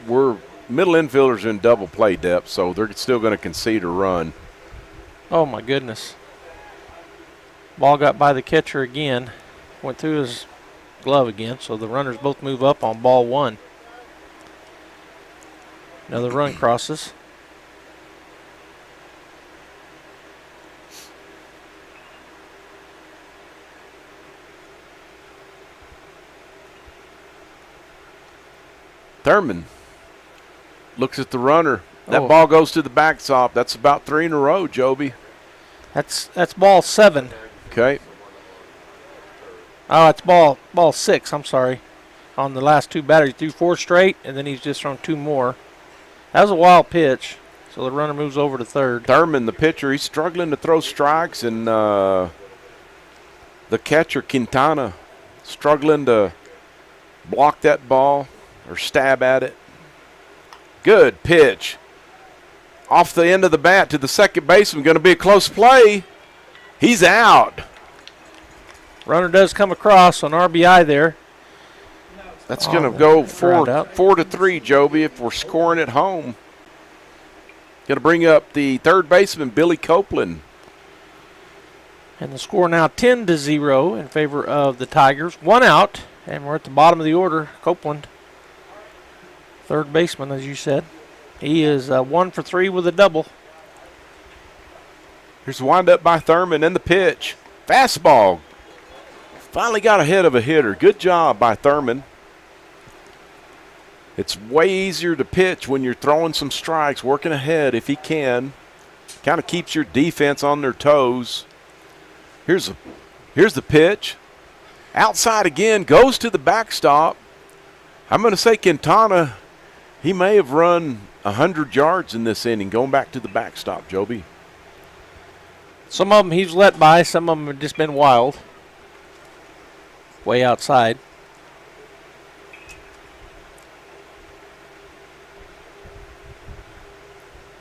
Speaker 2: we're middle infielders in double play depth, so they're still going to concede a run.
Speaker 1: Oh my goodness. Ball got by the catcher again. Went through his glove again, so the runners both move up on ball 1. Another run crosses.
Speaker 2: Thurman looks at the runner. That ball goes to the backstop. That's about 3 in a row, Joby.
Speaker 1: That's ball 7.
Speaker 2: Okay.
Speaker 1: Oh, it's ball 6. I'm sorry. On the last 2 batters, he threw 4 straight, and then he's just thrown 2 more. That was a wild pitch. So the runner moves over to third.
Speaker 2: Thurman, the pitcher, he's struggling to throw strikes, and the catcher, Quintana, struggling to block that ball or stab at it. Good pitch. Off the end of the bat to the second baseman. Going to be a close play. He's out.
Speaker 1: Runner does come across on RBI there.
Speaker 2: That's going to go 4-3, Joby, if we're scoring at home. Going to bring up the third baseman, Billy Copeland.
Speaker 1: And the score now 10-0 in favor of the Tigers. 1 out, and we're at the bottom of the order. Copeland, third baseman, as you said. He is 1 for 3 with a double.
Speaker 2: Here's the windup by Thurman and the pitch. Fastball. Finally got ahead of a hitter. Good job by Thurman. It's way easier to pitch when you're throwing some strikes, working ahead if he can. Kind of keeps your defense on their toes. Here's the pitch. Outside again, goes to the backstop. I'm going to say Quintana, he may have run 100 yards in this inning, going back to the backstop, Joby.
Speaker 1: Some of them he's let by, some of them have just been wild. Way outside.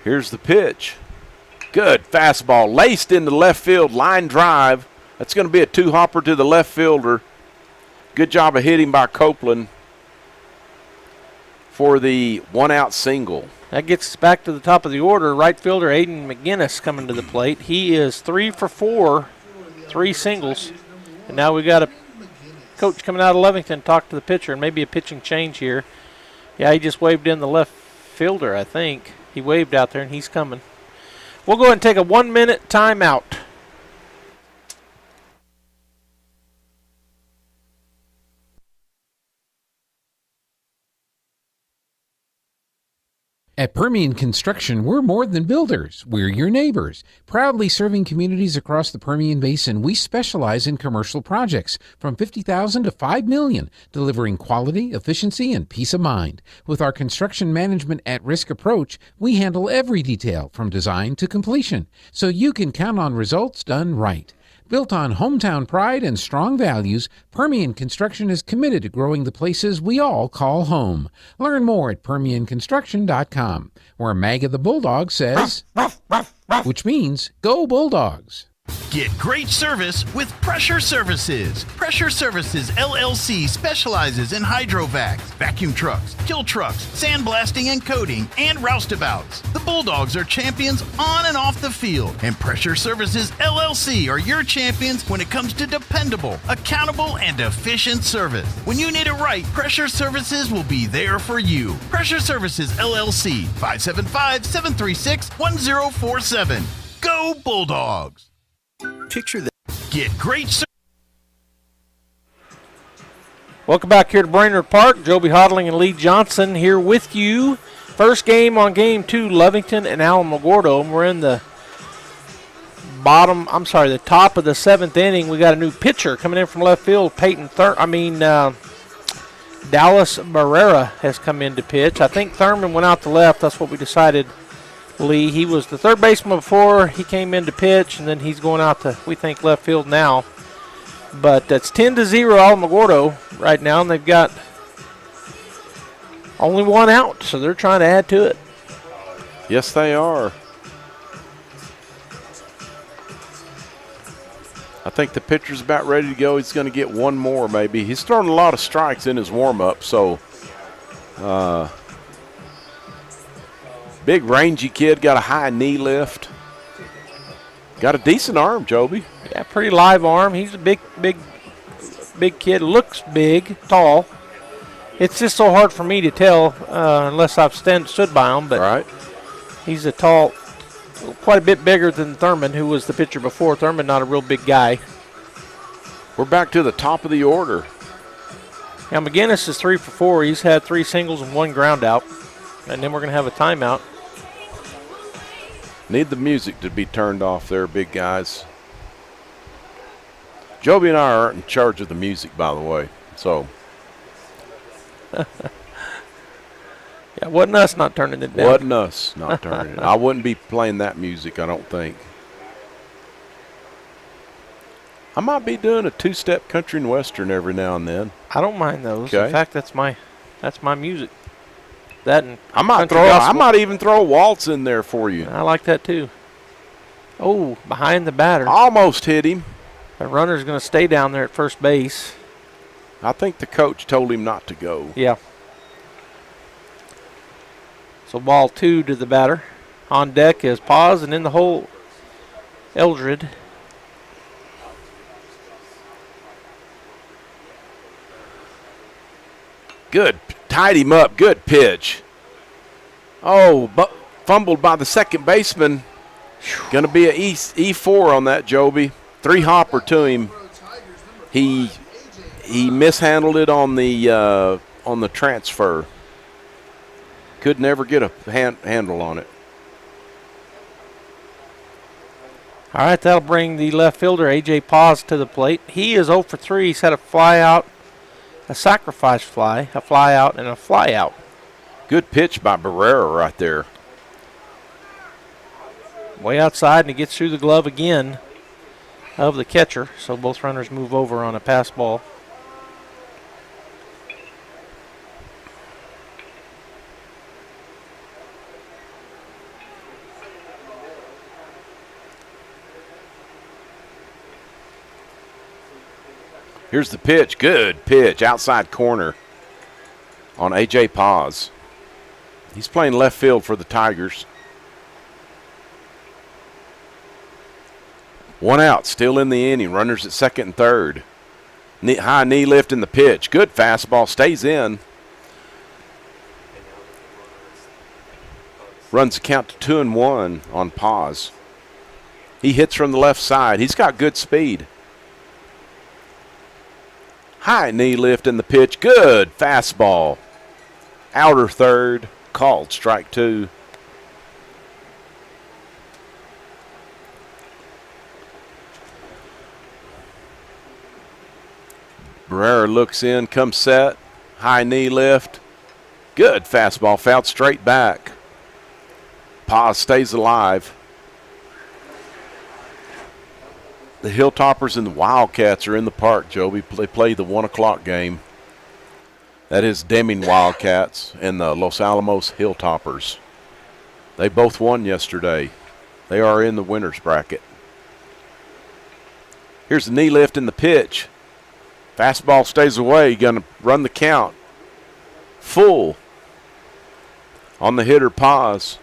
Speaker 2: Here's the pitch. Good fastball, laced into left field, line drive. That's going to be a two-hopper to the left fielder. Good job of hitting by Copeland for the one-out single.
Speaker 1: That gets us back to the top of the order. Right fielder Aiden McGinnis coming to the plate. He is 3 for 4, 3 singles. And now we got a coach coming out of Lovington talk to the pitcher, and maybe a pitching change here. Yeah, he just waved in the left fielder, I think. He waved out there, and he's coming. We'll go ahead and take a 1-minute timeout.
Speaker 9: At Permian Construction, we're more than builders. We're your neighbors. Proudly serving communities across the Permian Basin, we specialize in commercial projects from $50,000 to $5 million, delivering quality, efficiency, and peace of mind. With our construction management at-risk approach, we handle every detail from design to completion, so you can count on results done right. Built on hometown pride and strong values, Permian Construction is committed to growing the places we all call home. Learn more at PermianConstruction.com, where Magga the Bulldog says, which means, go Bulldogs.
Speaker 5: Get great service with Pressure Services. Pressure Services LLC specializes in hydrovacs, vacuum trucks, kill trucks, sandblasting and coating, and roustabouts. The Bulldogs are champions on and off the field, and Pressure Services LLC are your champions when it comes to dependable, accountable, and efficient service. When you need it right, Pressure Services will be there for you. Pressure Services LLC, 575-736-1047. Go Bulldogs!
Speaker 13: Picture that.
Speaker 5: Get great.
Speaker 1: Welcome back here to Brainerd Park. Joby Hodling and Lee Johnson here with you. First game on Game 2, Lovington and Alamogordo. And we're in the top of the 7th inning. We got a new pitcher coming in from left field. Dallas Barrera has come in to pitch. I think Thurman went out to left. That's what we decided. Lee, he was the third baseman before he came in to pitch, and then he's going out to, we think, left field now. But that's 10-0 Alamogordo right now, and they've got only 1 out, so they're trying to add to it.
Speaker 2: Yes, they are. I think the pitcher's about ready to go. He's going to get 1 more maybe. He's thrown a lot of strikes in his warm-up, so big rangy kid, got a high knee lift. Got a decent arm, Joby.
Speaker 1: Yeah, pretty live arm. He's a big kid. Looks big, tall. It's just so hard for me to tell unless I've stood by him. But
Speaker 2: right.
Speaker 1: He's a tall, quite a bit bigger than Thurman, who was the pitcher before. Thurman, not a real big guy.
Speaker 2: We're back to the top of the order.
Speaker 1: Now, McGinnis is 3 for 4. He's had 3 singles and 1 ground out. And then we're going to have a timeout.
Speaker 2: Need the music to be turned off there, big guys. Joby and I aren't in charge of the music, by the way. So.
Speaker 1: Yeah, wasn't us not turning it down.
Speaker 2: Wasn't us not turning it. I wouldn't be playing that music, I don't think. I might be doing a 2-step country and western every now and then.
Speaker 1: I don't mind those.
Speaker 2: Okay.
Speaker 1: In fact, that's my music. That and
Speaker 2: I might even throw a waltz in there for you.
Speaker 1: I like that too. Oh, behind the batter.
Speaker 2: Almost hit him.
Speaker 1: The runner's going to stay down there at first base.
Speaker 2: I think the coach told him not to go.
Speaker 1: Yeah. So ball 2 to the batter. On deck is Paz, and in the hole, Eldred.
Speaker 2: Good. Tied him up. Good pitch. Oh, fumbled by the second baseman. Going to be an E4 on that, Joby. 3-hopper to him. He mishandled it on the transfer. Could never get a handle on it.
Speaker 1: All right, that'll bring the left fielder, A.J. Paz, to the plate. He is 0 for 3. He's had a fly out, a sacrifice fly, a fly out, and a fly out.
Speaker 2: Good pitch by Barrera right there.
Speaker 1: Way outside, and he gets through the glove again of the catcher. So both runners move over on a pass ball.
Speaker 2: Here's the pitch. Good pitch. Outside corner on A.J. Paz. He's playing left field for the Tigers. 1 out. Still in the inning. Runners at second and third. High knee lift in the pitch. Good fastball. Stays in. Runs the count to 2-1 on Paz. He hits from the left side. He's got good speed. High knee lift in the pitch. Good fastball. Outer third. Called strike 2. Barrera looks in, comes set. High knee lift. Good fastball. Fouled straight back. Paz stays alive. The Hilltoppers and the Wildcats are in the park, Joby. They play the 1 o'clock game. That is Deming Wildcats and the Los Alamos Hilltoppers. They both won yesterday. They are in the winner's bracket. Here's the knee lift in the pitch. Fastball stays away. Going to run the count. Full on the hitter, Paz.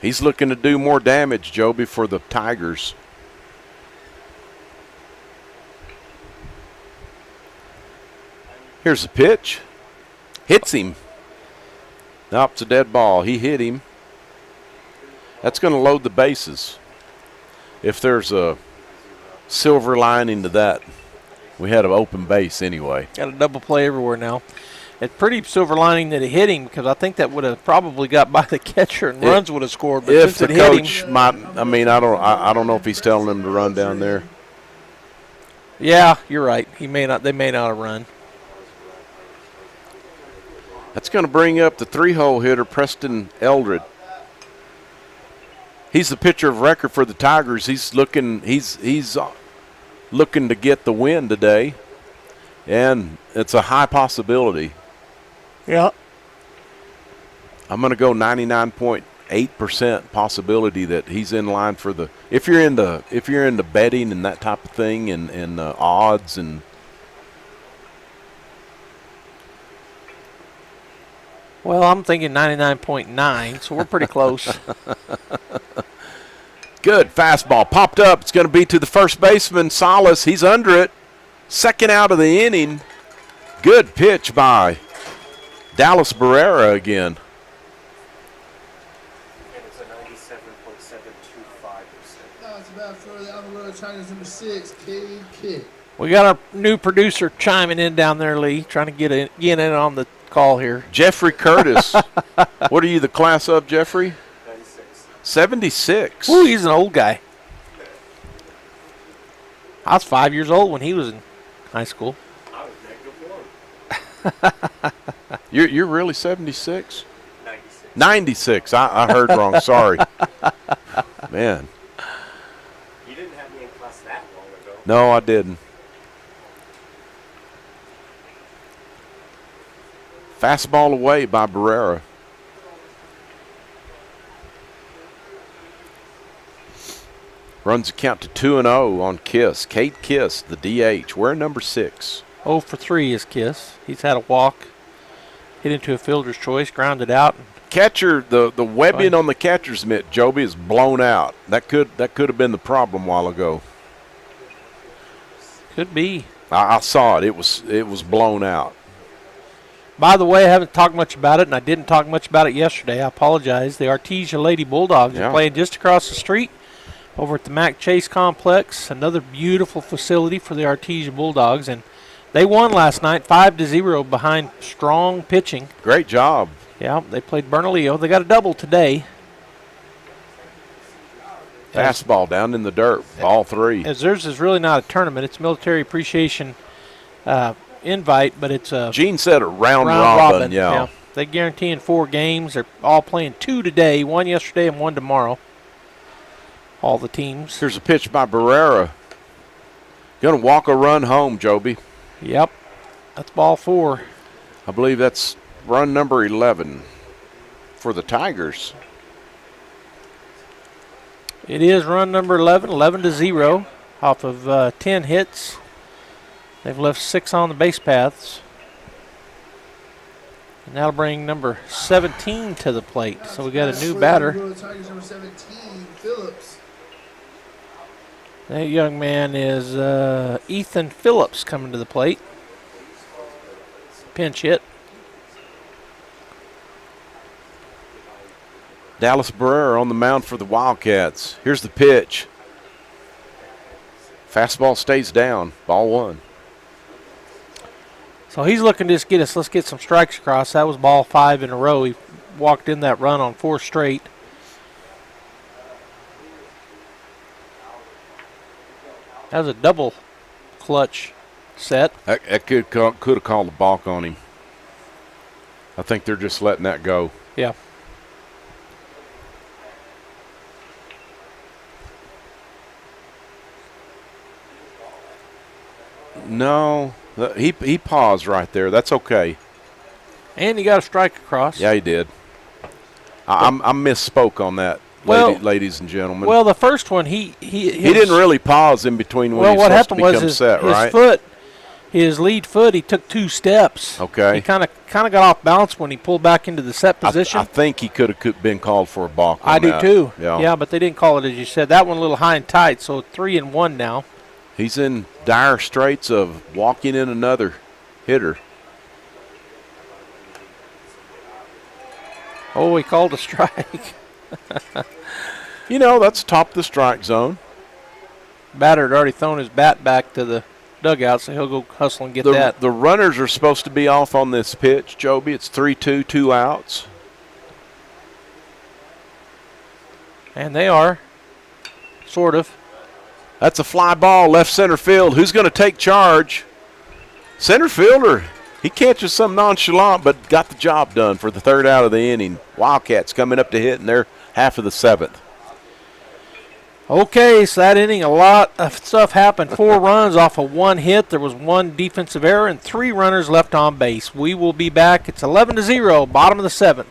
Speaker 2: He's looking to do more damage, Joby, for the Tigers. Here's the pitch. Hits him. Nope, it's a dead ball. He hit him. That's going to load the bases. If there's a silver lining to that, we had an open base anyway.
Speaker 1: Got a double play everywhere now. It's pretty silver lining that it hit him, because I think that would have probably got by the catcher and runs would have scored. But
Speaker 2: if
Speaker 1: since
Speaker 2: the
Speaker 1: it hit
Speaker 2: coach
Speaker 1: him,
Speaker 2: might, I mean, I don't know if he's telling them to run down there.
Speaker 1: Yeah, you're right. They may not have run.
Speaker 2: That's going to bring up the 3-hole hitter, Preston Eldred. He's the pitcher of record for the Tigers. He's looking to get the win today, and it's a high possibility.
Speaker 1: Yeah.
Speaker 2: I'm going to go 99.8% possibility that he's in line for the. If you're into betting and that type of thing and odds and.
Speaker 1: Well, I'm thinking 99.9, so we're pretty close.
Speaker 2: Good fastball. Popped up. It's going to be to the first baseman, Salas. He's under it. Second out of the inning. Good pitch by Dallas Barrera again.
Speaker 11: It's a 97.725%.
Speaker 20: No, it's about for the Alamogordo China's number 6, Kid.
Speaker 1: We got our new producer chiming in down there, Lee, trying to get in on the call here.
Speaker 2: Jeffrey Curtis. What are you the class of, Jeffrey? 76.
Speaker 1: Ooh, he's an old guy. I was 5 years old when he was in high school.
Speaker 2: You're really 76? 96. I heard wrong. Sorry. Man.
Speaker 11: You didn't have me in class that long ago.
Speaker 2: No, I didn't. Fastball away by Barrera. Runs the count to 2-0 on Kiss. Cade Kiss, the DH, wearing number 6.
Speaker 1: 0 for 3 is Kiss. He's had a walk, hit into a fielder's choice, grounded out.
Speaker 2: Catcher, the webbing on the catcher's mitt, Joby, is blown out. That could have been the problem a while ago.
Speaker 1: Could be.
Speaker 2: I saw it. It was blown out.
Speaker 1: By the way, I haven't talked much about it, and I didn't talk much about it yesterday. I apologize. The Artesia Lady Bulldogs are playing just across the street over at the Mac Chase Complex, another beautiful facility for the Artesia Bulldogs, and they won last night 5-0 behind strong pitching.
Speaker 2: Great job.
Speaker 1: Yeah, they played Bernalillo. They got a double today.
Speaker 2: Fastball down in the dirt, ball 3.
Speaker 1: As theirs is really not a tournament. It's military appreciation invite, but it's a
Speaker 2: Gene said a round robin. Yeah.
Speaker 1: They guaranteeing 4 games. They're all playing 2 today, 1 yesterday and 1 tomorrow. All the teams.
Speaker 2: Here's a pitch by Barrera. Going to walk a run home, Joby.
Speaker 1: Yep. That's ball 4.
Speaker 2: I believe that's run number 11 for the Tigers.
Speaker 1: It is run number 11, 11-0 off of 10 hits. They've left 6 on the base paths. And that'll bring number 17 to the plate. So we got a new batter.
Speaker 20: Tigers number 17, Phillips.
Speaker 1: That young man is Ethan Phillips coming to the plate. Pinch hit.
Speaker 2: Dallas Barrera on the mound for the Wildcats. Here's the pitch. Fastball stays down. Ball 1.
Speaker 1: So he's looking to just let's get some strikes across. That was ball 5 in a row. He walked in that run on 4 straight. That was a double clutch set.
Speaker 2: That could have called a balk on him. I think they're just letting that go.
Speaker 1: Yeah.
Speaker 2: No, he paused right there. That's okay.
Speaker 1: And he got a strike across.
Speaker 2: Yeah, he did. I misspoke on that, ladies and gentlemen.
Speaker 1: Well, the first one, he
Speaker 2: didn't really pause in between when he was supposed to become set, right?
Speaker 1: His lead foot, he took 2 steps.
Speaker 2: Okay.
Speaker 1: He kind of got off balance when he pulled back into the set position.
Speaker 2: I think he could have been called for a balk on
Speaker 1: I do
Speaker 2: that.
Speaker 1: too.
Speaker 2: Yeah,
Speaker 1: but they didn't call it, as you said. That one a little high and tight, so 3-1 now.
Speaker 2: He's in dire straits of walking in another hitter.
Speaker 1: Oh, he called a strike.
Speaker 2: That's top of the strike zone.
Speaker 1: Batter had already thrown his bat back to the dugout, so he'll go hustle and get that.
Speaker 2: The runners are supposed to be off on this pitch, Joby. It's 3-2, 2 outs.
Speaker 1: And they are, sort of.
Speaker 2: That's a fly ball, left center field. Who's going to take charge? Center fielder. He catches some nonchalant, but got the job done for the 3rd out of the inning. Wildcats coming up to hit in their half of the 7th.
Speaker 1: Okay, so that inning, a lot of stuff happened. 4 runs off of 1 hit. There was 1 defensive error and 3 runners left on base. We will be back. It's 11-0, bottom of the 7th.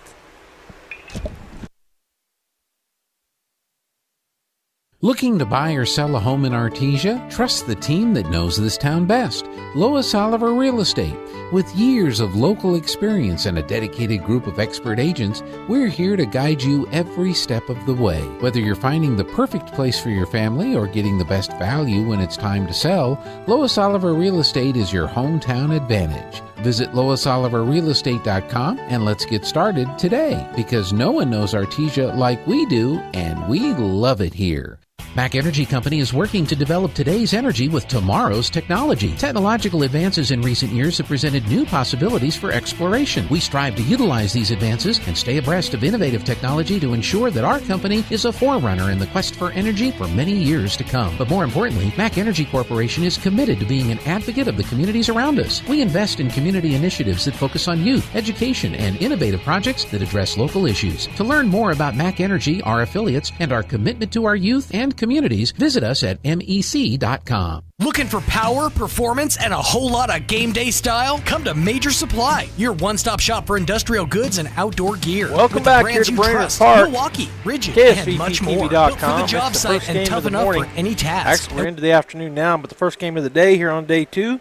Speaker 9: Looking to buy or sell a home in Artesia? Trust the team that knows this town best. Lois Oliver Real Estate. With years of local experience and a dedicated group of expert agents, we're here to guide you every step of the way. Whether you're finding the perfect place for your family or getting the best value when it's time to sell, Lois Oliver Real Estate is your hometown advantage. Visit LoisOliverRealEstate.com and let's get started today, because no one knows Artesia like we do, and we love it here. Mac Energy Company is working to develop today's energy with tomorrow's technology. Technological advances in recent years have presented new possibilities for exploration. We strive to utilize these advances and stay abreast of innovative technology to ensure that our company is a forerunner in the quest for energy for many years to come. But more importantly, Mac Energy Corporation is committed to being an advocate of the communities around us. We invest in community initiatives that focus on youth, education, and innovative projects that address local issues. To learn more about Mac Energy, our affiliates, and our commitment to our youth and communities. Visit us at mec.com.
Speaker 12: Looking for power, performance, and a whole lot of game day style? Come to Major Supply, your one-stop shop for industrial goods and outdoor gear.
Speaker 1: Welcome
Speaker 12: With the
Speaker 1: back
Speaker 12: brands
Speaker 1: here to
Speaker 12: you
Speaker 1: Brainerd
Speaker 12: trust,
Speaker 1: Park.
Speaker 12: Milwaukee, Rigid, and much more. Built for the job
Speaker 1: It's
Speaker 12: site
Speaker 1: first
Speaker 12: and
Speaker 1: game
Speaker 12: tough
Speaker 1: of the
Speaker 12: enough for
Speaker 1: morning.
Speaker 12: any task.
Speaker 1: Actually, we're into the afternoon now, but the first game of the day here on day 2.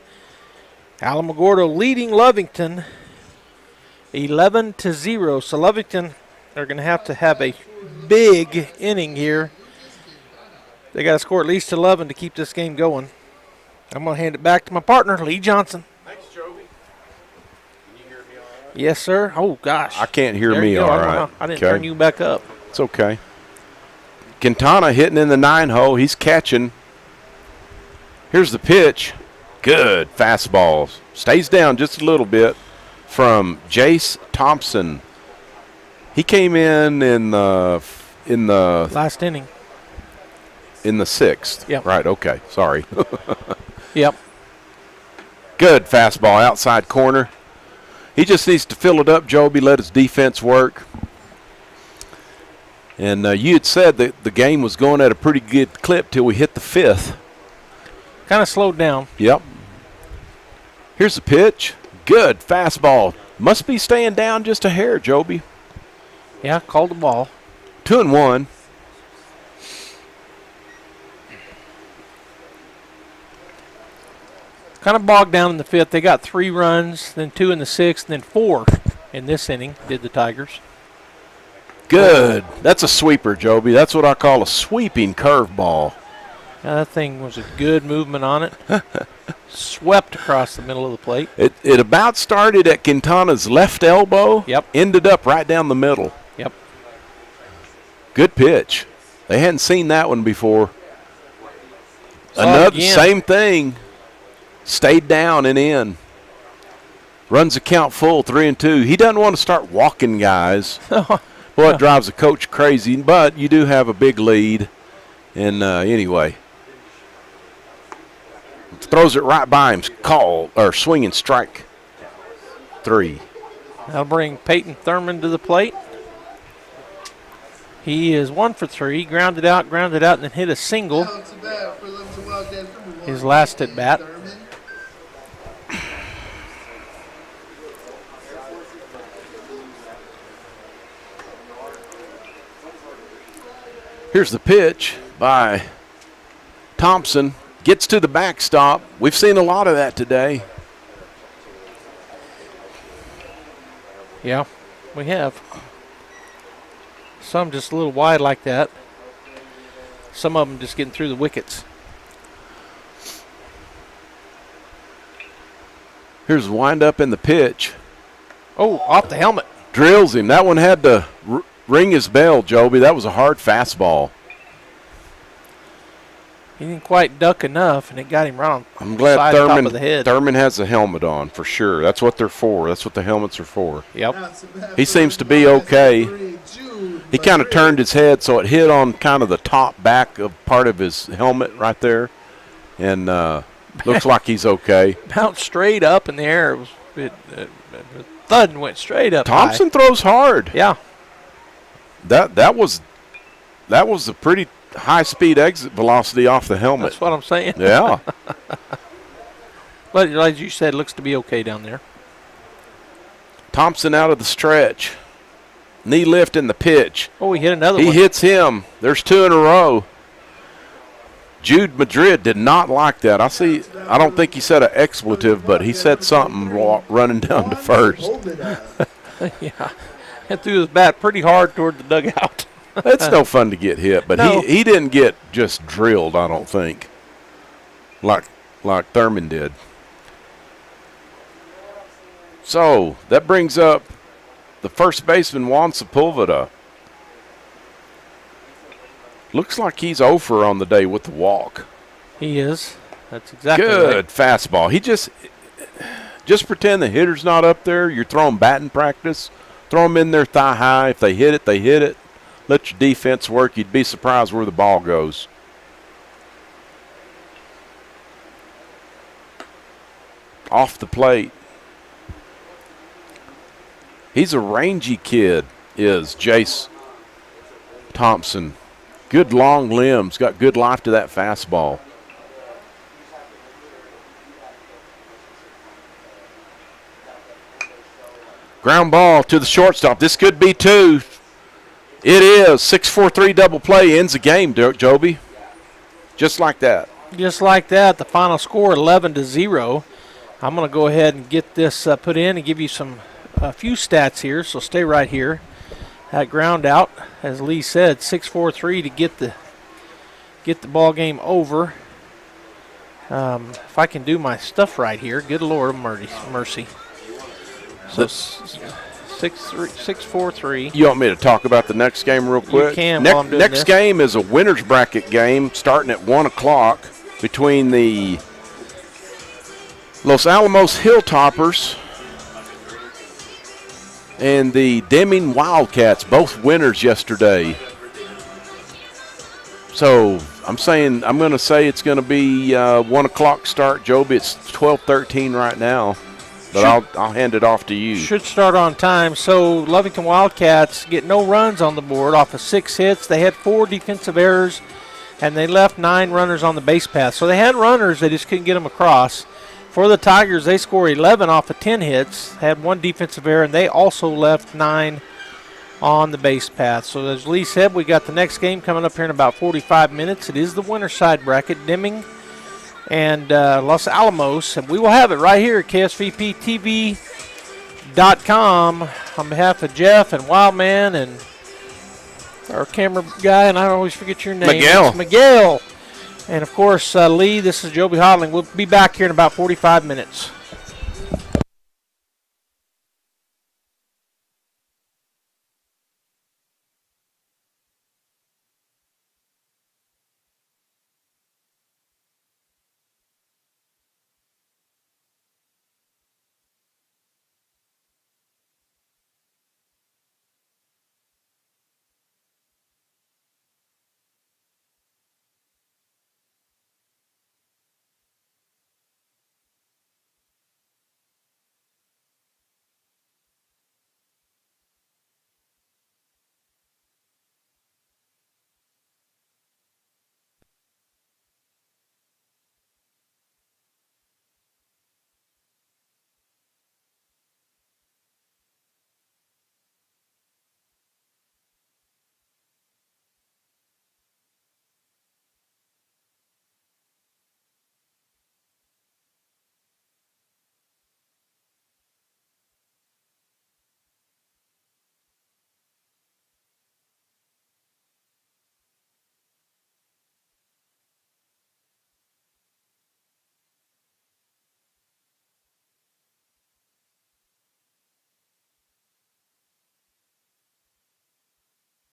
Speaker 1: Alamogordo leading Lovington 11-0. So Lovington are going to have a big inning here. They got to score at least 11 to keep this game going. I'm going to hand it back to my partner, Lee Johnson.
Speaker 2: Thanks, Joby. Can you hear me all right?
Speaker 1: Yes, sir. Oh, gosh.
Speaker 2: I can't hear
Speaker 1: There
Speaker 2: me
Speaker 1: you go.
Speaker 2: all
Speaker 1: I don't know
Speaker 2: right.
Speaker 1: how- I didn't
Speaker 2: Okay.
Speaker 1: turn you back up.
Speaker 2: It's okay. Quintana hitting in the 9-hole. He's catching. Here's the pitch. Good fastball. Stays down just a little bit from Jace Thompson. He came in the
Speaker 1: last inning.
Speaker 2: In the 6th.
Speaker 1: Yep.
Speaker 2: Right, okay. Sorry.
Speaker 1: Yep.
Speaker 2: Good fastball outside corner. He just needs to fill it up, Joby, let his defense work. And you had said that the game was going at a pretty good clip till we hit the 5th.
Speaker 1: Kind of slowed down.
Speaker 2: Yep. Here's the pitch. Good fastball. Must be staying down just a hair, Joby.
Speaker 1: Yeah, called the ball.
Speaker 2: 2-1.
Speaker 1: Kind of bogged down in the 5th. They got 3 runs, then 2 in the 6th, then 4 in this inning, did the Tigers.
Speaker 2: Good. That's a sweeper, Joby. That's what I call a sweeping curveball.
Speaker 1: Yeah, that thing was a good movement on it. Swept across the middle of the plate.
Speaker 2: It about started at Quintana's left elbow.
Speaker 1: Yep.
Speaker 2: Ended up right down the middle.
Speaker 1: Yep.
Speaker 2: Good pitch. They hadn't seen that one before.
Speaker 1: Saw it
Speaker 2: Another
Speaker 1: again.
Speaker 2: same thing. Stayed down and in. Runs the count full, 3-2. He doesn't want to start walking guys. Boy, it drives the coach crazy. But you do have a big lead. And anyway, throws it right by him. Call or swinging strike 3.
Speaker 1: That'll bring Peyton Thurman to the plate. He is 1 for 3. Grounded out, and then hit a single. His last at bat.
Speaker 2: Here's the pitch by Thompson. Gets to the backstop. We've seen a lot of that today.
Speaker 1: Yeah, we have. Some just a little wide like that. Some of them just getting through the wickets.
Speaker 2: Here's the windup in the pitch.
Speaker 1: Oh, off the helmet.
Speaker 2: Drills him. That one had to ring his bell, Joby. That was a hard fastball.
Speaker 1: He didn't quite duck enough, and it got him right on
Speaker 2: I'm glad
Speaker 1: side top of the head.
Speaker 2: Thurman has a helmet on for sure. That's what they're for. That's what the helmets are for.
Speaker 1: Yep.
Speaker 2: He seems to be okay. He kind of turned his head so it hit on kind of the top back of part of his helmet right there, and looks like he's okay.
Speaker 1: Bounced straight up in the air. It thud and went straight up.
Speaker 2: Thompson
Speaker 1: high.
Speaker 2: throws hard.
Speaker 1: Yeah.
Speaker 2: That was a pretty high-speed exit velocity off the helmet.
Speaker 1: That's what I'm saying.
Speaker 2: Yeah.
Speaker 1: But as you said, looks to be okay down there.
Speaker 2: Thompson out of the stretch. Knee lift in the pitch.
Speaker 1: Oh, he hit another
Speaker 2: He
Speaker 1: one.
Speaker 2: hits him. There's 2 in a row. Jude Madrid did not like that. I don't think he said an expletive, but he said something running down to first.
Speaker 1: Yeah. He threw his bat pretty hard toward the dugout.
Speaker 2: It's no fun to get hit, but
Speaker 1: No.
Speaker 2: he didn't get just drilled, I don't think, like Thurman did. So that brings up the first baseman, Juan Sepulveda. Looks like he's 0 for on the day with the walk.
Speaker 1: He is. That's exactly
Speaker 2: Good
Speaker 1: right.
Speaker 2: fastball. He just pretend the hitter's not up there. You're throwing batting practice. Throw them in there thigh high. If they hit it, they hit it. Let your defense work. You'd be surprised where the ball goes. Off the plate. He's a rangy kid, is Jace Thompson. Good long limbs, got good life to that fastball. Ground ball to the shortstop. This could be two. It is. 6-4-3 double play ends the game, Joby. Just like that.
Speaker 1: Just like that. The final score 11-0. I'm going to go ahead and get this put in and give you a few stats here, so stay right here. That ground out, as Lee said, 6-4-3 to get the ball game over. If I can do my stuff right here, good Lord mercy. So 6-4-3.
Speaker 2: You want me to talk about the next game real quick?
Speaker 1: You can while I'm doing
Speaker 2: next
Speaker 1: this.
Speaker 2: game is a winner's bracket game starting at 1 o'clock between the Los Alamos Hilltoppers and the Deming Wildcats, both winners yesterday. So I'm going to say it's going to be 1 o'clock start, Joby. It's 12:13 right now, but I'll hand it off to you.
Speaker 1: Should start on time. So Lovington Wildcats get no runs on the board off of 6 hits. They had 4 defensive errors, and they left 9 runners on the base path. So they had runners, they just couldn't get them across. For the Tigers, they score 11 off of 10 hits, had 1 defensive error, and they also left 9 on the base path. So as Lee said, we got the next game coming up here in about 45 minutes. It is the winner side bracket, Deming and Los Alamos, and we will have it right here at KSVPTV.com on behalf of Jeff and Wildman and our camera guy, and I always forget your name.
Speaker 2: Miguel.
Speaker 1: It's Miguel. And, of course, Lee, this is Joby Hodling. We'll be back here in about 45 minutes.